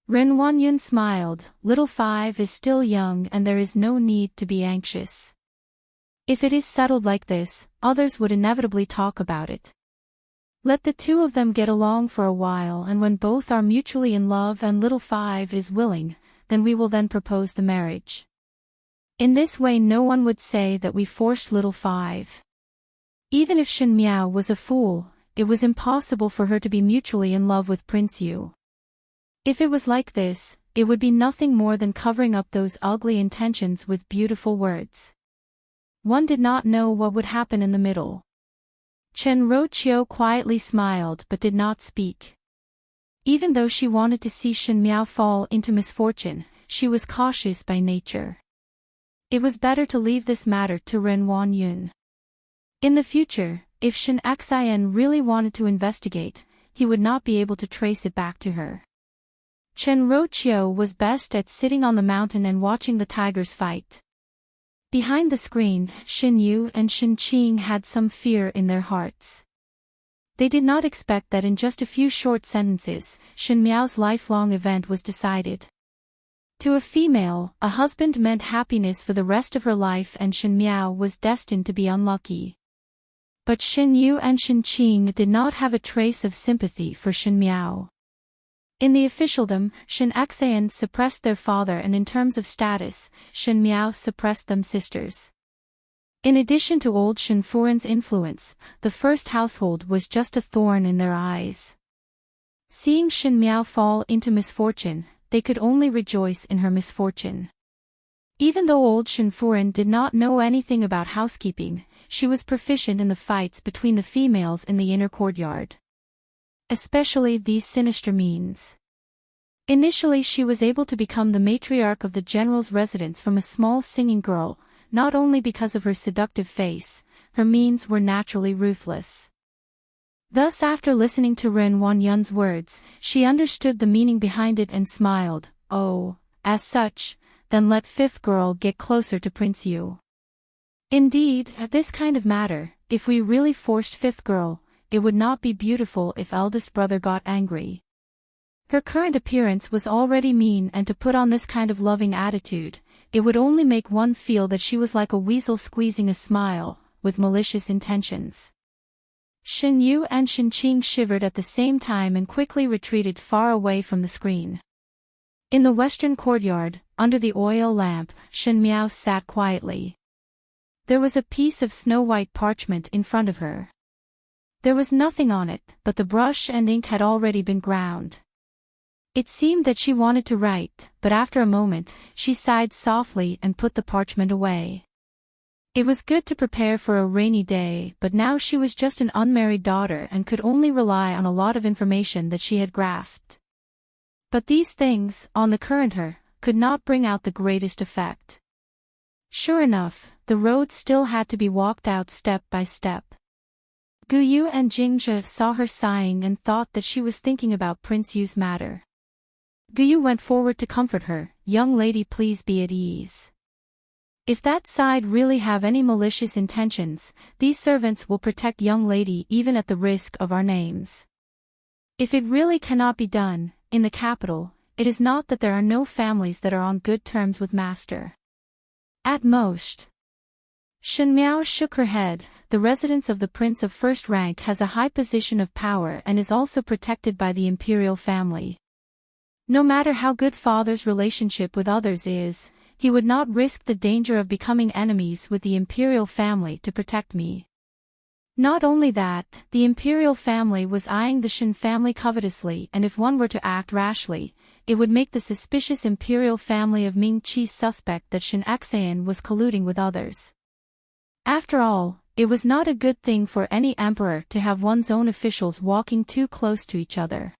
Ren Wanyun smiled. Little five is still young and there is no need to be anxious. If it is settled like this, others would inevitably talk about it. Let the two of them get along for a while, and when both are mutually in love and little five is willing, then we will then propose the marriage. In this way no one would say that we forced little five. Even if Shen Miao was a fool, it was impossible for her to be mutually in love with Prince Yu. If it was like this, it would be nothing more than covering up those ugly intentions with beautiful words. One did not know what would happen in the middle. Chen Roqiu quietly smiled but did not speak. Even though she wanted to see Shen Miao fall into misfortune, she was cautious by nature. It was better to leave this matter to Ren Wanyun. In the future, if Shen Xian really wanted to investigate, he would not be able to trace it back to her. Chen Roqiu was best at sitting on the mountain and watching the tigers fight. Behind the screen, Shen Yu and Shen Qing had some fear in their hearts. They did not expect that in just a few short sentences, Shen Miao's lifelong event was decided. To a female, a husband meant happiness for the rest of her life, and Shen Miao was destined to be unlucky. But Shen Yu and Shen Qing did not have a trace of sympathy for Shen Miao. In the officialdom, Shen Xian suppressed their father, and in terms of status, Shen Miao suppressed them sisters. In addition to old Shen Furen's influence, the first household was just a thorn in their eyes. Seeing Shen Miao fall into misfortune, they could only rejoice in her misfortune. Even though old Shen Furen did not know anything about housekeeping, she was proficient in the fights between the females in the inner courtyard. Especially these sinister means. Initially she was able to become the matriarch of the general's residence from a small singing girl, not only because of her seductive face, her means were naturally ruthless. Thus after listening to Ren Wanyun's words, she understood the meaning behind it and smiled. Oh, as such, then let fifth girl get closer to Prince Yu. Indeed, at this kind of matter, if we really forced fifth girl, it would not be beautiful if eldest brother got angry. Her current appearance was already mean, and to put on this kind of loving attitude, it would only make one feel that she was like a weasel squeezing a smile, with malicious intentions. Shen Yu and Shen Qing shivered at the same time and quickly retreated far away from the screen. In the western courtyard, under the oil lamp, Shen Miao sat quietly. There was a piece of snow-white parchment in front of her. There was nothing on it, but the brush and ink had already been ground. It seemed that she wanted to write, but after a moment, she sighed softly and put the parchment away. It was good to prepare for a rainy day, but now she was just an unmarried daughter and could only rely on a lot of information that she had grasped. But these things, on the current her, could not bring out the greatest effect. Sure enough, the road still had to be walked out step by step. Gu Yu and Jingzhe saw her sighing and thought that she was thinking about Prince Yu's matter. Gu Yu went forward to comfort her. "Young lady, please be at ease. If that side really have any malicious intentions, these servants will protect young lady even at the risk of our names. If it really cannot be done, in the capital, it is not that there are no families that are on good terms with master. At most." Shen Miao shook her head. "The residence of the prince of first rank has a high position of power and is also protected by the imperial family. No matter how good father's relationship with others is, he would not risk the danger of becoming enemies with the imperial family to protect me." Not only that, the imperial family was eyeing the Shen family covetously, and if one were to act rashly, it would make the suspicious imperial family of Ming Qi suspect that Shen Xian was colluding with others. After all, it was not a good thing for any emperor to have one's own officials walking too close to each other.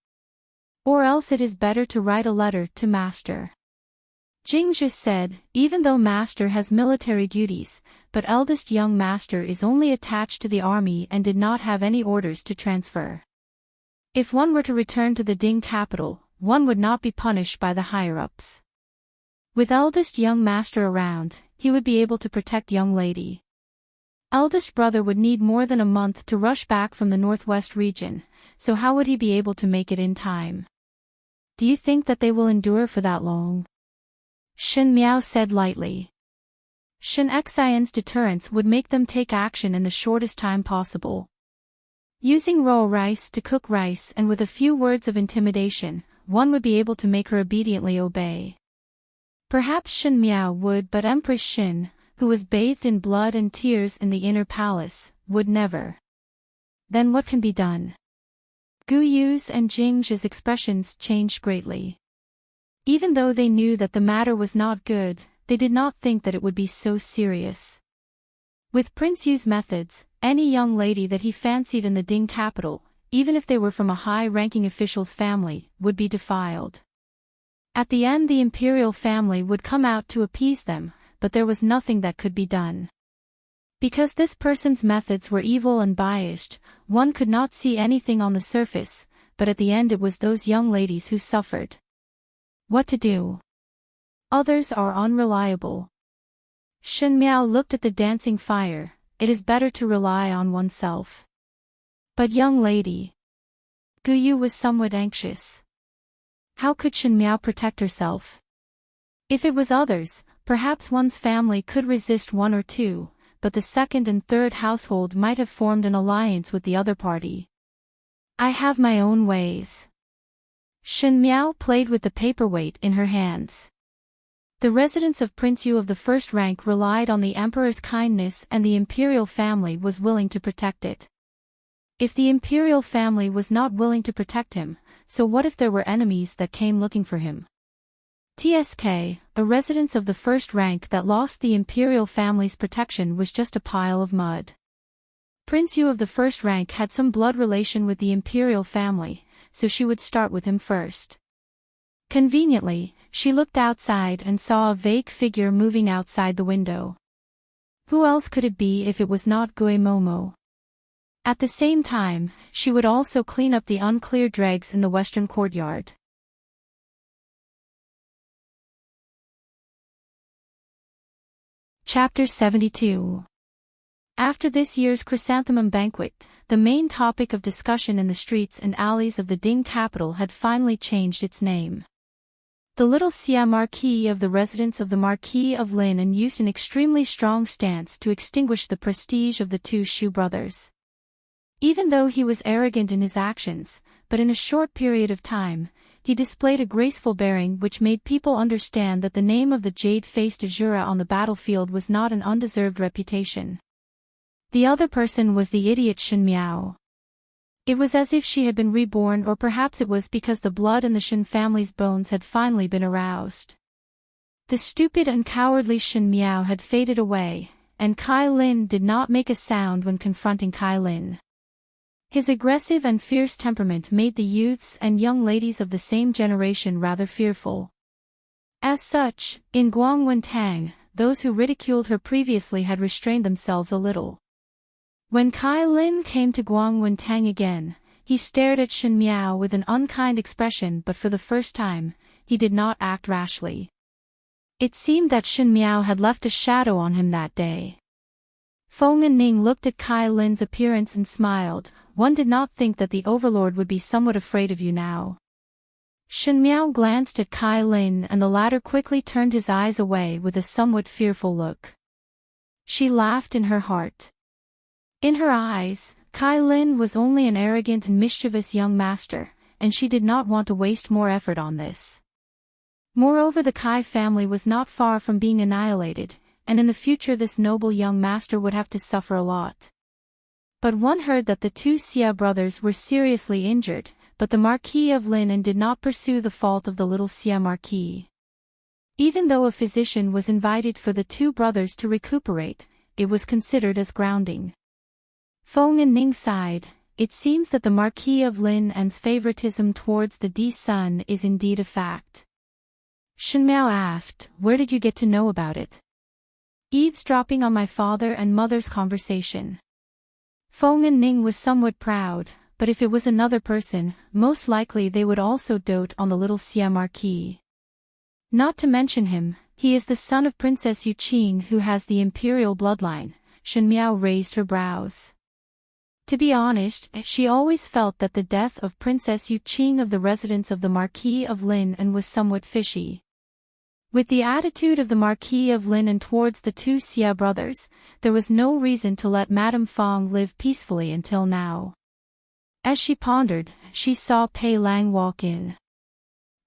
Or else it is better to write a letter to master. Jingzhe said, "Even though master has military duties, but eldest young master is only attached to the army and did not have any orders to transfer. If one were to return to the Ding capital, one would not be punished by the higher-ups. With eldest young master around, he would be able to protect young lady. Eldest brother would need more than a month to rush back from the northwest region, so how would he be able to make it in time? Do you think that they will endure for that long?" Shen Miao said lightly. Shen Xian's deterrence would make them take action in the shortest time possible. Using raw rice to cook rice and with a few words of intimidation, one would be able to make her obediently obey. Perhaps Shen Miao would, but Empress Shen, who was bathed in blood and tears in the inner palace, would never. Then what can be done? Gu Yu's and Jingzhe's expressions changed greatly. Even though they knew that the matter was not good, they did not think that it would be so serious. With Prince Yu's methods, any young lady that he fancied in the Ding capital, even if they were from a high-ranking official's family, would be defiled. At the end the imperial family would come out to appease them, but there was nothing that could be done. Because this person's methods were evil and biased, one could not see anything on the surface, but at the end it was those young ladies who suffered. What to do? Others are unreliable. Shen Miao looked at the dancing fire. It is better to rely on oneself. But young lady. Gu Yu was somewhat anxious. How could Shen Miao protect herself? If it was others, perhaps one's family could resist one or two, but the second and third household might have formed an alliance with the other party. I have my own ways. Shen Miao played with the paperweight in her hands. The residence of Prince Yu of the first rank relied on the emperor's kindness and the imperial family was willing to protect it. If the imperial family was not willing to protect him, so what if there were enemies that came looking for him? TSK, a residence of the first rank that lost the imperial family's protection was just a pile of mud. Prince Yu of the first rank had some blood relation with the imperial family, so she would start with him first. Conveniently, she looked outside and saw a vague figure moving outside the window. Who else could it be if it was not Gue Momo? At the same time, she would also clean up the unclear dregs in the western courtyard. Chapter 72. After this year's chrysanthemum banquet, the main topic of discussion in the streets and alleys of the Ding capital had finally changed its name. The little Xia Marquis of the residence of the Marquis of Lin used an extremely strong stance to extinguish the prestige of the two Shu brothers. Even though he was arrogant in his actions, but in a short period of time, he displayed a graceful bearing which made people understand that the name of the jade-faced Azura on the battlefield was not an undeserved reputation. The other person was the idiot Shen Miao. It was as if she had been reborn, or perhaps it was because the blood in the Shen family's bones had finally been aroused. The stupid and cowardly Shen Miao had faded away, and Kai Lin did not make a sound when confronting Kai Lin. His aggressive and fierce temperament made the youths and young ladies of the same generation rather fearful. As such, in Guangwentang, those who ridiculed her previously had restrained themselves a little. When Kai Lin came to Guangwentang again, he stared at Shen Miao with an unkind expression, but for the first time, he did not act rashly. It seemed that Shen Miao had left a shadow on him that day. Feng and Ning looked at Kai Lin's appearance and smiled. One did not think that the overlord would be somewhat afraid of you now. Shen Miao glanced at Kai Lin and the latter quickly turned his eyes away with a somewhat fearful look. She laughed in her heart. In her eyes, Kai Lin was only an arrogant and mischievous young master, and she did not want to waste more effort on this. Moreover, the Kai family was not far from being annihilated, and in the future this noble young master would have to suffer a lot. But one heard that the two Xia brothers were seriously injured, but the Marquis of Lin did not pursue the fault of the little Xia Marquis. Even though a physician was invited for the two brothers to recuperate, it was considered as grounding. Feng and Ning sighed. It seems that the Marquis of Lin's favoritism towards the Di son is indeed a fact. Shen Miao asked, "Where did you get to know about it?" "Eavesdropping on my father and mother's conversation." Feng and Ning was somewhat proud, but if it was another person, most likely they would also dote on the little Xia Marquis. Not to mention him, he is the son of Princess Yu Qing who has the imperial bloodline. Shen Miao raised her brows. To be honest, she always felt that the death of Princess Yu Qing of the residence of the Marquis of Lin was somewhat fishy. With the attitude of the Marquis of Lin towards the two Xia brothers, there was no reason to let Madame Fong live peacefully until now. As she pondered, she saw Pei Lang walk in.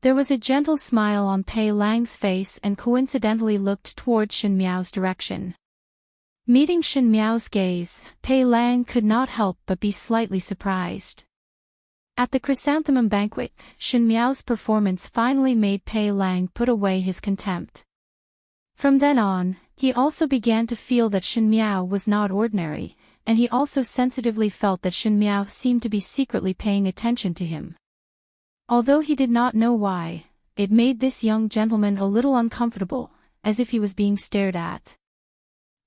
There was a gentle smile on Pei Lang's face and coincidentally looked towards Shen Miao's direction. Meeting Shen Miao's gaze, Pei Lang could not help but be slightly surprised. At the chrysanthemum banquet, Shen Miao's performance finally made Pei Lang put away his contempt. From then on, he also began to feel that Shen Miao was not ordinary, and he also sensitively felt that Shen Miao seemed to be secretly paying attention to him. Although he did not know why, it made this young gentleman a little uncomfortable, as if he was being stared at.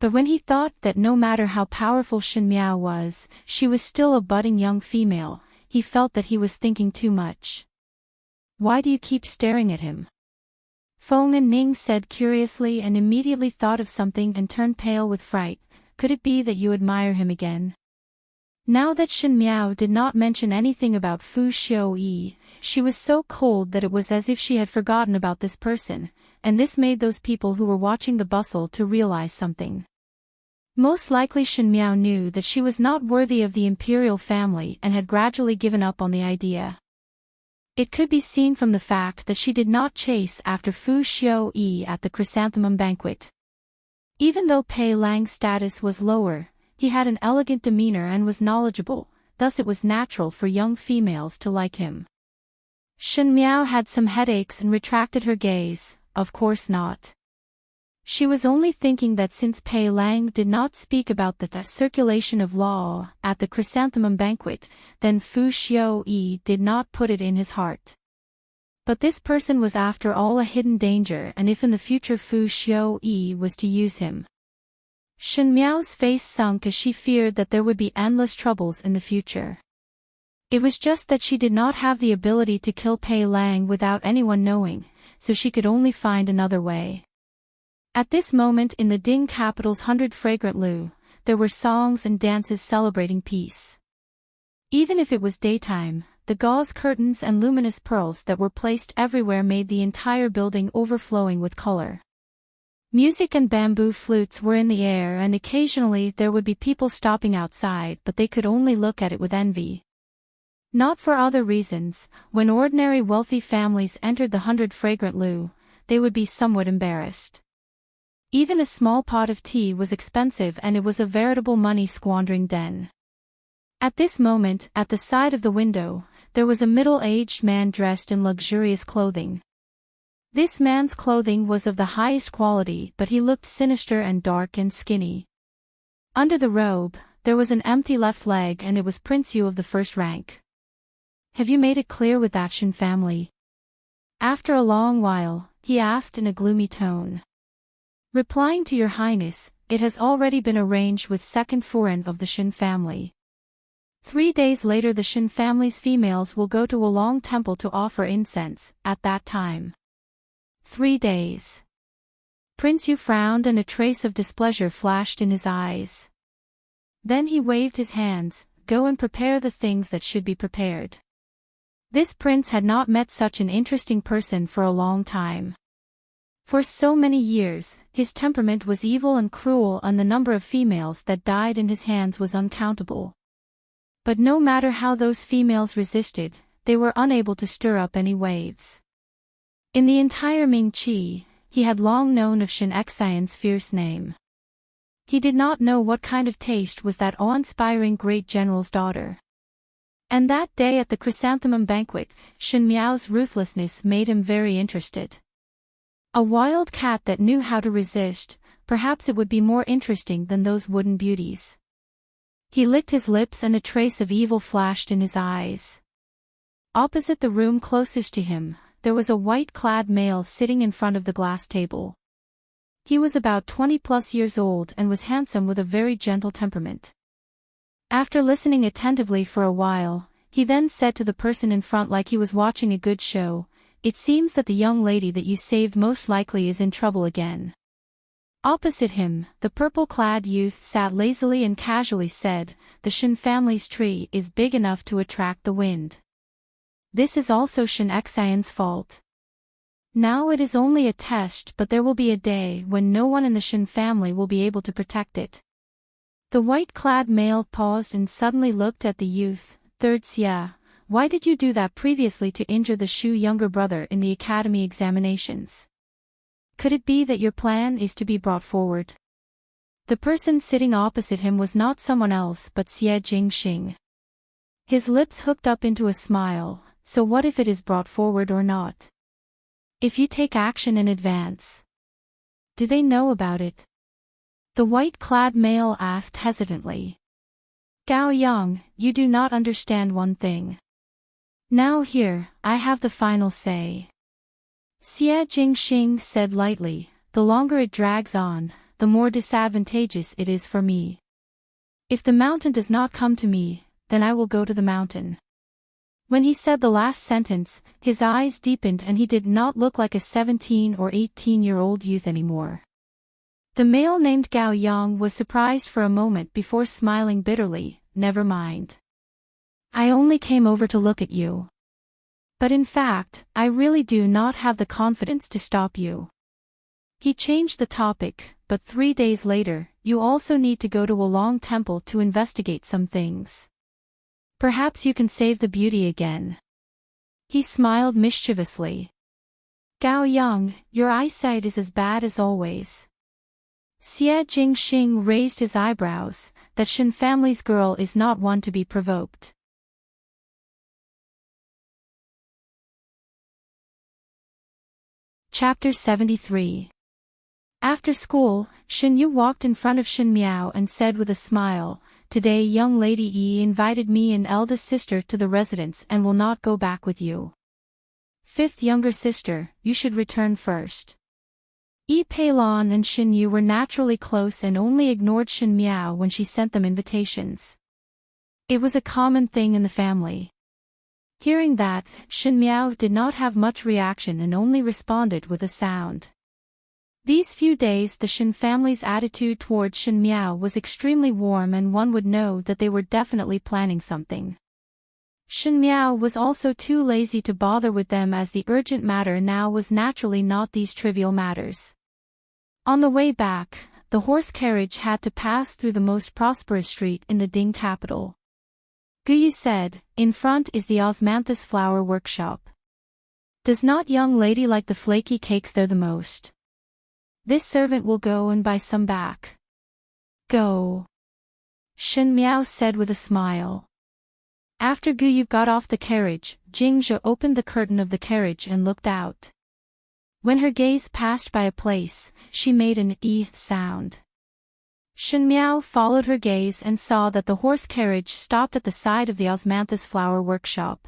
But when he thought that no matter how powerful Shen Miao was, she was still a budding young female, he felt that he was thinking too much. "Why do you keep staring at him?" Feng and Ning said curiously and immediately thought of something and turned pale with fright. "Could it be that you admire him again?" Now that Shen Miao did not mention anything about Fu Xiuyi, she was so cold that it was as if she had forgotten about this person, and this made those people who were watching the bustle to realize something. Most likely Shen Miao knew that she was not worthy of the imperial family and had gradually given up on the idea. It could be seen from the fact that she did not chase after Fu Xiuyi at the chrysanthemum banquet. Even though Pei Lang's status was lower, he had an elegant demeanor and was knowledgeable, thus it was natural for young females to like him. Shen Miao had some headaches and retracted her gaze. Of course not. She was only thinking that since Pei Lang did not speak about the circulation of law at the chrysanthemum banquet, then Fu Xiuyi did not put it in his heart. But this person was after all a hidden danger, and if in the future Fu Xiuyi was to use him. Shen Miao's face sunk as she feared that there would be endless troubles in the future. It was just that she did not have the ability to kill Pei Lang without anyone knowing, so she could only find another way. At this moment in the Ding capital's 100 fragrant Lu, there were songs and dances celebrating peace. Even if it was daytime, the gauze curtains and luminous pearls that were placed everywhere made the entire building overflowing with color. Music and bamboo flutes were in the air, and occasionally there would be people stopping outside, but they could only look at it with envy. Not for other reasons. When ordinary wealthy families entered the 100 fragrant loo, they would be somewhat embarrassed. Even a small pot of tea was expensive, and it was a veritable money-squandering den. At this moment, at the side of the window, there was a middle-aged man dressed in luxurious clothing. This man's clothing was of the highest quality, but he looked sinister and dark and skinny. Under the robe, there was an empty left leg, and it was Prince Yu of the first rank. "Have you made it clear with that Shin family?" After a long while, he asked in a gloomy tone. "Replying to your highness, it has already been arranged with second foreign of the Shin family. 3 days later the Shin family's females will go to a long temple to offer incense. At that time." 3 days. Prince Yu frowned, and a trace of displeasure flashed in his eyes. Then he waved his hands. "Go and prepare the things that should be prepared." This prince had not met such an interesting person for a long time. For so many years, his temperament was evil and cruel, and the number of females that died in his hands was uncountable. But no matter how those females resisted, they were unable to stir up any waves. In the entire Ming Qi, he had long known of Shin Xian's fierce name. He did not know what kind of taste was that awe-inspiring great general's daughter. And that day at the chrysanthemum banquet, Shin Miao's ruthlessness made him very interested. A wild cat that knew how to resist, perhaps it would be more interesting than those wooden beauties. He licked his lips, and a trace of evil flashed in his eyes. Opposite the room closest to him, there was a white-clad male sitting in front of the glass table. He was about 20+ years old and was handsome with a very gentle temperament. After listening attentively for a while, he then said to the person in front like he was watching a good show, "It seems that the young lady that you saved most likely is in trouble again." Opposite him, the purple-clad youth sat lazily and casually said, "The Shin family's tree is big enough to attract the wind. This is also Shin Xian's fault. Now it is only a test, but there will be a day when no one in the Shin family will be able to protect it." The white-clad male paused and suddenly looked at the youth. "Third Xia, why did you do that previously to injure the Shu younger brother in the academy examinations? Could it be that your plan is to be brought forward?" The person sitting opposite him was not someone else but Xie Jingxing. His lips hooked up into a smile. "So what if it is brought forward or not? If you take action in advance, do they know about it?" The white-clad male asked hesitantly. "Gao Yang, you do not understand one thing. Now here, I have the final say." Xie Jingxing said lightly, "The longer it drags on, the more disadvantageous it is for me. If the mountain does not come to me, then I will go to the mountain." When he said the last sentence, his eyes deepened and he did not look like a 17 or 18-year-old youth anymore. The male named Gao Yang was surprised for a moment before smiling bitterly. "Never mind. I only came over to look at you. But in fact, I really do not have the confidence to stop you." He changed the topic. "But 3 days later, you also need to go to a long temple to investigate some things. Perhaps you can save the beauty again." He smiled mischievously. "Gao Yang, your eyesight is as bad as always." Xie Jingxing raised his eyebrows. "That Shin family's girl is not one to be provoked." Chapter 73. After school, Shin Yu walked in front of Shin Miao and said with a smile, "Today young lady Yi invited me and eldest sister to the residence and will not go back with you. Fifth younger sister, you should return first." Yi Peilon and Shin Yu were naturally close and only ignored Shin Miao when she sent them invitations. It was a common thing in the family. Hearing that, Shin Miao did not have much reaction and only responded with a sound. These few days the Shen family's attitude towards Shen Miao was extremely warm, and one would know that they were definitely planning something. Shen Miao was also too lazy to bother with them, as the urgent matter now was naturally not these trivial matters. On the way back, the horse carriage had to pass through the most prosperous street in the Ding capital. Guyu said, "In front is the osmanthus flower workshop. Does not young lady like the flaky cakes there the most? This servant will go and buy some back." "Go," Shen Miao said with a smile. After Guyu got off the carriage, Jingzhe opened the curtain of the carriage and looked out. When her gaze passed by a place, she made an "ee" sound. Shen Miao followed her gaze and saw that the horse carriage stopped at the side of the osmanthus flower workshop.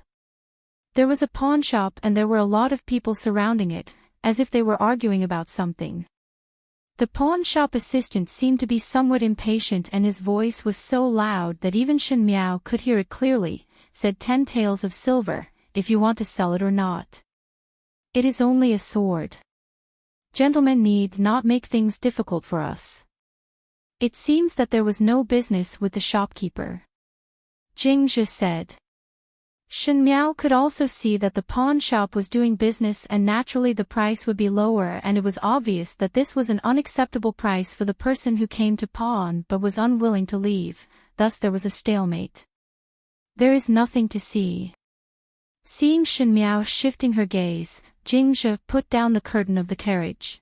There was a pawn shop and there were a lot of people surrounding it, as if they were arguing about something. The pawn shop assistant seemed to be somewhat impatient, and his voice was so loud that even Shen Miao could hear it clearly. "Said 10 taels of silver, if you want to sell it or not. It is only a sword. Gentlemen need not make things difficult for us." It seems that there was no business with the shopkeeper, Jingzhe said. Shen Miao could also see that the pawn shop was doing business, and naturally the price would be lower, and it was obvious that this was an unacceptable price for the person who came to pawn but was unwilling to leave, thus there was a stalemate. "There is nothing to see." Seeing Shen Miao shifting her gaze, Jingzhe put down the curtain of the carriage.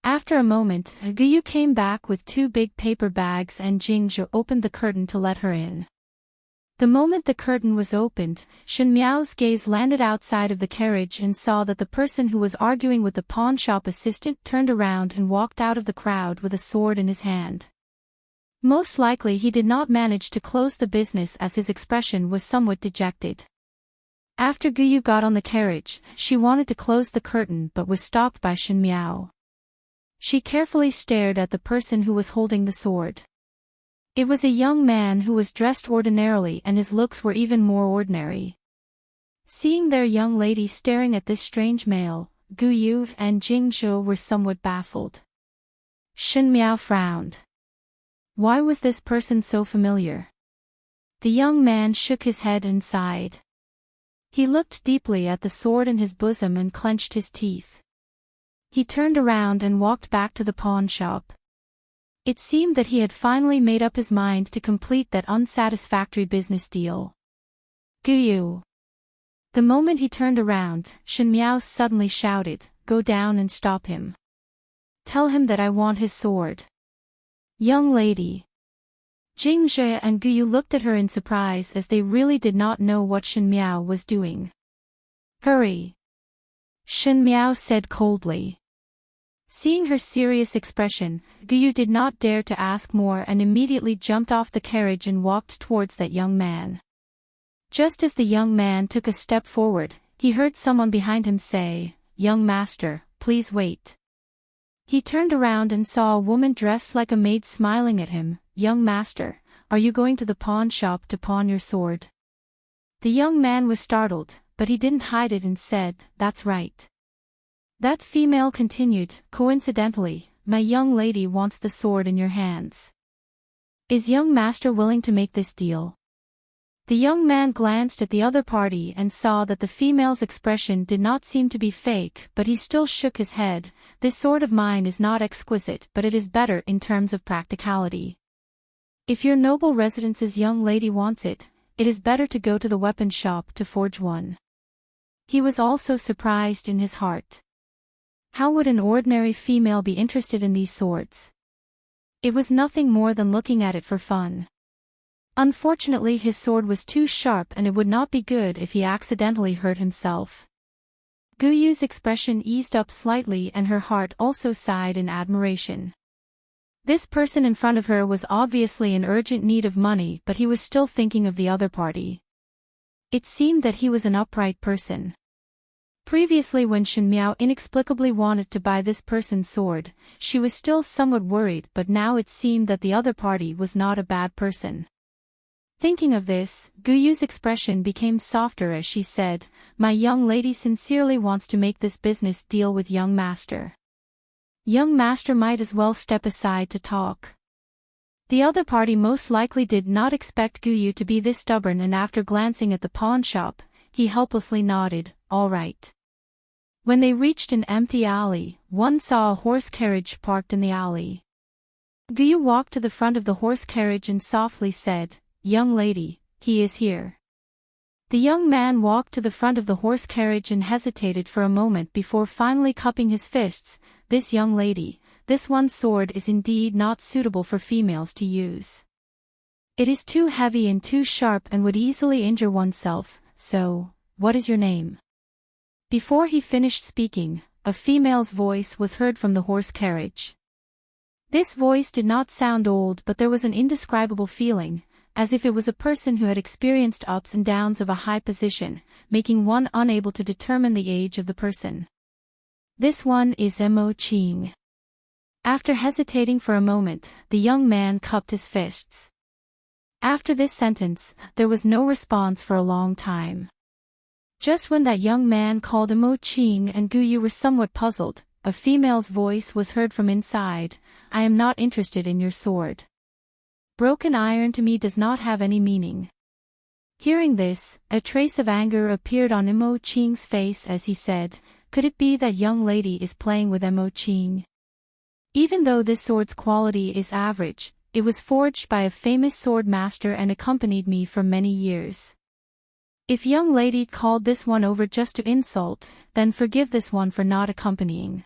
After a moment, Guyu came back with 2 big paper bags, and Jingzhe opened the curtain to let her in. The moment the curtain was opened, Shen Miao's gaze landed outside of the carriage and saw that the person who was arguing with the pawn shop assistant turned around and walked out of the crowd with a sword in his hand. Most likely he did not manage to close the business, as his expression was somewhat dejected. After Guyu got on the carriage, she wanted to close the curtain but was stopped by Shen Miao. She carefully stared at the person who was holding the sword. It was a young man who was dressed ordinarily, and his looks were even more ordinary. Seeing their young lady staring at this strange male, Guyu and Jingzhe were somewhat baffled. Shen Miao frowned. Why was this person so familiar? The young man shook his head and sighed. He looked deeply at the sword in his bosom and clenched his teeth. He turned around and walked back to the pawn shop. It seemed that he had finally made up his mind to complete that unsatisfactory business deal. "Guyu!" The moment he turned around, Shen Miao suddenly shouted, "Go down and stop him. Tell him that I want his sword." "Young lady." Jingzhe and Guyu looked at her in surprise, as they really did not know what Shen Miao was doing. "Hurry!" Shen Miao said coldly. Seeing her serious expression, Guyu did not dare to ask more and immediately jumped off the carriage and walked towards that young man. Just as the young man took a step forward, he heard someone behind him say, "Young master, please wait." He turned around and saw a woman dressed like a maid smiling at him. "Young master, are you going to the pawn shop to pawn your sword?" The young man was startled, but he didn't hide it and said, "That's right." That female continued, "Coincidentally, my young lady wants the sword in your hands. Is young master willing to make this deal?" The young man glanced at the other party and saw that the female's expression did not seem to be fake, but he still shook his head. "This sword of mine is not exquisite, but it is better in terms of practicality. If your noble residence's young lady wants it, it is better to go to the weapon shop to forge one." He was also surprised in his heart. How would an ordinary female be interested in these swords? It was nothing more than looking at it for fun. Unfortunately, his sword was too sharp, and it would not be good if he accidentally hurt himself. Guyu's expression eased up slightly, and her heart also sighed in admiration. This person in front of her was obviously in urgent need of money, but he was still thinking of the other party. It seemed that he was an upright person. Previously, when Shen Miao inexplicably wanted to buy this person's sword, she was still somewhat worried, but now it seemed that the other party was not a bad person. Thinking of this, Guyu's expression became softer as she said, "My young lady sincerely wants to make this business deal with young master. Young master might as well step aside to talk. The other party most likely did not expect Guyu to be this stubborn, and after glancing at the pawn shop, he helplessly nodded, all right. When they reached an empty alley, one saw a horse carriage parked in the alley. Guyu walked to the front of the horse carriage and softly said, "Young lady, he is here." The young man walked to the front of the horse carriage and hesitated for a moment before finally cupping his fists. "This young lady, this one's sword is indeed not suitable for females to use. It is too heavy and too sharp and would easily injure oneself, so, what is your name?" Before he finished speaking, a female's voice was heard from the horse carriage. This voice did not sound old, but there was an indescribable feeling, as if it was a person who had experienced ups and downs of a high position, making one unable to determine the age of the person. "This one is Mo Ching." After hesitating for a moment, the young man cupped his fists. After this sentence, there was no response for a long time. Just when that young man called Mo Ching and Guyu were somewhat puzzled, a female's voice was heard from inside. "I am not interested in your sword. Broken iron to me does not have any meaning." Hearing this, a trace of anger appeared on Mo Ching's face as he said, "Could it be that young lady is playing with Mo Ching? Even though this sword's quality is average, it was forged by a famous sword master and accompanied me for many years. If young lady called this one over just to insult, then forgive this one for not accompanying."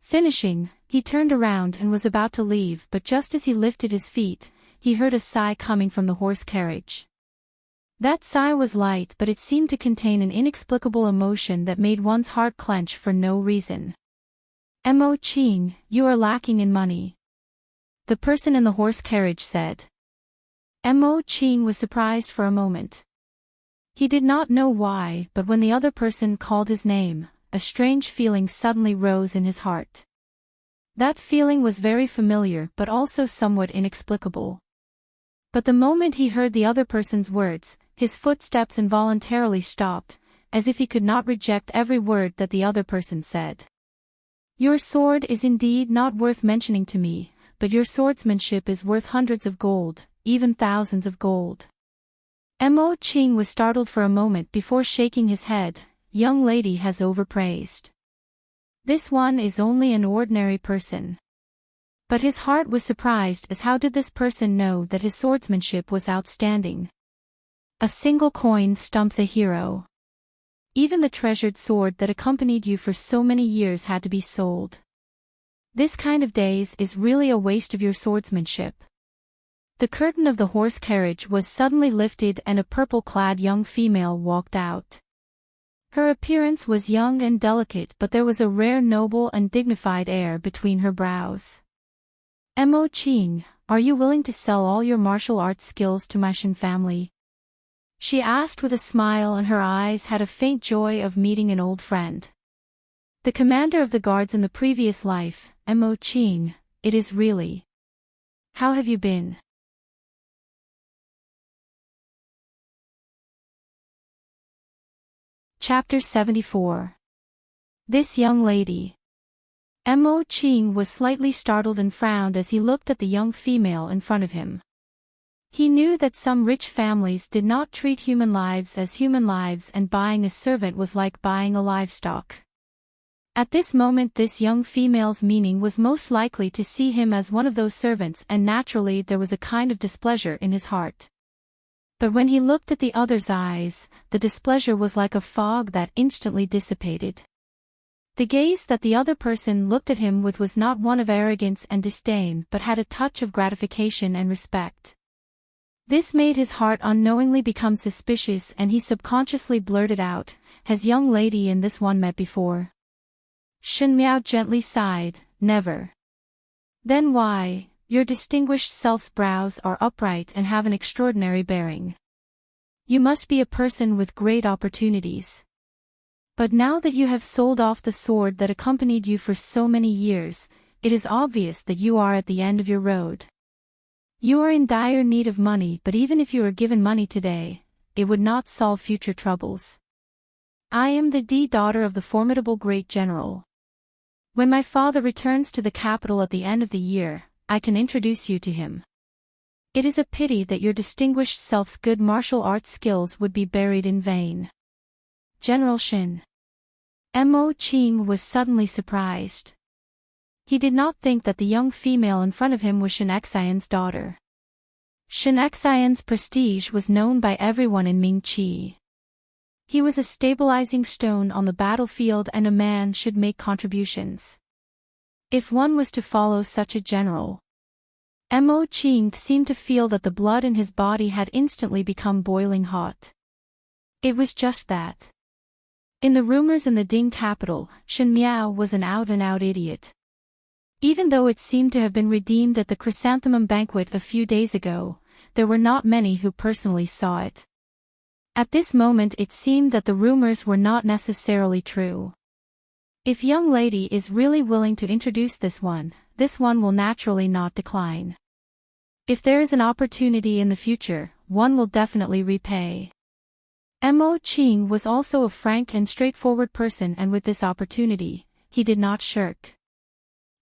Finishing, he turned around and was about to leave, but just as he lifted his feet, he heard a sigh coming from the horse carriage. That sigh was light, but it seemed to contain an inexplicable emotion that made one's heart clench for no reason. "Mo Ching, you are lacking in money," the person in the horse carriage said. Mo Ching was surprised for a moment. He did not know why, but when the other person called his name, a strange feeling suddenly rose in his heart. That feeling was very familiar but also somewhat inexplicable. But the moment he heard the other person's words, his footsteps involuntarily stopped, as if he could not reject every word that the other person said. "Your sword is indeed not worth mentioning to me, but your swordsmanship is worth hundreds of gold, even thousands of gold." Mo Ching was startled for a moment before shaking his head. "Young lady has overpraised. This one is only an ordinary person." But his heart was surprised, as how did this person know that his swordsmanship was outstanding? A single coin stumps a hero. Even the treasured sword that accompanied you for so many years had to be sold. This kind of days is really a waste of your swordsmanship. The curtain of the horse carriage was suddenly lifted and a purple-clad young female walked out. Her appearance was young and delicate, but there was a rare noble and dignified air between her brows. "Mo Ching, are you willing to sell all your martial arts skills to my Shin family?" she asked with a smile, and her eyes had a faint joy of meeting an old friend. "The commander of the guards in the previous life, Mo Ching, it is really. How have you been?" Chapter 74. This young lady. Mo Ching was slightly startled and frowned as he looked at the young female in front of him. He knew that some rich families did not treat human lives as human lives, and buying a servant was like buying a livestock. At this moment this young female's meaning was most likely to see him as one of those servants, and naturally there was a kind of displeasure in his heart. But when he looked at the other's eyes, the displeasure was like a fog that instantly dissipated. The gaze that the other person looked at him with was not one of arrogance and disdain, but had a touch of gratification and respect. This made his heart unknowingly become suspicious, and he subconsciously blurted out, "Has young lady and this one met before?" Shen Miao gently sighed, "Never." "Then why? Your distinguished self's brows are upright and have an extraordinary bearing. You must be a person with great opportunities. But now that you have sold off the sword that accompanied you for so many years, it is obvious that you are at the end of your road. You are in dire need of money, but even if you were given money today, it would not solve future troubles. I am the daughter of the formidable great general. When my father returns to the capital at the end of the year, I can introduce you to him. It is a pity that your distinguished self's good martial arts skills would be buried in vain. General Shin. Mo Qing was suddenly surprised. He did not think that the young female in front of him was Shin Xian's daughter. Shin Xian's prestige was known by everyone in Mingqi. He was a stabilizing stone on the battlefield, and a man should make contributions. If one was to follow such a general. Mo Qing seemed to feel that the blood in his body had instantly become boiling hot. It was just that. In the rumors in the Ding capital, Shin Miao was an out-and-out idiot. Even though it seemed to have been redeemed at the chrysanthemum banquet a few days ago, there were not many who personally saw it. At this moment it seemed that the rumors were not necessarily true. If young lady is really willing to introduce this one will naturally not decline. If there is an opportunity in the future, one will definitely repay. Mo Qing was also a frank and straightforward person, and with this opportunity, he did not shirk.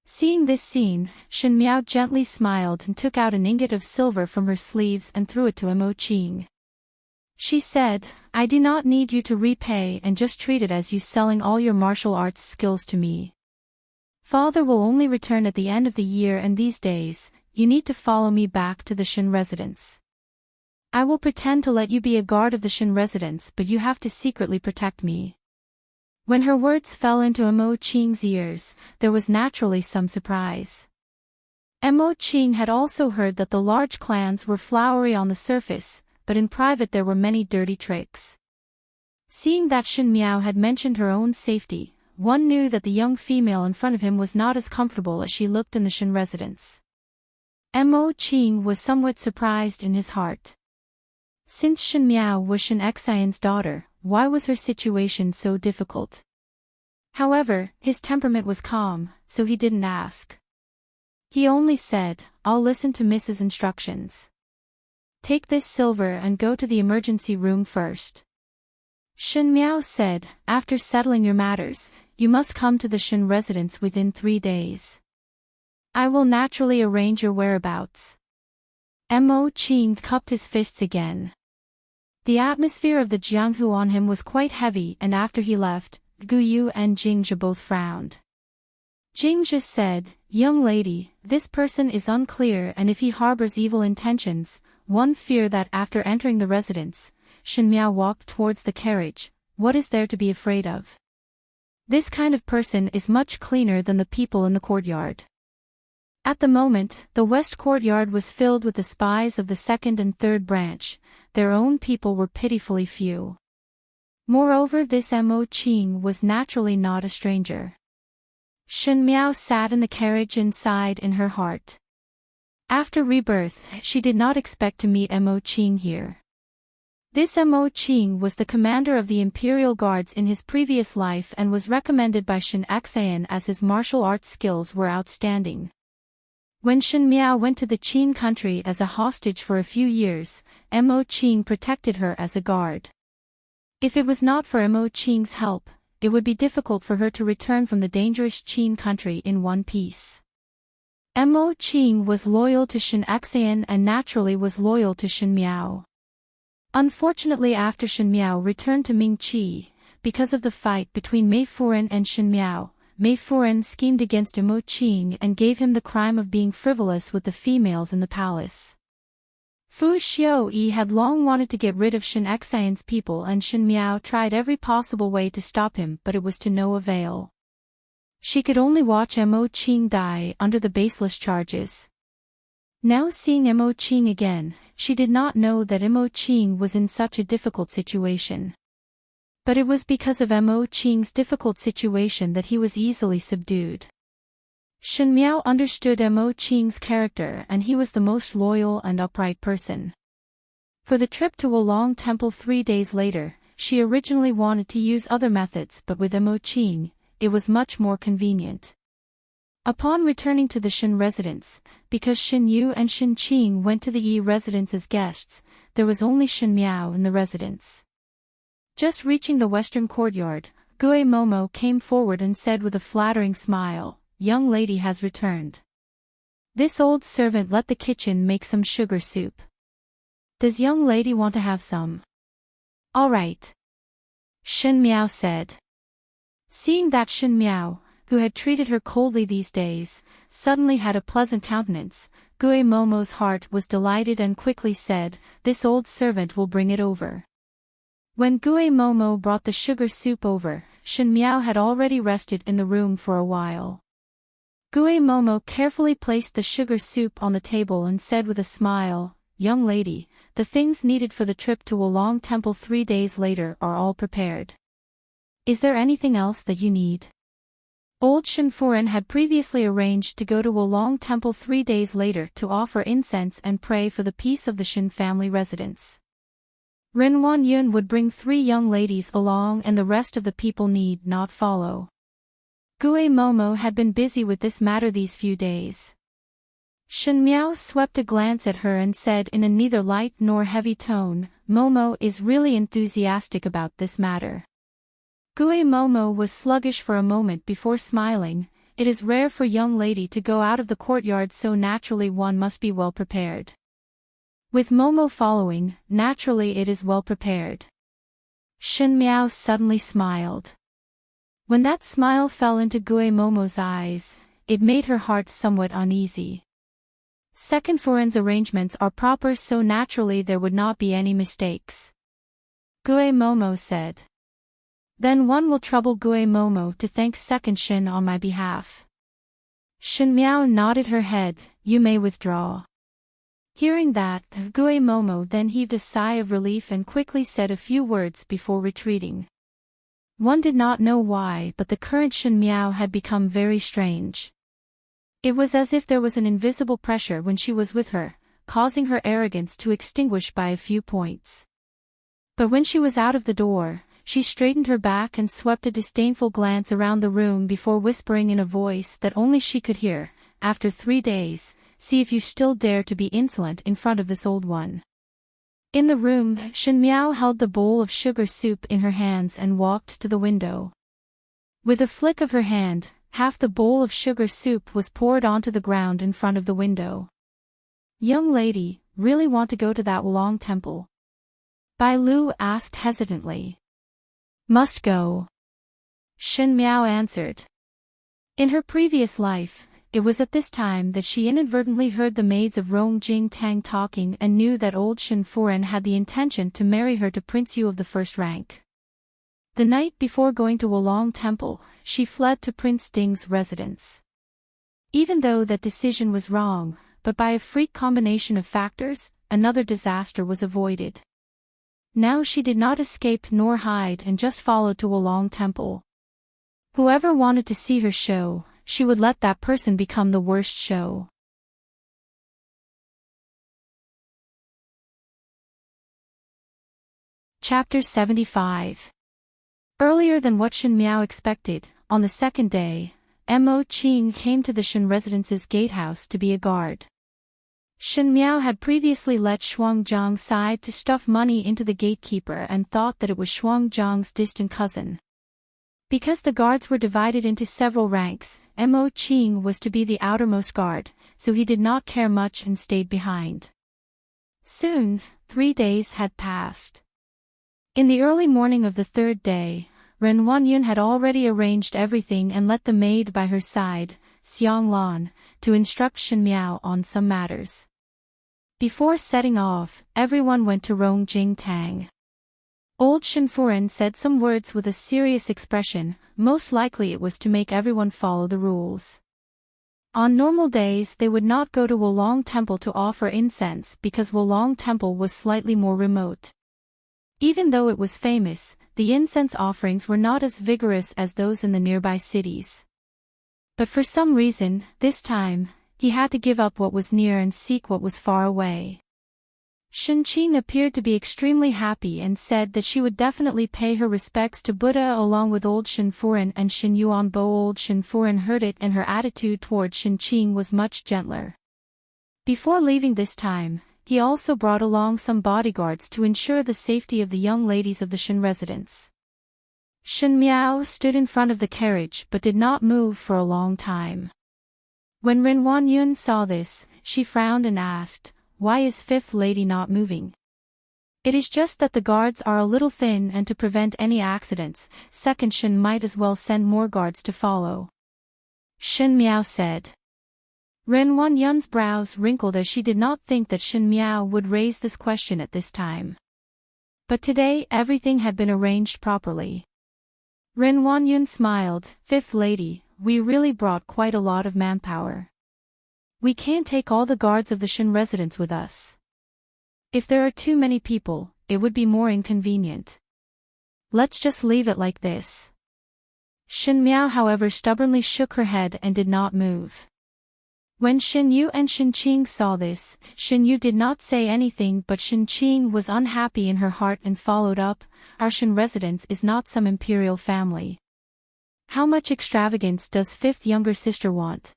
Seeing this scene, Shin Miao gently smiled and took out an ingot of silver from her sleeves and threw it to Mo Qing. She said, I do not need you to repay, and just treat it as you selling all your martial arts skills to me. Father will only return at the end of the year, and these days, you need to follow me back to the Shin residence. I will pretend to let you be a guard of the Shin residence, but you have to secretly protect me. When her words fell into Mo Qing's ears, there was naturally some surprise. Mo Qing had also heard that the large clans were flowery on the surface, but in private there were many dirty tricks. Seeing that Shin Miao had mentioned her own safety, one knew that the young female in front of him was not as comfortable as she looked in the Shin residence. Mo Qing was somewhat surprised in his heart. Since Shin Miao was Shin Xian's daughter, why was her situation so difficult? However, his temperament was calm, so he didn't ask. He only said, I'll listen to Mrs. instructions. Take this silver and go to the emergency room first. Shin Miao said, after settling your matters, you must come to the Shin residence within 3 days. I will naturally arrange your whereabouts. Mo Qing cupped his fists again. The atmosphere of the Jianghu on him was quite heavy, and after he left, Gu Yu and Jingzhe both frowned. Jingzhe said, young lady, this person is unclear, and if he harbors evil intentions, one fear that after entering the residence, Shin Miao walked towards the carriage. What is there to be afraid of? This kind of person is much cleaner than the people in the courtyard. At the moment, the west courtyard was filled with the spies of the second and third branch. Their own people were pitifully few. Moreover, this Mo Qing was naturally not a stranger. Shin Miao sat in the carriage and sighed in her heart. After Rebirth, she did not expect to meet Mo Qing here. This Mo Qing was the commander of the Imperial Guards in his previous life and was recommended by Shin Xian as his martial arts skills were outstanding. When Shin Miao went to the Qin country as a hostage for a few years, Mo Qing protected her as a guard. If it was not for Mo Qing's help, it would be difficult for her to return from the dangerous Qin country in one piece. Mo Qing was loyal to Shin Xian and naturally was loyal to Shin Miao. Unfortunately, after Shin Miao returned to Mingqi, because of the fight between Mei Furen and Shin Miao, Mei Furen schemed against Mo Qing and gave him the crime of being frivolous with the females in the palace. Fu Xiaoyi had long wanted to get rid of Shin Xian's people, and Shin Miao tried every possible way to stop him, but it was to no avail. She could only watch Mo Qing die under the baseless charges. Now seeing Mo Qing again, she did not know that Mo Qing was in such a difficult situation. But it was because of Mo Qing's difficult situation that he was easily subdued. Shin Miao understood Mo Qing's character, and he was the most loyal and upright person. For the trip to Wulong Temple 3 days later, she originally wanted to use other methods, but with Mo Qing, it was much more convenient. Upon returning to the Shin residence, because Shin Yu and Shin Qing went to the Yi residence as guests, there was only Shin Miao in the residence. Just reaching the western courtyard, Gue Momo came forward and said with a flattering smile, "Young lady has returned. This old servant let the kitchen make some sugar soup. Does young lady want to have some?" "All right," Shen Miao said. Seeing that Shen Miao, who had treated her coldly these days, suddenly had a pleasant countenance, Gue Momo's heart was delighted and quickly said, "This old servant will bring it over." When Gue Momo brought the sugar soup over, Shen Miao had already rested in the room for a while. Gue Momo carefully placed the sugar soup on the table and said with a smile, "Young lady, the things needed for the trip to Wolong Temple 3 days later are all prepared. Is there anything else that you need?" Old Shenfuren had previously arranged to go to Wolong Temple 3 days later to offer incense and pray for the peace of the Shen family residence. Ren Wanyun would bring 3 young ladies along and the rest of the people need not follow. Gue Momo had been busy with this matter these few days. Shen Miao swept a glance at her and said in a neither light nor heavy tone, "Momo is really enthusiastic about this matter." Gue Momo was sluggish for a moment before smiling. "It is rare for young lady to go out of the courtyard, so naturally one must be well prepared." With Momo following, naturally it is well prepared. Shen Miao suddenly smiled. When that smile fell into Gue Momo's eyes, it made her heart somewhat uneasy. Second Furen's arrangements are proper, so naturally there would not be any mistakes. Gue Momo said. Then one will trouble Gue Momo to thank Second Shen on my behalf. Shen Miao nodded her head, "You may withdraw." Hearing that, Gue Momo then heaved a sigh of relief and quickly said a few words before retreating. One did not know why, but the current Shen Miao had become very strange. It was as if there was an invisible pressure when she was with her, causing her arrogance to extinguish by a few points. But when she was out of the door, she straightened her back and swept a disdainful glance around the room before whispering in a voice that only she could hear, "After 3 days, see if you still dare to be insolent in front of this old one." In the room, Shen Miao held the bowl of sugar soup in her hands and walked to the window. With a flick of her hand, half the bowl of sugar soup was poured onto the ground in front of the window. "Young lady, really want to go to that Wolong Temple?" Bai Lu asked hesitantly. "Must go," Shen Miao answered. In her previous life, it was at this time that she inadvertently heard the maids of Rongjing Tang talking and knew that old Shen Furen had the intention to marry her to Prince Yu of the first rank. The night before going to Wolong Temple, she fled to Prince Ding's residence. Even though that decision was wrong, but by a freak combination of factors, another disaster was avoided. Now she did not escape nor hide and just followed to Wolong Temple. Whoever wanted to see her show, she would let that person become the worst show. Chapter 75. Earlier than what Shen Miao expected, on the second day, Mo Qing came to the Shen residence's gatehouse to be a guard. Shen Miao had previously let Shuang Zhang side to stuff money into the gatekeeper and thought that it was Shuang Zhang's distant cousin. Because the guards were divided into several ranks, Mo Qing was to be the outermost guard, so he did not care much and stayed behind. Soon, 3 days had passed. In the early morning of the 3rd day, Ren Wanyun had already arranged everything and let the maid by her side, Xiang Lan, to instruct Shen Miao on some matters. Before setting off, everyone went to Rongjing Tang. Old Shen Furen said some words with a serious expression, most likely it was to make everyone follow the rules. On normal days they would not go to Wolong Temple to offer incense because Wolong Temple was slightly more remote. Even though it was famous, the incense offerings were not as vigorous as those in the nearby cities. But for some reason, this time, he had to give up what was near and seek what was far away. Shen Qing appeared to be extremely happy and said that she would definitely pay her respects to Buddha along with old Shen Furen and Shen Yuanbo. Old Shen Furen heard it and her attitude toward Shen Qing was much gentler. Before leaving this time, he also brought along some bodyguards to ensure the safety of the young ladies of the Shen residence. Shen Miao stood in front of the carriage but did not move for a long time. When Ren Wanyun saw this, she frowned and asked, "Why is fifth lady not moving?" "It is just that the guards are a little thin, and to prevent any accidents, second Shen might as well send more guards to follow," Shen Miao said. Ren Wanyun's brows wrinkled as she did not think that Shen Miao would raise this question at this time. But today everything had been arranged properly. Ren Wanyun smiled, "Fifth lady, we really brought quite a lot of manpower. We can't take all the guards of the Shen residence with us. If there are too many people, it would be more inconvenient. Let's just leave it like this." Shen Miao however stubbornly shook her head and did not move. When Shen Yu and Shen Qing saw this, Shen Yu did not say anything, but Shen Qing was unhappy in her heart and followed up, "Our Shen residence is not some imperial family. How much extravagance does fifth younger sister want?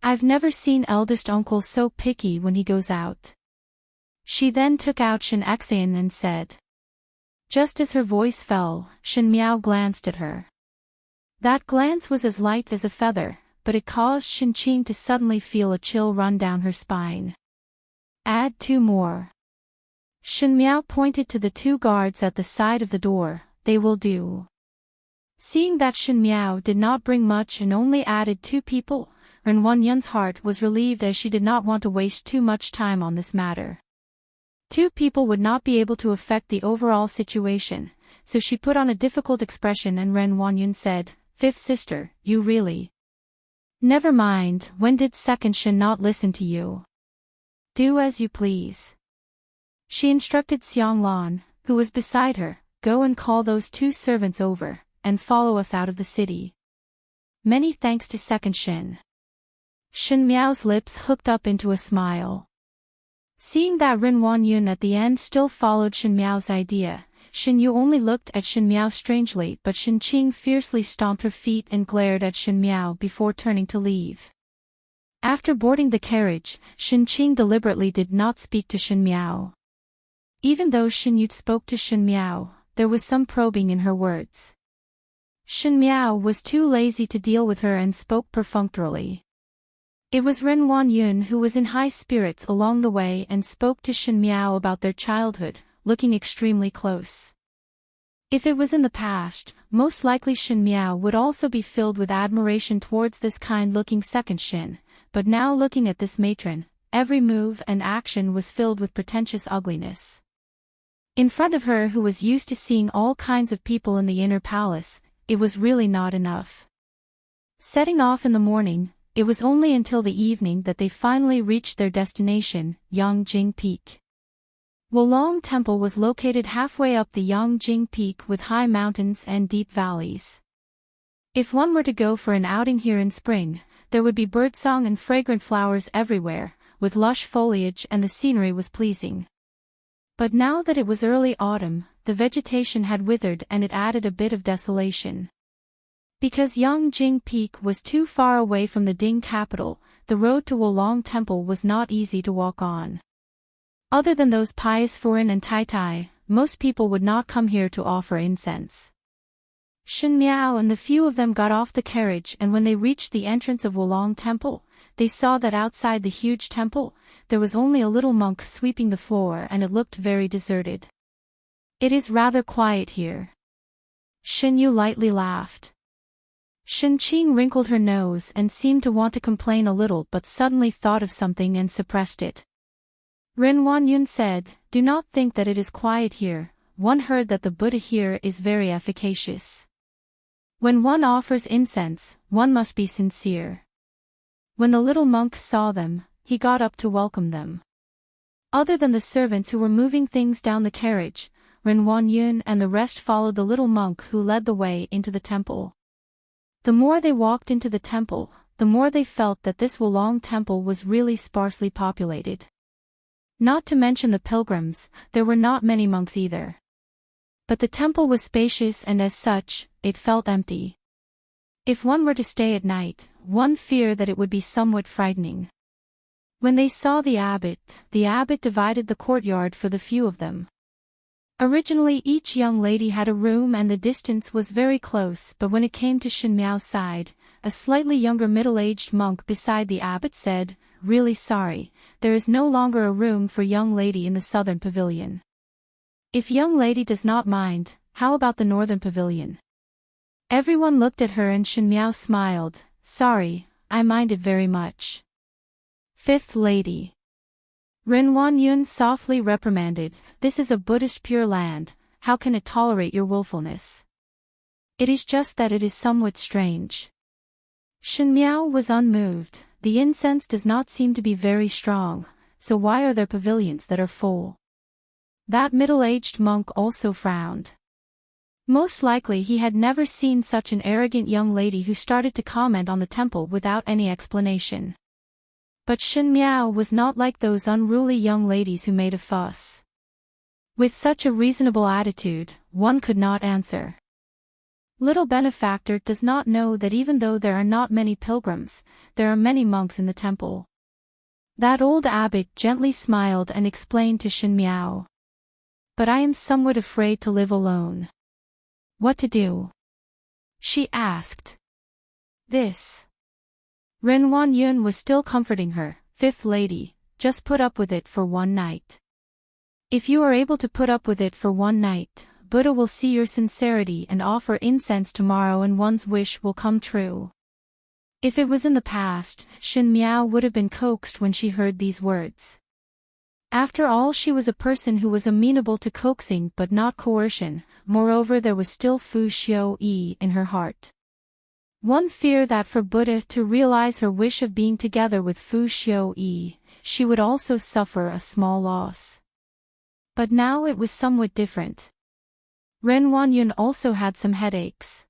I've never seen eldest uncle so picky when he goes out." She then took out Shen Xian and said. Just as her voice fell, Shen Miao glanced at her. That glance was as light as a feather, but it caused Shen Qing to suddenly feel a chill run down her spine. "Add 2 more. Shen Miao pointed to the 2 guards at the side of the door. "They will do." Seeing that Shen Miao did not bring much and only added 2 people, Ren Wanyun's heart was relieved as she did not want to waste too much time on this matter. 2 people would not be able to affect the overall situation, so she put on a difficult expression and Ren Wanyun said, "Fifth sister, you really..." "Never mind, when did second Shen not listen to you? Do as you please." She instructed Xiang Lan, who was beside her, "Go and call those 2 servants over, and follow us out of the city." "Many thanks to second Shen." Shen Miao's lips hooked up into a smile. Seeing that Ren Wanyun at the end still followed Shen Miao's idea, Shen Yu only looked at Shen Miao strangely, but Shen Qing fiercely stomped her feet and glared at Shen Miao before turning to leave. After boarding the carriage, Shen Qing deliberately did not speak to Shen Miao. Even though Shen Yu spoke to Shen Miao, there was some probing in her words. Shen Miao was too lazy to deal with her and spoke perfunctorily. It was Ren Wanyun who was in high spirits along the way and spoke to Shen Miao about their childhood, looking extremely close. If it was in the past, most likely Shen Miao would also be filled with admiration towards this kind-looking second Shen, but now looking at this matron, every move and action was filled with pretentious ugliness. In front of her who was used to seeing all kinds of people in the inner palace, it was really not enough. Setting off in the morning, it was only until the evening that they finally reached their destination, Yongjing Peak. Wolong Temple was located halfway up the Yongjing Peak with high mountains and deep valleys. If one were to go for an outing here in spring, there would be birdsong and fragrant flowers everywhere, with lush foliage, and the scenery was pleasing. But now that it was early autumn, the vegetation had withered and it added a bit of desolation. Because Yongjing Peak was too far away from the Ding capital, the road to Wolong Temple was not easy to walk on. Other than those pious Furin and Tai Tai, most people would not come here to offer incense. Shen Miao and the few of them got off the carriage, and when they reached the entrance of Wolong Temple, they saw that outside the huge temple, there was only a little monk sweeping the floor and it looked very deserted. "It is rather quiet here." Shen Yu lightly laughed. Shen Qing wrinkled her nose and seemed to want to complain a little, but suddenly thought of something and suppressed it. Ren Wanyun said, "Do not think that it is quiet here. One heard that the Buddha here is very efficacious. When one offers incense, one must be sincere." When the little monk saw them, he got up to welcome them. Other than the servants who were moving things down the carriage, Ren Wanyun and the rest followed the little monk who led the way into the temple. The more they walked into the temple, the more they felt that this Wolong Temple was really sparsely populated. Not to mention the pilgrims, there were not many monks either. But the temple was spacious and as such, it felt empty. If one were to stay at night, one feared that it would be somewhat frightening. When they saw the abbot divided the courtyard for the few of them. Originally each young lady had a room and the distance was very close, but when it came to Shin Miao's side, a slightly younger middle-aged monk beside the abbot said, "Really sorry, there is no longer a room for young lady in the southern pavilion. If young lady does not mind, how about the northern pavilion?" Everyone looked at her and Shin Miao smiled, "Sorry, I mind it very much." Fifth lady. Ren Wanyun softly reprimanded, "This is a Buddhist Pure Land, how can it tolerate your willfulness? It is just that it is somewhat strange." Shin Miao was unmoved. The incense does not seem to be very strong, so why are there pavilions that are full? That middle-aged monk also frowned. Most likely he had never seen such an arrogant young lady who started to comment on the temple without any explanation. But Shin Miao was not like those unruly young ladies who made a fuss. With such a reasonable attitude, one could not answer. Little benefactor does not know that even though there are not many pilgrims, there are many monks in the temple. That old abbot gently smiled and explained to Shin Miao. "But I am somewhat afraid to live alone." "What to do?" she asked. "This." Ren Wanyun was still comforting her, "Fifth lady, just put up with it for one night. If you are able to put up with it for one night, Buddha will see your sincerity and offer incense tomorrow and one's wish will come true." If it was in the past, Shin Miao would have been coaxed when she heard these words. After all, she was a person who was amenable to coaxing but not coercion. Moreover, there was still Fu Xiu Yi in her heart. One fear that for Buddha to realize her wish of being together with Fu Xiu Yi, she would also suffer a small loss. But now it was somewhat different. Ren Wanyun also had some headaches.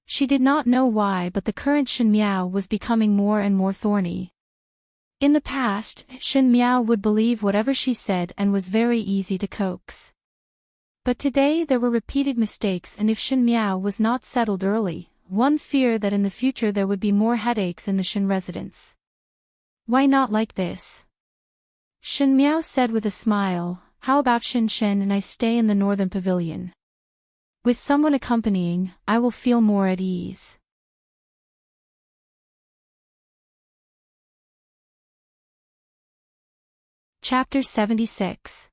She did not know why, but the current Shin Miao was becoming more and more thorny. In the past, Shin Miao would believe whatever she said and was very easy to coax. But today there were repeated mistakes, and if Shin Miao was not settled early, one feared that in the future there would be more headaches in the Shin residence. "Why not like this?" Shin Miao said with a smile, "How about Shin Shen and I stay in the northern pavilion? With someone accompanying, I will feel more at ease." Chapter 76.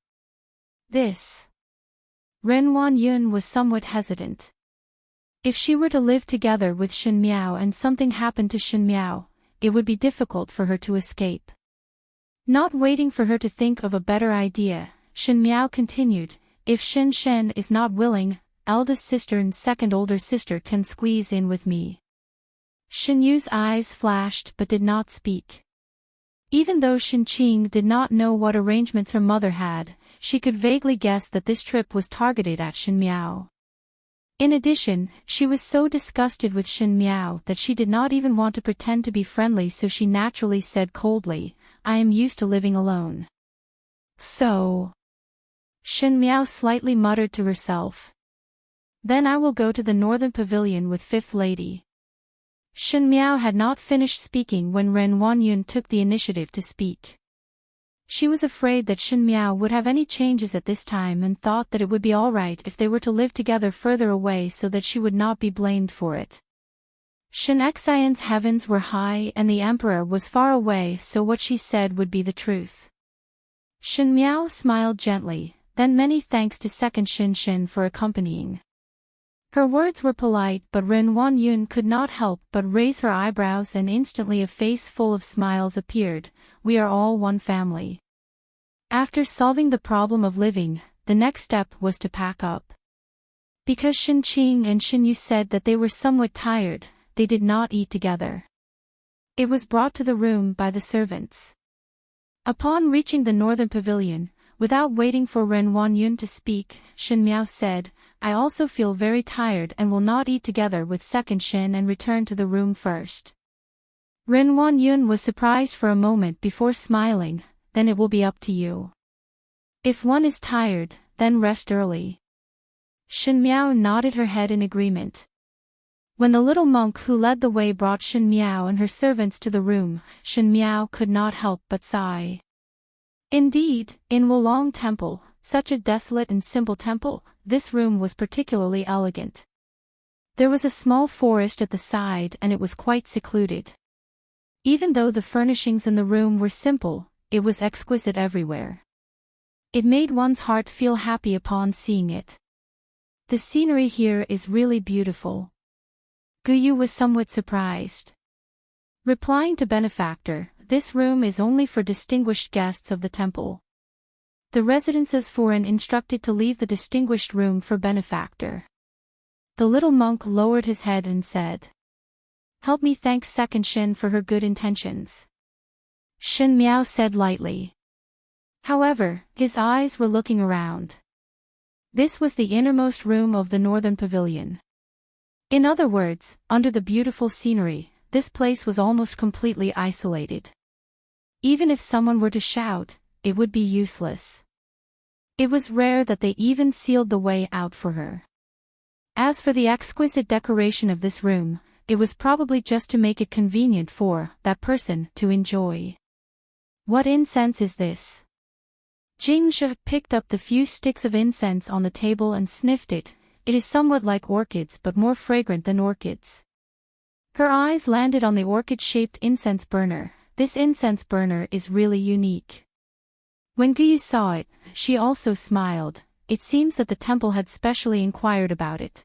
This. Ren Wanyun was somewhat hesitant. If she were to live together with Shin Miao and something happened to Shin Miao, it would be difficult for her to escape. Not waiting for her to think of a better idea, Shin Miao continued, "If Shin Shen is not willing, eldest sister and second older sister can squeeze in with me." Shin Yu's eyes flashed but did not speak. Even though Shin Qing did not know what arrangements her mother had, she could vaguely guess that this trip was targeted at Shin Miao. In addition, she was so disgusted with Shin Miao that she did not even want to pretend to be friendly, so she naturally said coldly, "I am used to living alone." "So?" Shin Miao slightly muttered to herself. "Then I will go to the northern pavilion with fifth lady." Shin Miao had not finished speaking when Ren Wanyun took the initiative to speak. She was afraid that Shin Miao would have any changes at this time and thought that it would be alright if they were to live together further away so that she would not be blamed for it. Shin Xian's heavens were high and the emperor was far away, so what she said would be the truth. Shin Miao smiled gently, then many thanks to second Shin Shin for accompanying. Her words were polite, but Ren Wanyun could not help but raise her eyebrows, and instantly a face full of smiles appeared. "We are all one family." After solving the problem of living, the next step was to pack up. Because Shin Qing and Shin Yu said that they were somewhat tired, they did not eat together. It was brought to the room by the servants. Upon reaching the northern pavilion, without waiting for Ren Wanyun to speak, Shin Miao said, "I also feel very tired and will not eat together with second Shin and return to the room first." Ren Wanyun was surprised for a moment before smiling, "Then it will be up to you. If one is tired, then rest early." Shin Miao nodded her head in agreement. When the little monk who led the way brought Shin Miao and her servants to the room, Shin Miao could not help but sigh. Indeed, in Wulong Temple, such a desolate and simple temple, this room was particularly elegant. There was a small forest at the side and it was quite secluded. Even though the furnishings in the room were simple, it was exquisite everywhere. It made one's heart feel happy upon seeing it. The scenery here is really beautiful. Guyu was somewhat surprised. Replying to benefactor, this room is only for distinguished guests of the temple. The residences foreign instructed to leave the distinguished room for benefactor. The little monk lowered his head and said, "Help me thank Second Shin for her good intentions." Shin Miao said lightly. However, his eyes were looking around. This was the innermost room of the northern pavilion. In other words, under the beautiful scenery, this place was almost completely isolated. Even if someone were to shout, it would be useless. It was rare that they even sealed the way out for her. As for the exquisite decoration of this room, it was probably just to make it convenient for that person to enjoy. What incense is this? Jingzhe picked up the few sticks of incense on the table and sniffed it. It is somewhat like orchids but more fragrant than orchids. Her eyes landed on the orchid-shaped incense burner. This incense burner is really unique. When Guyu saw it, she also smiled. It seems that the temple had specially inquired about it.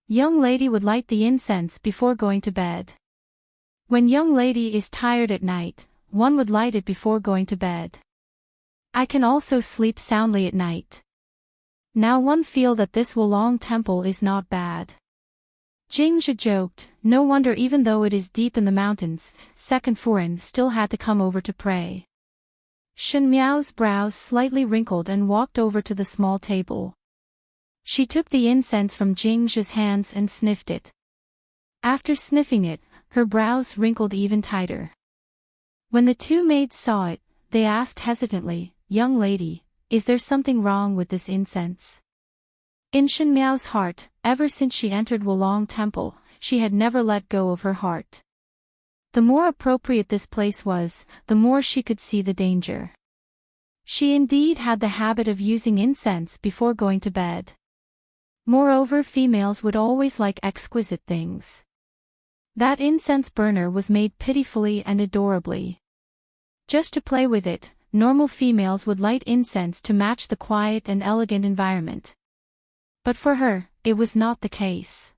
Young lady would light the incense before going to bed. When young lady is tired at night, one would light it before going to bed. I can also sleep soundly at night. Now one feel that this Wolong temple is not bad. Jingzhe joked, no wonder even though it is deep in the mountains, second foreign still had to come over to pray. Shen Miao's brows slightly wrinkled and walked over to the small table. She took the incense from Jingzhe's hands and sniffed it. After sniffing it, her brows wrinkled even tighter. When the two maids saw it, they asked hesitantly, "Young lady, is there something wrong with this incense?" In Shen Miao's heart, ever since she entered Wolong Temple, she had never let go of her heart. The more appropriate this place was, the more she could see the danger. She indeed had the habit of using incense before going to bed. Moreover, females would always like exquisite things. That incense burner was made pitifully and adorably. Just to play with it, normal females would light incense to match the quiet and elegant environment. But for her, it was not the case.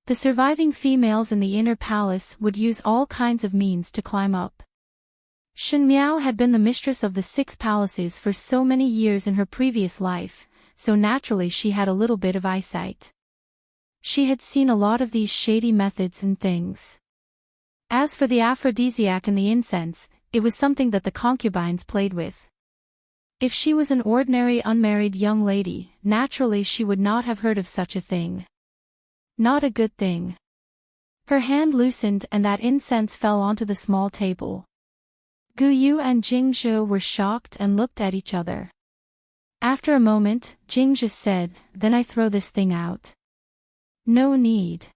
The surviving females in the inner palace would use all kinds of means to climb up. Shen Miao had been the mistress of the 6 palaces for so many years in her previous life, so naturally she had a little bit of eyesight. She had seen a lot of these shady methods and things. As for the aphrodisiac and the incense, it was something that the concubines played with. If she was an ordinary unmarried young lady, naturally she would not have heard of such a thing. Not a good thing. Her hand loosened and that incense fell onto the small table. Guyu and Jingzhe were shocked and looked at each other. After a moment, Jingzhe said, "Then I throw this thing out." "No need."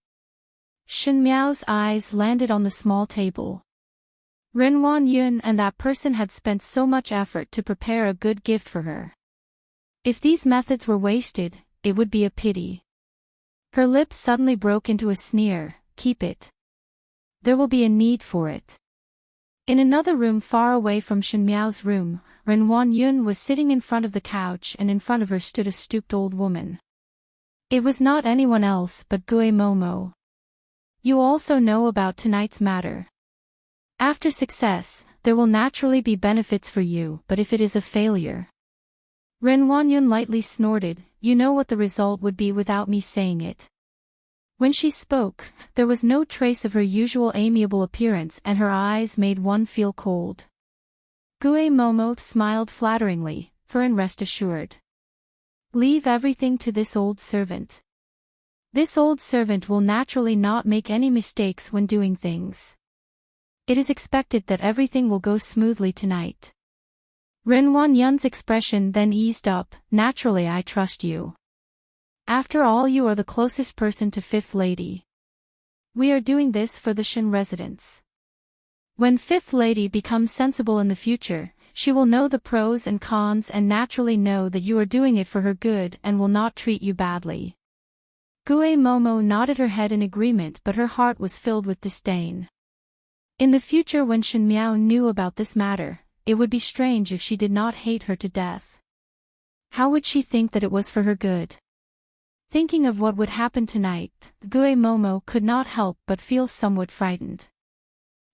Shen Miao's eyes landed on the small table. Renwan Yun and that person had spent so much effort to prepare a good gift for her. If these methods were wasted, it would be a pity. Her lips suddenly broke into a sneer. "Keep it. There will be a need for it." In another room far away from Shen Miao's room, Renwan Yun was sitting in front of the couch and in front of her stood a stooped old woman. It was not anyone else but Gue Momo. "You also know about tonight's matter. After success, there will naturally be benefits for you, but if it is a failure..." Renwan Yun lightly snorted, "You know what the result would be without me saying it." When she spoke, there was no trace of her usual amiable appearance and her eyes made one feel cold. Gue Momo smiled flatteringly, "Furin, rest assured. Leave everything to this old servant. This old servant will naturally not make any mistakes when doing things. It is expected that everything will go smoothly tonight." Renwan Yun's expression then eased up. "Naturally I trust you. After all, you are the closest person to Fifth Lady. We are doing this for the Shen residents. When Fifth Lady becomes sensible in the future, she will know the pros and cons and naturally know that you are doing it for her good and will not treat you badly. Gue Momo nodded her head in agreement, but her heart was filled with disdain. In the future, when Shen Miao knew about this matter, it would be strange if she did not hate her to death. How would she think that it was for her good? Thinking of what would happen tonight, Gue Momo could not help but feel somewhat frightened.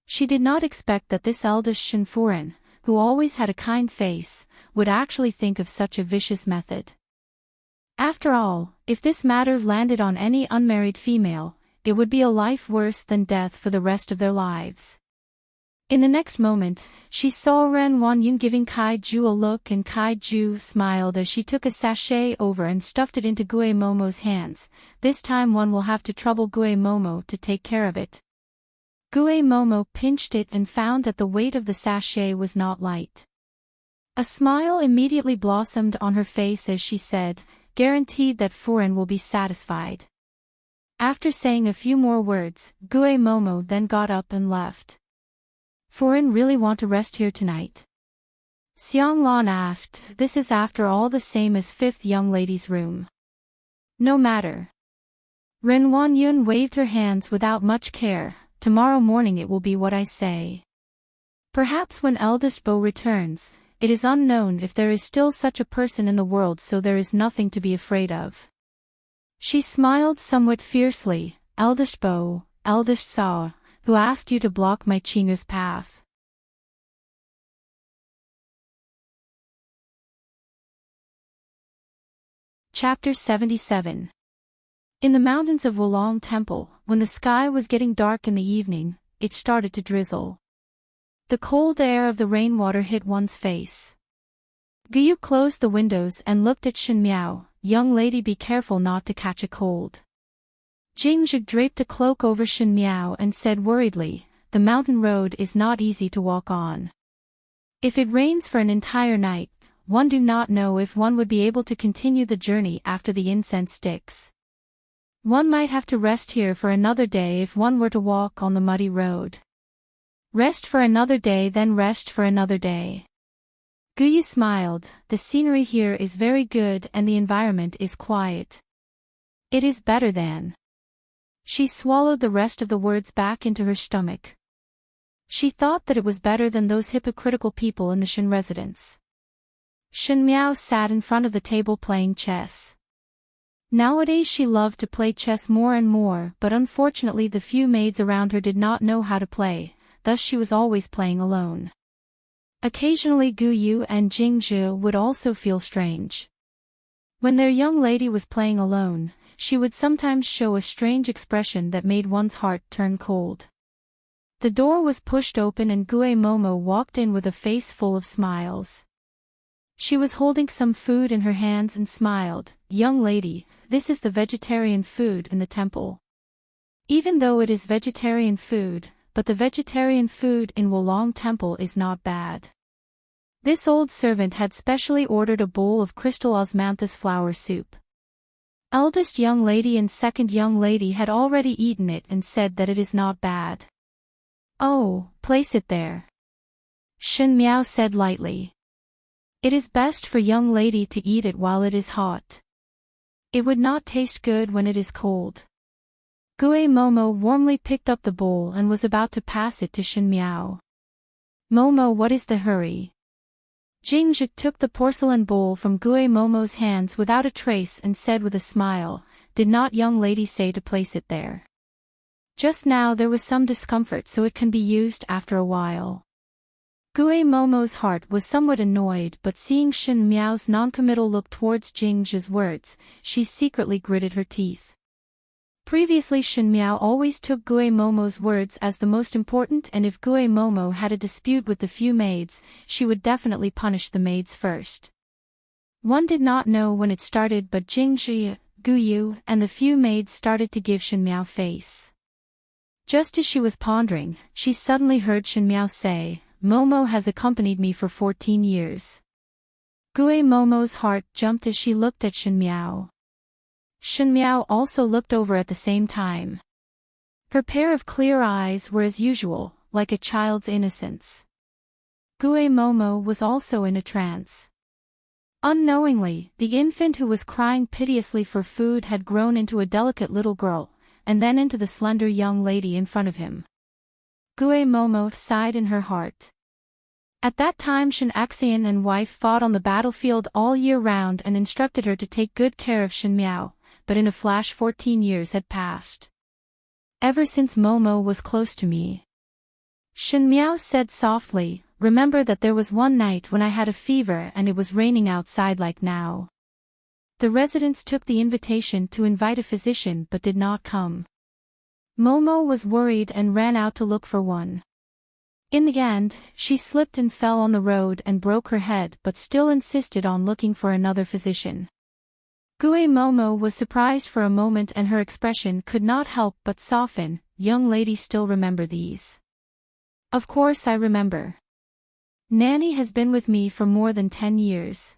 She did not expect that this eldest Shen Furen, who always had a kind face, would actually think of such a vicious method. After all, if this matter landed on any unmarried female, it would be a life worse than death for the rest of their lives. In the next moment, she saw Ren Wanyun giving Kai Ju a look, and Kai Ju smiled as she took a sachet over and stuffed it into Gue Momo's hands. This time one will have to trouble Gue Momo to take care of it. Gue Momo pinched it and found that the weight of the sachet was not light. A smile immediately blossomed on her face as she said, "Guaranteed that Furen will be satisfied." After saying a few more words, Gue Momo then got up and left. "Furen really want to rest here tonight?" Xiang Lan asked. "This is after all the same as fifth young lady's room." "No matter." Ren Wanyun waved her hands without much care. "Tomorrow morning it will be what I say. Perhaps when eldest Bo returns, it is unknown if there is still such a person in the world, so there is nothing to be afraid of." She smiled somewhat fiercely. "Eldest Bo, eldest Saw, who asked you to block my Chinga's path?" Chapter 77. In the mountains of Wulong Temple, when the sky was getting dark in the evening, it started to drizzle. The cold air of the rainwater hit one's face. Guyu closed the windows and looked at Shen Miao. "Young lady, be careful not to catch a cold." Jingzhi draped a cloak over Shen Miao and said worriedly, "The mountain road is not easy to walk on. If it rains for an entire night, one do not know if one would be able to continue the journey after the incense sticks. One might have to rest here for another day if one were to walk on the muddy road. Rest for another day, then rest for another day." Guyu smiled. "The scenery here is very good and the environment is quiet. It is better than..." She swallowed the rest of the words back into her stomach. She thought that it was better than those hypocritical people in the Shen residence. Shen Miao sat in front of the table playing chess. Nowadays she loved to play chess more and more, but unfortunately the few maids around her did not know how to play, thus she was always playing alone. Occasionally Guyu and Jingzhi would also feel strange. When their young lady was playing alone, she would sometimes show a strange expression that made one's heart turn cold. The door was pushed open and Gue Momo walked in with a face full of smiles. She was holding some food in her hands and smiled. "Young lady, this is the vegetarian food in the temple. Even though it is vegetarian food, but the vegetarian food in Wulong Temple is not bad." This old servant had specially ordered a bowl of crystal osmanthus flower soup. Eldest young lady and second young lady had already eaten it and said that it is not bad. "Oh, place it there," Shen Miao said lightly. "It is best for young lady to eat it while it is hot. It would not taste good when it is cold." Gue Momo warmly picked up the bowl and was about to pass it to Shen Miao. "Momo, what is the hurry?" Jingzhi took the porcelain bowl from Gue Momo's hands without a trace and said with a smile, "Did not young lady say to place it there? Just now there was some discomfort, so it can be used after a while." Gue Momo's heart was somewhat annoyed, but seeing Shen Miao's noncommittal look towards Jingzhi's words, she secretly gritted her teeth. Previously Shen Miao always took Gue Momo's words as the most important, and if Gue Momo had a dispute with the few maids, she would definitely punish the maids first. One did not know when it started, but Jingzhi, Guyu, and the few maids started to give Shen Miao face. Just as she was pondering, she suddenly heard Shen Miao say, "Momo has accompanied me for 14 years. Gue Momo's heart jumped as she looked at Shen Miao. Shen Miao also looked over at the same time. Her pair of clear eyes were as usual, like a child's innocence. Gue Momo was also in a trance. Unknowingly, the infant who was crying piteously for food had grown into a delicate little girl, and then into the slender young lady in front of him. Gue Momo sighed in her heart. At that time Shen and wife fought on the battlefield all year round and instructed her to take good care of Shen Miao, but in a flash 14 years had passed. Ever since Momo was close to me. Shen Miao said softly, remember that there was one night when I had a fever and it was raining outside like now. The residents took the invitation to invite a physician but did not come. Momo was worried and ran out to look for one. In the end, she slipped and fell on the road and broke her head but still insisted on looking for another physician. Gue Momo was surprised for a moment and her expression could not help but soften. Young lady, still remember these? Of course I remember. Nanny has been with me for more than 10 years.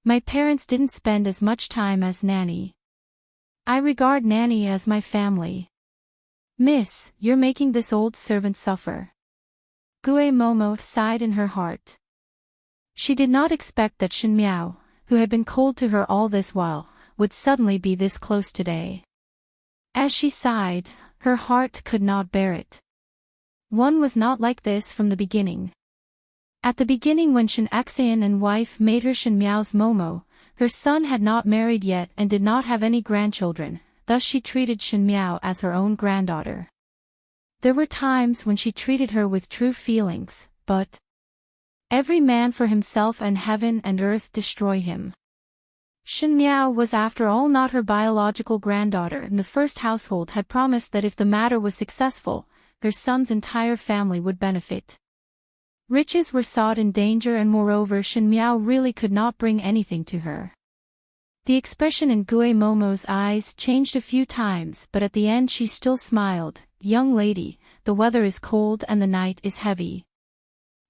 My parents didn't spend as much time as Nanny. I regard Nanny as my family. Miss, you're making this old servant suffer. Gue Momo sighed in her heart. She did not expect that Shen Miao, who had been cold to her all this while, would suddenly be this close today. As she sighed, her heart could not bear it. One was not like this from the beginning. At the beginning when Shen and wife made her Shen Miao's Momo, her son had not married yet and did not have any grandchildren, thus she treated Shen Miao as her own granddaughter. There were times when she treated her with true feelings, but every man for himself and heaven and earth destroy him. Shen Miao was after all not her biological granddaughter, and the first household had promised that if the matter was successful, her son's entire family would benefit. Riches were sought in danger and moreover Shen Miao really could not bring anything to her. The expression in Gue Momo's eyes changed a few times but at the end she still smiled. Young lady, the weather is cold and the night is heavy.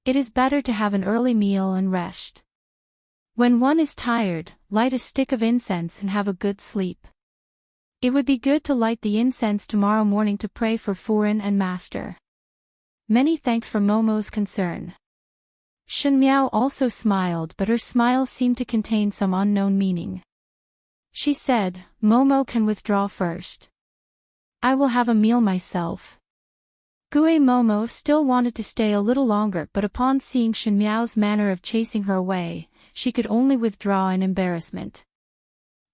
It is better to have an early meal and rest. When one is tired, light a stick of incense and have a good sleep. It would be good to light the incense tomorrow morning to pray for Furen and Master. Many thanks for Momo's concern. Shen Miao also smiled but her smile seemed to contain some unknown meaning. She said, Momo can withdraw first. I will have a meal myself. Gue Momo still wanted to stay a little longer but upon seeing Shen Miao's manner of chasing her away, she could only withdraw in embarrassment.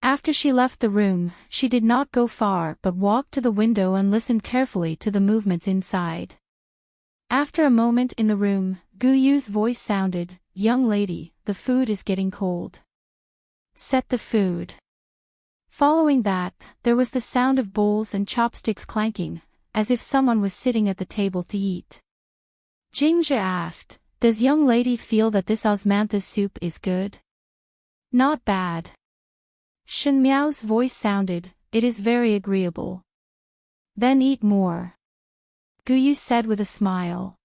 After she left the room, she did not go far but walked to the window and listened carefully to the movements inside. After a moment in the room, Gu Yu's voice sounded, young lady, the food is getting cold. Set the food. Following that, there was the sound of bowls and chopsticks clanking, as if someone was sitting at the table to eat. Jingzhe asked, does young lady feel that this osmanthus soup is good? Not bad. Shen Miao's voice sounded, it is very agreeable. Then eat more. Gu Yu said with a smile.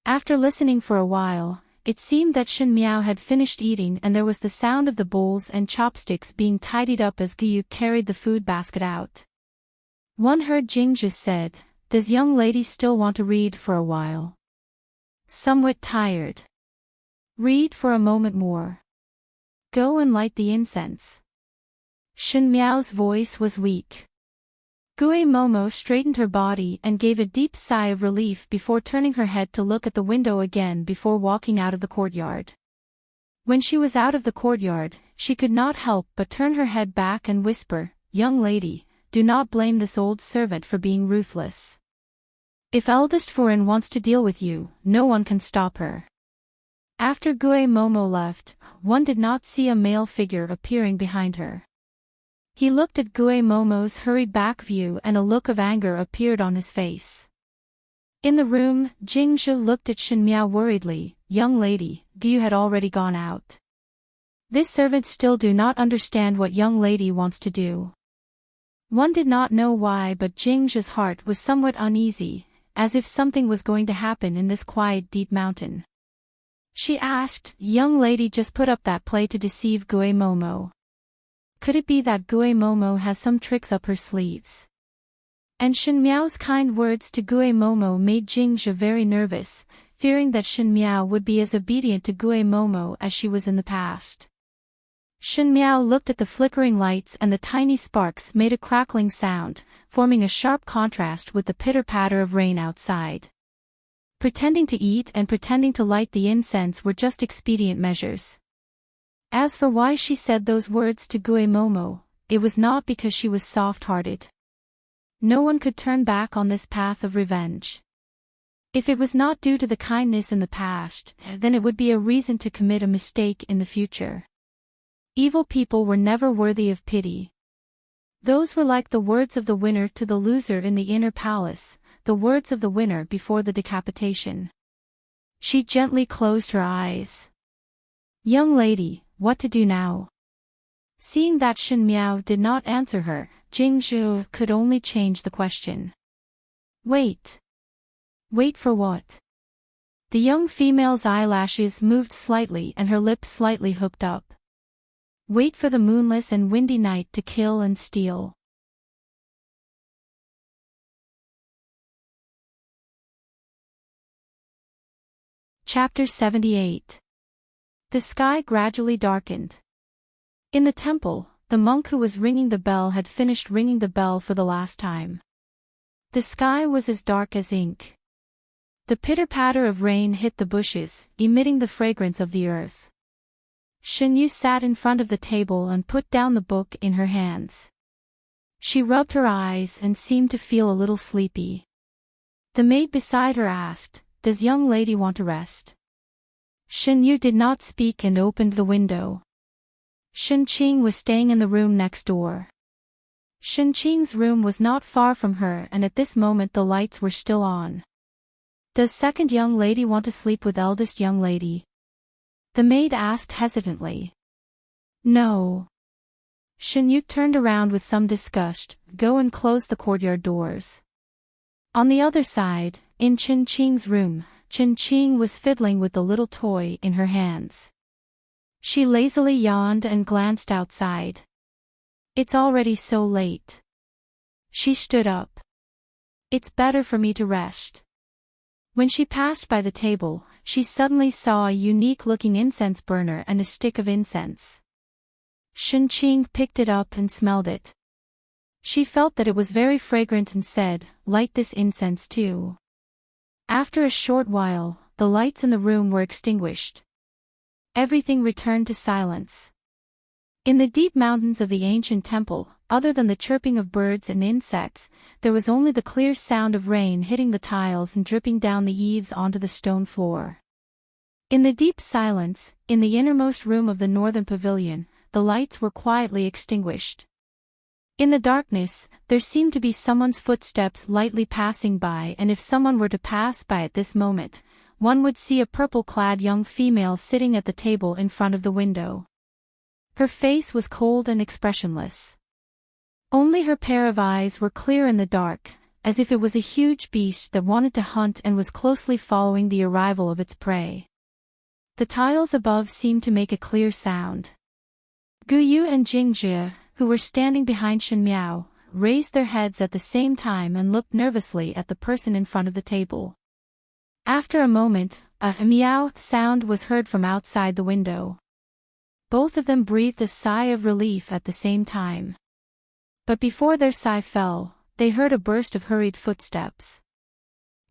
After listening for a while, it seemed that Shen Miao had finished eating and there was the sound of the bowls and chopsticks being tidied up as Gu Yu carried the food basket out. One heard Jingzhe said, does young lady still want to read for a while? Somewhat tired. Read for a moment more. Go and light the incense. Shen Miao's voice was weak. Gue Momo straightened her body and gave a deep sigh of relief before turning her head to look at the window again before walking out of the courtyard. When she was out of the courtyard, she could not help but turn her head back and whisper, young lady, do not blame this old servant for being ruthless. If eldest Furen wants to deal with you, no one can stop her. After Gue Momo left, one did not see a male figure appearing behind her. He looked at Gue Momo's hurried back view and a look of anger appeared on his face. In the room, Jingzhe looked at Shen Miao worriedly, young lady, Gu had already gone out. This servant still do not understand what young lady wants to do. One did not know why but Jingzhe's heart was somewhat uneasy, as if something was going to happen in this quiet deep mountain. She asked, young lady just put up that play to deceive Gue Momo. Could it be that Gue Momo has some tricks up her sleeves? And Shen Miao's kind words to Gue Momo made Jingzhe very nervous, fearing that Shin Miao would be as obedient to Gue Momo as she was in the past. Shin Miao looked at the flickering lights, and the tiny sparks made a crackling sound, forming a sharp contrast with the pitter-patter of rain outside. Pretending to eat and pretending to light the incense were just expedient measures. As for why she said those words to Gue Momo, it was not because she was soft-hearted. No one could turn back on this path of revenge. If it was not due to the kindness in the past, then it would be a reason to commit a mistake in the future. Evil people were never worthy of pity. Those were like the words of the winner to the loser in the inner palace, the words of the winner before the decapitation. She gently closed her eyes. Young lady, what to do now? Seeing that Shin Miao did not answer her, Jing Zhu could only change the question. Wait. Wait for what? The young female's eyelashes moved slightly and her lips slightly hooked up. Wait for the moonless and windy night to kill and steal. Chapter 78. The sky gradually darkened. In the temple, the monk who was ringing the bell had finished ringing the bell for the last time. The sky was as dark as ink. The pitter-patter of rain hit the bushes, emitting the fragrance of the earth. Shin Yu sat in front of the table and put down the book in her hands. She rubbed her eyes and seemed to feel a little sleepy. The maid beside her asked, "Does young lady want to rest?" Shin Yu did not speak and opened the window. Shin Qing was staying in the room next door. Shin Qing's room was not far from her, and at this moment the lights were still on. "Does second young lady want to sleep with eldest young lady?" The maid asked hesitantly. "No." Shin Yu turned around with some disgust. "Go and close the courtyard doors." On the other side, in Qin Qing's room, Qin Qing was fiddling with the little toy in her hands. She lazily yawned and glanced outside. "It's already so late." She stood up. "It's better for me to rest." When she passed by the table, she suddenly saw a unique-looking incense burner and a stick of incense. Shin Qing picked it up and smelled it. She felt that it was very fragrant and said, "Light this incense too." After a short while, the lights in the room were extinguished. Everything returned to silence. In the deep mountains of the ancient temple, other than the chirping of birds and insects, there was only the clear sound of rain hitting the tiles and dripping down the eaves onto the stone floor. In the deep silence, in the innermost room of the northern pavilion, the lights were quietly extinguished. In the darkness, there seemed to be someone's footsteps lightly passing by, and if someone were to pass by at this moment, one would see a purple-clad young female sitting at the table in front of the window. Her face was cold and expressionless. Only her pair of eyes were clear in the dark, as if it was a huge beast that wanted to hunt and was closely following the arrival of its prey. The tiles above seemed to make a clear sound. Gu Yu and Jing Jie, who were standing behind Shin Miao, raised their heads at the same time and looked nervously at the person in front of the table. After a moment, a meow sound was heard from outside the window. Both of them breathed a sigh of relief at the same time. But before their sigh fell, they heard a burst of hurried footsteps.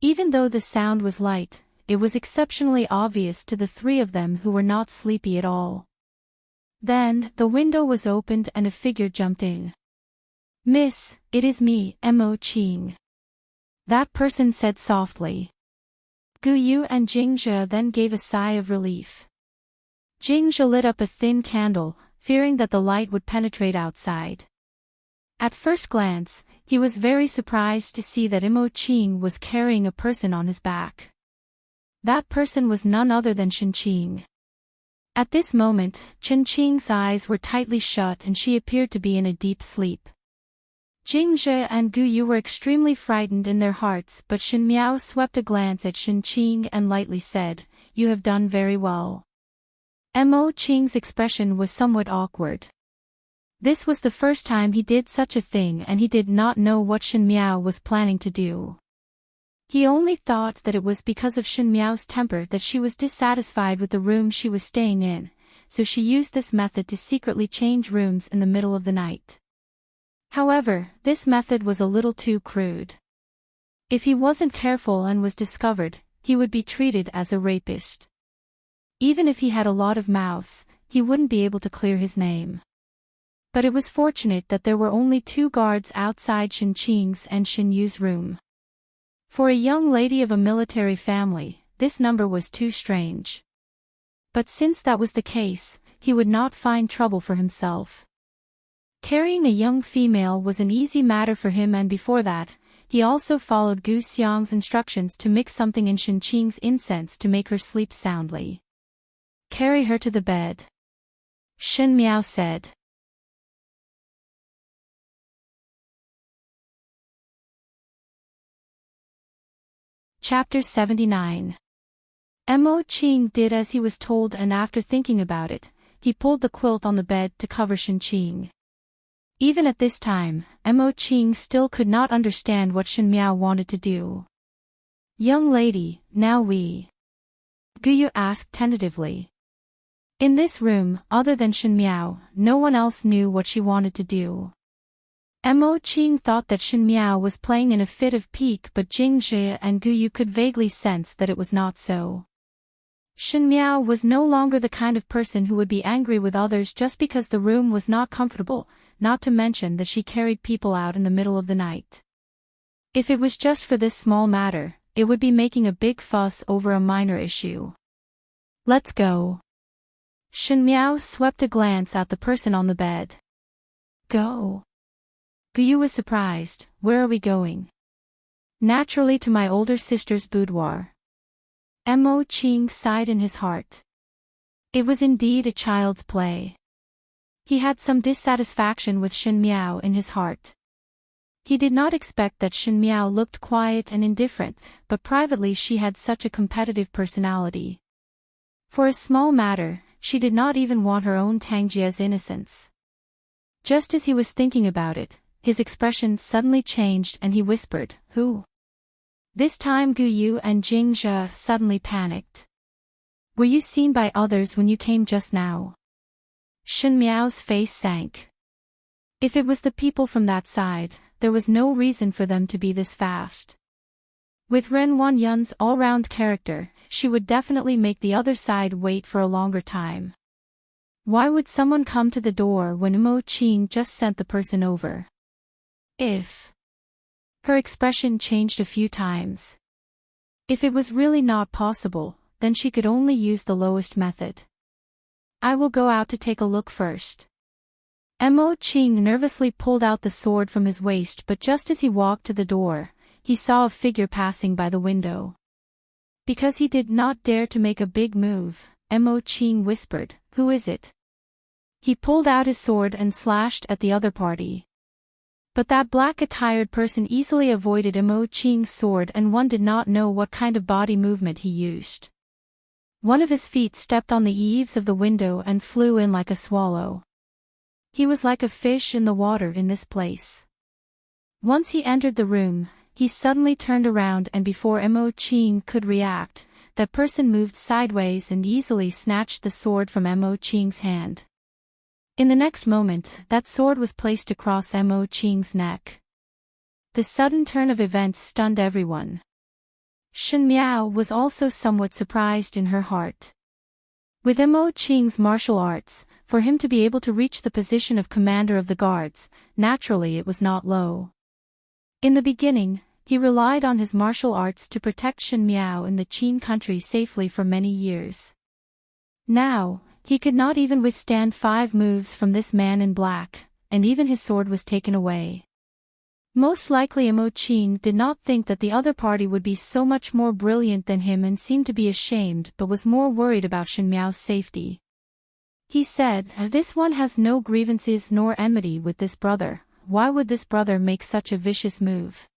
Even though the sound was light, it was exceptionally obvious to the three of them who were not sleepy at all. Then, the window was opened and a figure jumped in. "Miss, it is me, Mo Qing," that person said softly. Gu Yu and Jing Zhe then gave a sigh of relief. Jing Zhe lit up a thin candle, fearing that the light would penetrate outside. At first glance, he was very surprised to see that Mo Qing was carrying a person on his back. That person was none other than Shin Qing. At this moment, Shin Qing's eyes were tightly shut and she appeared to be in a deep sleep. Jing Zhe and Gu Yu were extremely frightened in their hearts, but Shin Miao swept a glance at Shin Qing and lightly said, "You have done very well." Mo Qing's expression was somewhat awkward. This was the first time he did such a thing and he did not know what Shin Miao was planning to do. He only thought that it was because of Shen Miao's temper that she was dissatisfied with the room she was staying in, so she used this method to secretly change rooms in the middle of the night. However, this method was a little too crude. If he wasn't careful and was discovered, he would be treated as a rapist. Even if he had a lot of mouths, he wouldn't be able to clear his name. But it was fortunate that there were only 2 guards outside Shen Qing's and Shen Yu's room. For a young lady of a military family, this number was too strange. But since that was the case, he would not find trouble for himself. Carrying a young female was an easy matter for him, and before that, he also followed Gu Xiang's instructions to mix something in Shen Qing's incense to make her sleep soundly. "Carry her to the bed," Shen Miao said. Chapter 79. Mo Qing did as he was told, and after thinking about it, he pulled the quilt on the bed to cover Shen Qing. Even at this time, Mo Qing still could not understand what Shen Miao wanted to do. "Young lady, now Guyu asked tentatively. In this room, other than Shen Miao, no one else knew what she wanted to do. Mo Qing thought that Shen Miao was playing in a fit of pique, but Jing Zhe and Guyu could vaguely sense that it was not so. Shen Miao was no longer the kind of person who would be angry with others just because the room was not comfortable, not to mention that she carried people out in the middle of the night. If it was just for this small matter, it would be making a big fuss over a minor issue. "Let's go." Shen Miao swept a glance at the person on the bed. "Go?" Guyu was surprised. "Where are we going?" "Naturally to my older sister's boudoir." Mo Qing sighed in his heart. It was indeed a child's play. He had some dissatisfaction with Shen Miao in his heart. He did not expect that Shen Miao looked quiet and indifferent, but privately she had such a competitive personality. For a small matter, she did not even want her own Tangjie's innocence. Just as he was thinking about it, his expression suddenly changed and he whispered, "Who?" This time Guyu and Jing Zhe suddenly panicked. "Were you seen by others when you came just now?" Shen Miao's face sank. If it was the people from that side, there was no reason for them to be this fast. With Ren Wanyun's all-round character, she would definitely make the other side wait for a longer time. Why would someone come to the door when Mo Qing just sent the person over? Her expression changed a few times. If it was really not possible, then she could only use the lowest method. "I will go out to take a look first." Mo Qing nervously pulled out the sword from his waist, but just as he walked to the door, he saw a figure passing by the window. Because he did not dare to make a big move, Mo Qing whispered, "Who is it?" He pulled out his sword and slashed at the other party. But that black-attired person easily avoided Mo Qing's sword, and one did not know what kind of body movement he used. One of his feet stepped on the eaves of the window and flew in like a swallow. He was like a fish in the water in this place. Once he entered the room, he suddenly turned around, and before Mo Qing could react, that person moved sideways and easily snatched the sword from Mo Qing's hand. In the next moment, that sword was placed across Mo Qing's neck. The sudden turn of events stunned everyone. Shen Miao was also somewhat surprised in her heart. With Mo Qing's martial arts, for him to be able to reach the position of commander of the guards, naturally it was not low. In the beginning, he relied on his martial arts to protect Shen Miao in the Qin country safely for many years. Now, he could not even withstand 5 moves from this man in black, and even his sword was taken away. Most likely Mo Qing did not think that the other party would be so much more brilliant than him and seemed to be ashamed, but was more worried about Shen Miao's safety. He said, "This one has no grievances nor enmity with this brother. Why would this brother make such a vicious move?"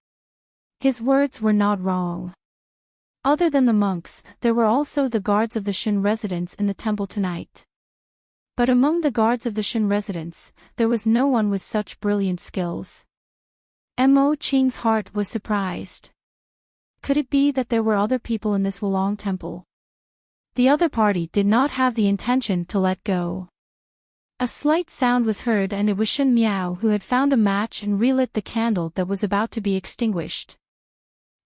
His words were not wrong. Other than the monks, there were also the guards of the Shen residence in the temple tonight. But among the guards of the Shen residence, there was no one with such brilliant skills. Mo Qing's heart was surprised. Could it be that there were other people in this Wulong temple? The other party did not have the intention to let go. A slight sound was heard, and it was Shen Miao who had found a match and relit the candle that was about to be extinguished.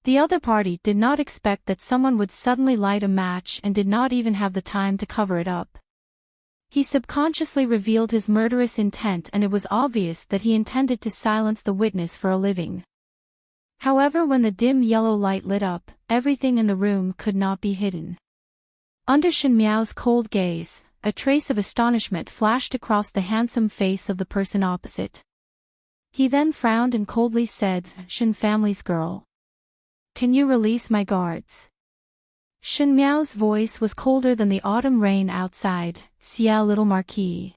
The other party did not expect that someone would suddenly light a match and did not even have the time to cover it up. He subconsciously revealed his murderous intent, and it was obvious that he intended to silence the witness for a living. However, when the dim yellow light lit up, everything in the room could not be hidden. Under Shen Miao's cold gaze, a trace of astonishment flashed across the handsome face of the person opposite. He then frowned and coldly said, "Shen family's girl. Can you release my guards?" Shen Miao's voice was colder than the autumn rain outside. "Xia, little Marquis."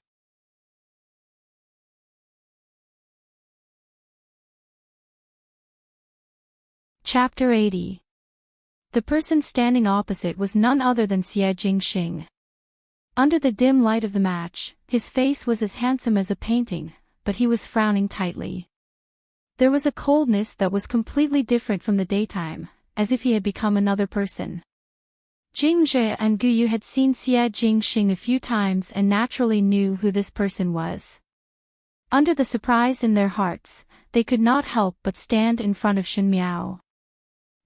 Chapter 80. The person standing opposite was none other than Xie Jingxing. Under the dim light of the match, his face was as handsome as a painting, but he was frowning tightly. There was a coldness that was completely different from the daytime, as if he had become another person. Jingzhe and Guyu had seen Xie Jingxing a few times and naturally knew who this person was. Under the surprise in their hearts, they could not help but stand in front of Shen Miao.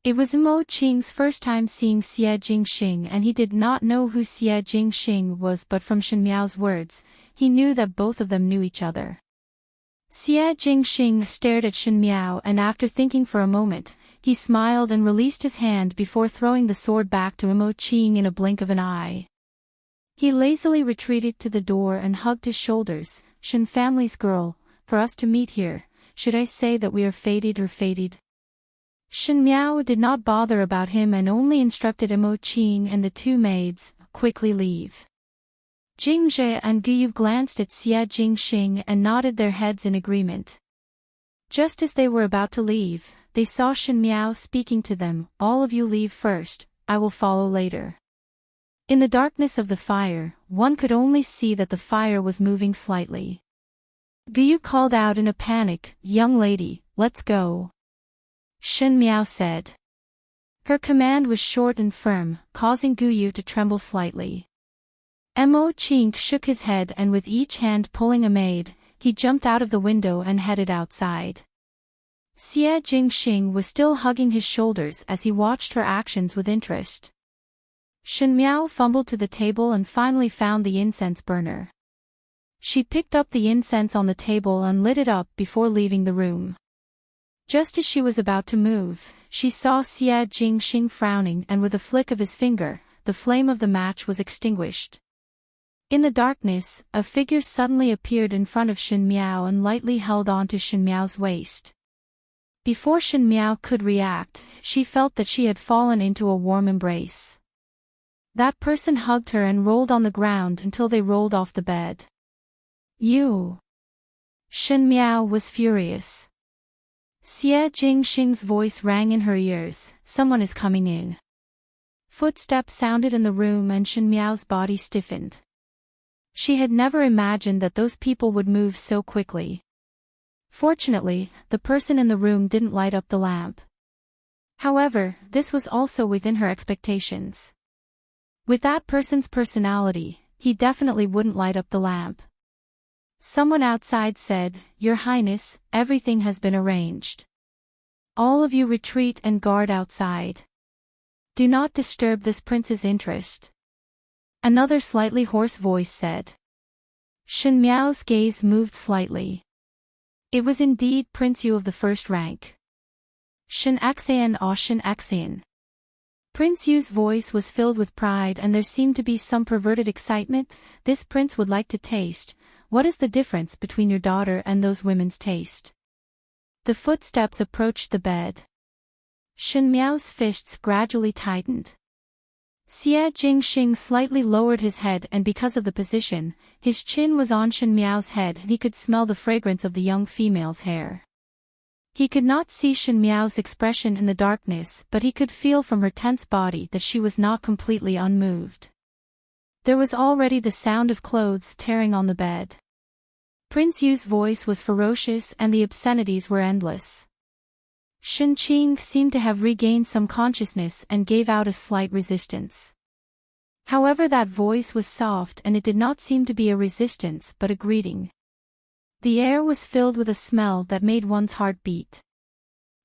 It was Mo Qing's first time seeing Xie Jingxing, and he did not know who Xie Jingxing was, but from Shen Miao's words, he knew that both of them knew each other. Xie Jingxing stared at Shen Miao, and after thinking for a moment, he smiled and released his hand before throwing the sword back to Mo Qing in a blink of an eye. He lazily retreated to the door and hugged his shoulders. "Shen family's girl, for us to meet here, should I say that we are fated or fated?" Shen Miao did not bother about him and only instructed Mo Qing and the two maids, "Quickly leave." Jingzhe and Guyu glanced at Xie Jingxing and nodded their heads in agreement. Just as they were about to leave, they saw Shen Miao speaking to them, "All of you leave first, I will follow later." In the darkness of the fire, one could only see that the fire was moving slightly. Guyu called out in a panic, "Young lady, let's go." Shen Miao said. Her command was short and firm, causing Guyu to tremble slightly. Mo Qing shook his head, and with each hand pulling a maid, he jumped out of the window and headed outside. Xie Jingxing was still hugging his shoulders as he watched her actions with interest. Shen Miao fumbled to the table and finally found the incense burner. She picked up the incense on the table and lit it up before leaving the room. Just as she was about to move, she saw Xie Jingxing frowning, and with a flick of his finger, the flame of the match was extinguished. In the darkness, a figure suddenly appeared in front of Shen Miao and lightly held onto Shen Miao's waist. Before Shen Miao could react, she felt that she had fallen into a warm embrace. That person hugged her and rolled on the ground until they rolled off the bed. "You!" Shen Miao was furious. Xie Jingxing's voice rang in her ears, "Someone is coming in." Footsteps sounded in the room and Shen Miao's body stiffened. She had never imagined that those people would move so quickly. Fortunately, the person in the room didn't light up the lamp. However, this was also within her expectations. With that person's personality, he definitely wouldn't light up the lamp. Someone outside said, "Your Highness, everything has been arranged. All of you retreat and guard outside. Do not disturb this prince's interest." Another slightly hoarse voice said. Shen Miao's gaze moved slightly. It was indeed Prince Yu of the first rank. Shen Axian or Shen Axian. Prince Yu's voice was filled with pride, and there seemed to be some perverted excitement. "This prince would like to taste. What is the difference between your daughter and those women's taste?" The footsteps approached the bed. Shen Miao's fists gradually tightened. Xie Jingxing slightly lowered his head, and because of the position, his chin was on Shen Miao's head and he could smell the fragrance of the young female's hair. He could not see Shen Miao's expression in the darkness, but he could feel from her tense body that she was not completely unmoved. There was already the sound of clothes tearing on the bed. Prince Yu's voice was ferocious and the obscenities were endless. Shenqing seemed to have regained some consciousness and gave out a slight resistance. However, that voice was soft and it did not seem to be a resistance but a greeting. The air was filled with a smell that made one's heart beat.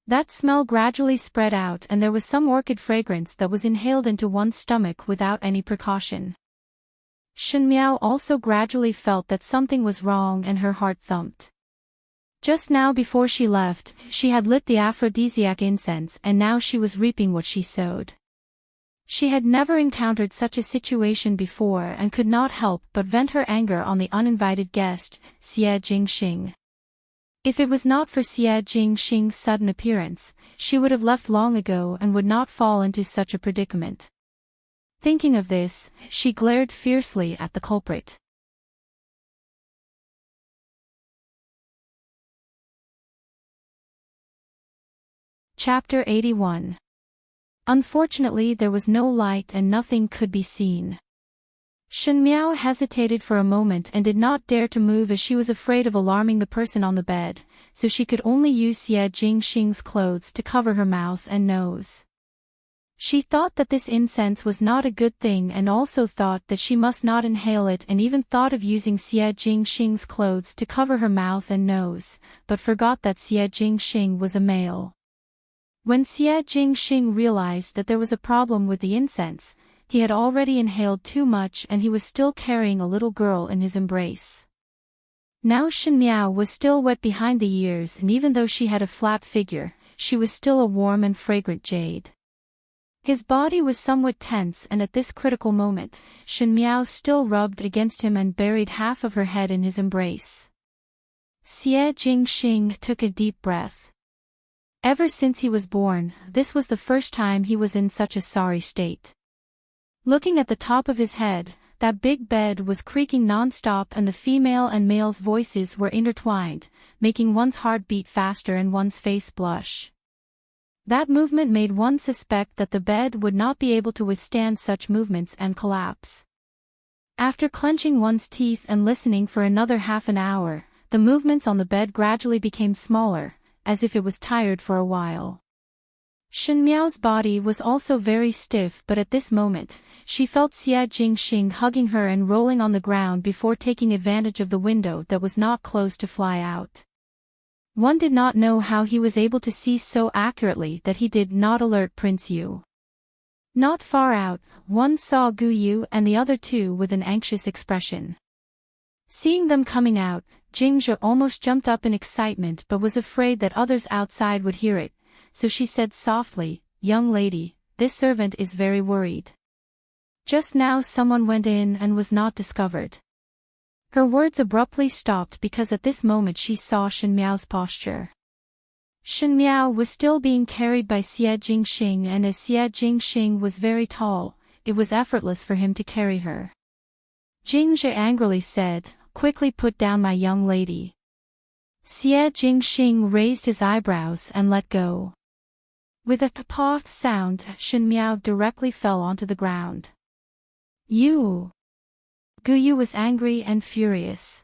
That smell gradually spread out and there was some orchid fragrance that was inhaled into one's stomach without any precaution. Shenmiao also gradually felt that something was wrong and her heart thumped. Just now before she left, she had lit the aphrodisiac incense and now she was reaping what she sowed. She had never encountered such a situation before and could not help but vent her anger on the uninvited guest, Xie Jingxing. If it was not for Xie Jingxing's sudden appearance, she would have left long ago and would not fall into such a predicament. Thinking of this, she glared fiercely at the culprit. Chapter 81. Unfortunately, there was no light and nothing could be seen. Shenmiao hesitated for a moment and did not dare to move as she was afraid of alarming the person on the bed, so she could only use Xie Jingxing's clothes to cover her mouth and nose. She thought that this incense was not a good thing and also thought that she must not inhale it and even thought of using Xie Jingxing's clothes to cover her mouth and nose, but forgot that Xie Jingxing was a male. When Xie Jingxing realized that there was a problem with the incense, he had already inhaled too much and he was still carrying a little girl in his embrace. Now Shenmiao was still wet behind the ears and even though she had a flat figure, she was still a warm and fragrant jade. His body was somewhat tense and at this critical moment, Shenmiao still rubbed against him and buried half of her head in his embrace. Xie Jingxing took a deep breath. Ever since he was born, this was the first time he was in such a sorry state. Looking at the top of his head, that big bed was creaking non-stop and the female and male's voices were intertwined, making one's heart beat faster and one's face blush. That movement made one suspect that the bed would not be able to withstand such movements and collapse. After clenching one's teeth and listening for another half an hour, the movements on the bed gradually became smaller, as if it was tired for a while. Shenmiao's body was also very stiff but at this moment, she felt Xie Jingxing hugging her and rolling on the ground before taking advantage of the window that was not closed to fly out. One did not know how he was able to see so accurately that he did not alert Prince Yu. Not far out, one saw Gu Yu and the other two with an anxious expression. Seeing them coming out, Jingzhe almost jumped up in excitement but was afraid that others outside would hear it, so she said softly, "Young lady, this servant is very worried. Just now someone went in and was not discovered." Her words abruptly stopped because at this moment she saw Shenmiao's posture. Shenmiao was still being carried by Xie Jingxing and as Xie Jingxing was very tall, it was effortless for him to carry her. Jingzhe angrily said, "Quickly put down my young lady." Xie Jingxing raised his eyebrows and let go. With a paw sound, Shenmiao directly fell onto the ground. "You!" Gu Yu was angry and furious.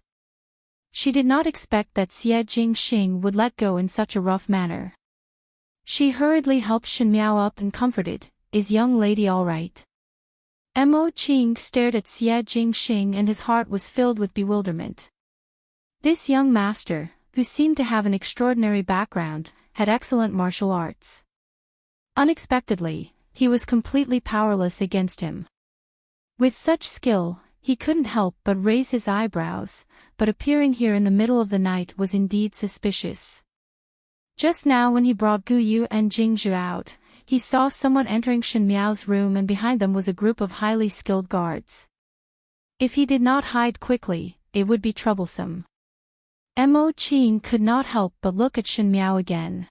She did not expect that Xie Jingxing would let go in such a rough manner. She hurriedly helped Shenmiao up and comforted, "Is young lady all right?" Mo Qing stared at Xie Jingxing and his heart was filled with bewilderment. This young master, who seemed to have an extraordinary background, had excellent martial arts. Unexpectedly, he was completely powerless against him. With such skill, he couldn't help but raise his eyebrows, but appearing here in the middle of the night was indeed suspicious. Just now when he brought Gu Yu and Jingzhe out, he saw someone entering Shenmiao's room and behind them was a group of highly skilled guards. If he did not hide quickly, it would be troublesome. Mo Qing could not help but look at Shenmiao again.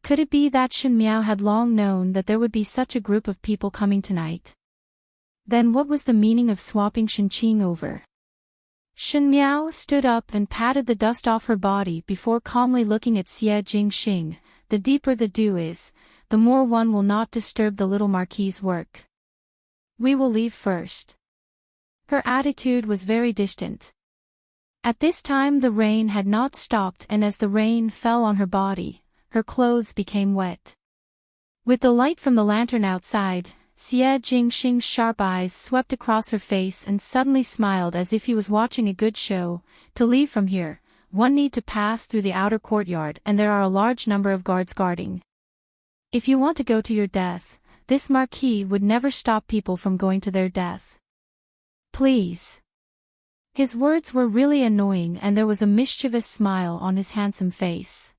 Could it be that Shenmiao had long known that there would be such a group of people coming tonight? Then what was the meaning of swapping Shenqing over? Shenmiao stood up and patted the dust off her body before calmly looking at Xie Jingxing. "The deeper the dew is, the more one will not disturb the little marquis's work. We will leave first." Her attitude was very distant. At this time the rain had not stopped and as the rain fell on her body, her clothes became wet. With the light from the lantern outside, Xie Jingxing's sharp eyes swept across her face and suddenly smiled as if he was watching a good show. To leave from here, one need to pass through the outer courtyard and there are a large number of guards guarding. If you want to go to your death, this marquis would never stop people from going to their death. Please. His words were really annoying and there was a mischievous smile on his handsome face.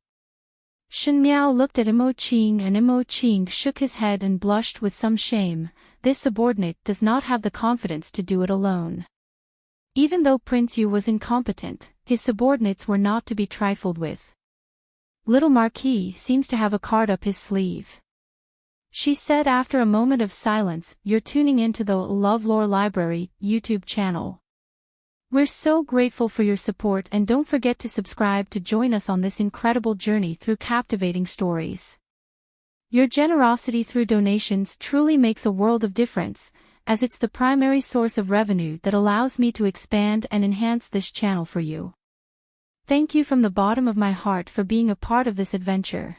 Shen Miao looked at Imo Qing and Imo Qing shook his head and blushed with some shame. This subordinate does not have the confidence to do it alone. Even though Prince Yu was incompetent, his subordinates were not to be trifled with. Little Marquis seems to have a card up his sleeve. She said after a moment of silence, "You're tuning into the LoveLore Library YouTube channel. We're so grateful for your support and don't forget to subscribe to join us on this incredible journey through captivating stories. Your generosity through donations truly makes a world of difference, as it's the primary source of revenue that allows me to expand and enhance this channel for you. Thank you from the bottom of my heart for being a part of this adventure."